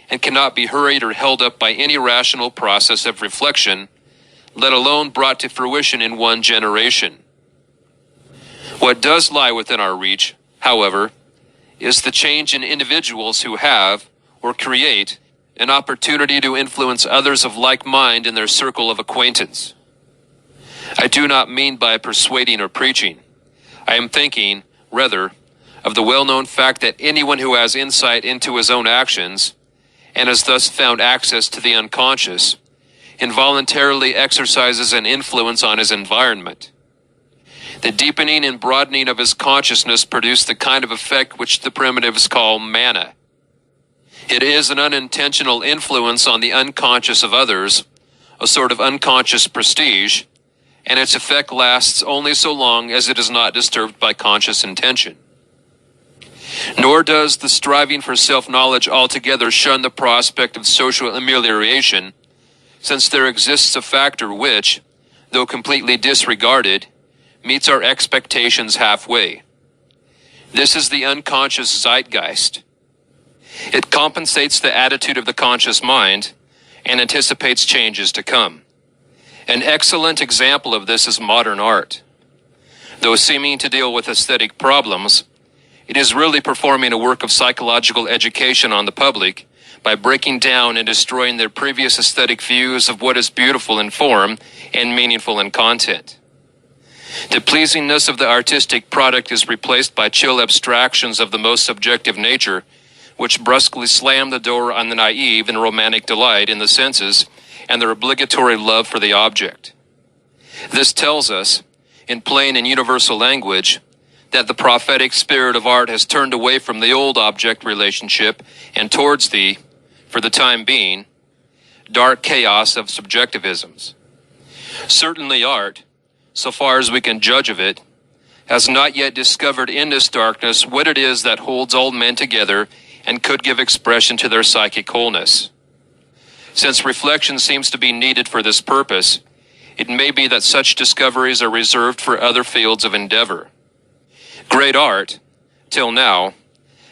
and cannot be hurried or held up by any rational process of reflection, let alone brought to fruition in one generation. What does lie within our reach, however, is the change in individuals who have, or create, an opportunity to influence others of like mind in their circle of acquaintance. I do not mean by persuading or preaching. I am thinking, rather, of the well-known fact that anyone who has insight into his own actions, and has thus found access to the unconscious, involuntarily exercises an influence on his environment. The deepening and broadening of his consciousness produce the kind of effect which the primitives call mana. It is an unintentional influence on the unconscious of others, a sort of unconscious prestige, and its effect lasts only so long as it is not disturbed by conscious intention. Nor does the striving for self-knowledge altogether shun the prospect of social amelioration, since there exists a factor which, though completely disregarded, meets our expectations halfway. This is the unconscious zeitgeist. It compensates the attitude of the conscious mind and anticipates changes to come. An excellent example of this is modern art. Though seeming to deal with aesthetic problems, it is really performing a work of psychological education on the public by breaking down and destroying their previous aesthetic views of what is beautiful in form and meaningful in content. The pleasingness of the artistic product is replaced by chill abstractions of the most subjective nature, which brusquely slam the door on the naive and romantic delight in the senses and their obligatory love for the object. This tells us, in plain and universal language, that the prophetic spirit of art has turned away from the old object relationship and towards the, for the time being, dark chaos of subjectivisms. Certainly art, so far as we can judge of it, has not yet discovered in this darkness what it is that holds all men together and could give expression to their psychic wholeness. Since reflection seems to be needed for this purpose, it may be that such discoveries are reserved for other fields of endeavor. Great art, till now,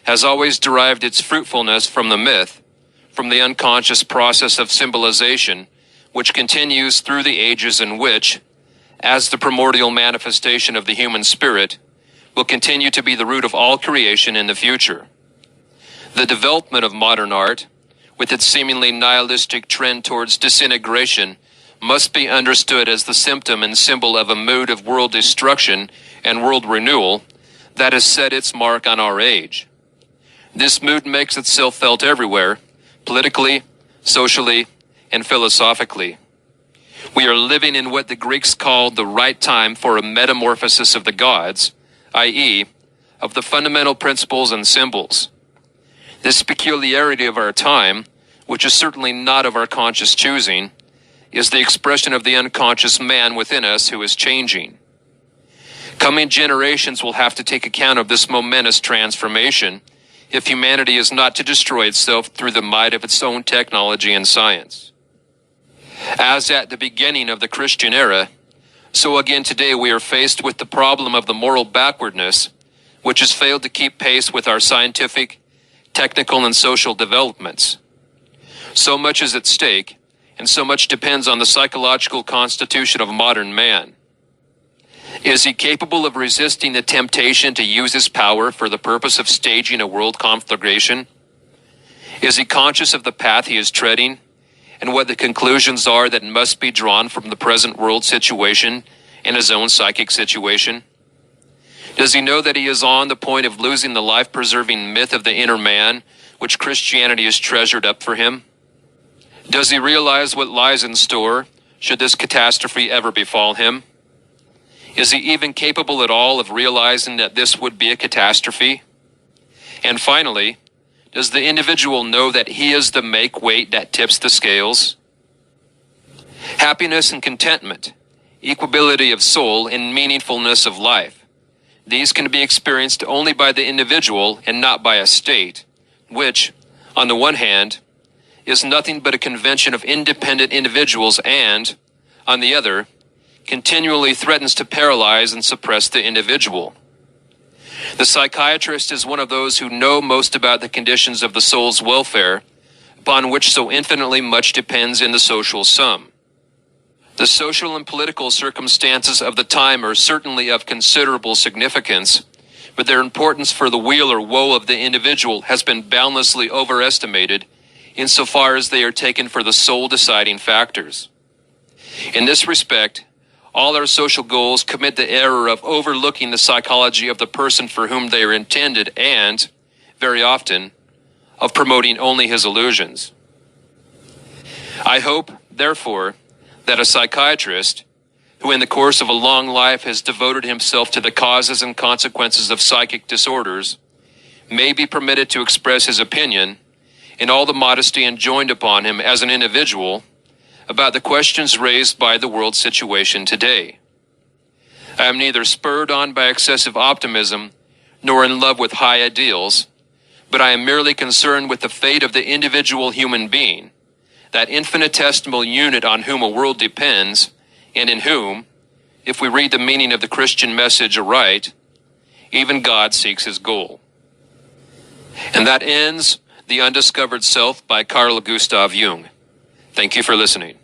has always derived its fruitfulness from the myth, from the unconscious process of symbolization, which continues through the ages and which, as the primordial manifestation of the human spirit, will continue to be the root of all creation in the future. The development of modern art, with its seemingly nihilistic trend towards disintegration, must be understood as the symptom and symbol of a mood of world destruction and world renewal that has set its mark on our age. This mood makes itself felt everywhere, politically, socially, and philosophically. We are living in what the Greeks called the right time for a metamorphosis of the gods, i.e., of the fundamental principles and symbols. This peculiarity of our time, which is certainly not of our conscious choosing, is the expression of the unconscious man within us who is changing. Coming generations will have to take account of this momentous transformation if humanity is not to destroy itself through the might of its own technology and science. As at the beginning of the Christian era, so again today we are faced with the problem of the moral backwardness, which has failed to keep pace with our scientific, technical and social developments. So much is at stake, and so much depends on the psychological constitution of modern man. Is he capable of resisting the temptation to use his power for the purpose of staging a world conflagration? Is he conscious of the path he is treading, and what the conclusions are that must be drawn from the present world situation and his own psychic situation? Does he know that he is on the point of losing the life-preserving myth of the inner man, which Christianity has treasured up for him? Does he realize what lies in store, should this catastrophe ever befall him? Is he even capable at all of realizing that this would be a catastrophe? And finally, does the individual know that he is the make-weight that tips the scales? Happiness and contentment, equability of soul, and meaningfulness of life. These can be experienced only by the individual and not by a state, which, on the one hand, is nothing but a convention of independent individuals and, on the other, continually threatens to paralyze and suppress the individual. The psychiatrist is one of those who know most about the conditions of the soul's welfare, upon which so infinitely much depends in the social sum. The social and political circumstances of the time are certainly of considerable significance, but their importance for the weal or woe of the individual has been boundlessly overestimated insofar as they are taken for the sole deciding factors. In this respect, all our social goals commit the error of overlooking the psychology of the person for whom they are intended and, very often, of promoting only his illusions. I hope, therefore, that a psychiatrist, who in the course of a long life has devoted himself to the causes and consequences of psychic disorders, may be permitted to express his opinion, in all the modesty enjoined upon him as an individual, about the questions raised by the world situation today. I am neither spurred on by excessive optimism nor in love with high ideals, but I am merely concerned with the fate of the individual human being, that infinitesimal unit on whom a world depends, and in whom, if we read the meaning of the Christian message aright, even God seeks his goal. And that ends The Undiscovered Self by Gustav Jung. Thank you for listening.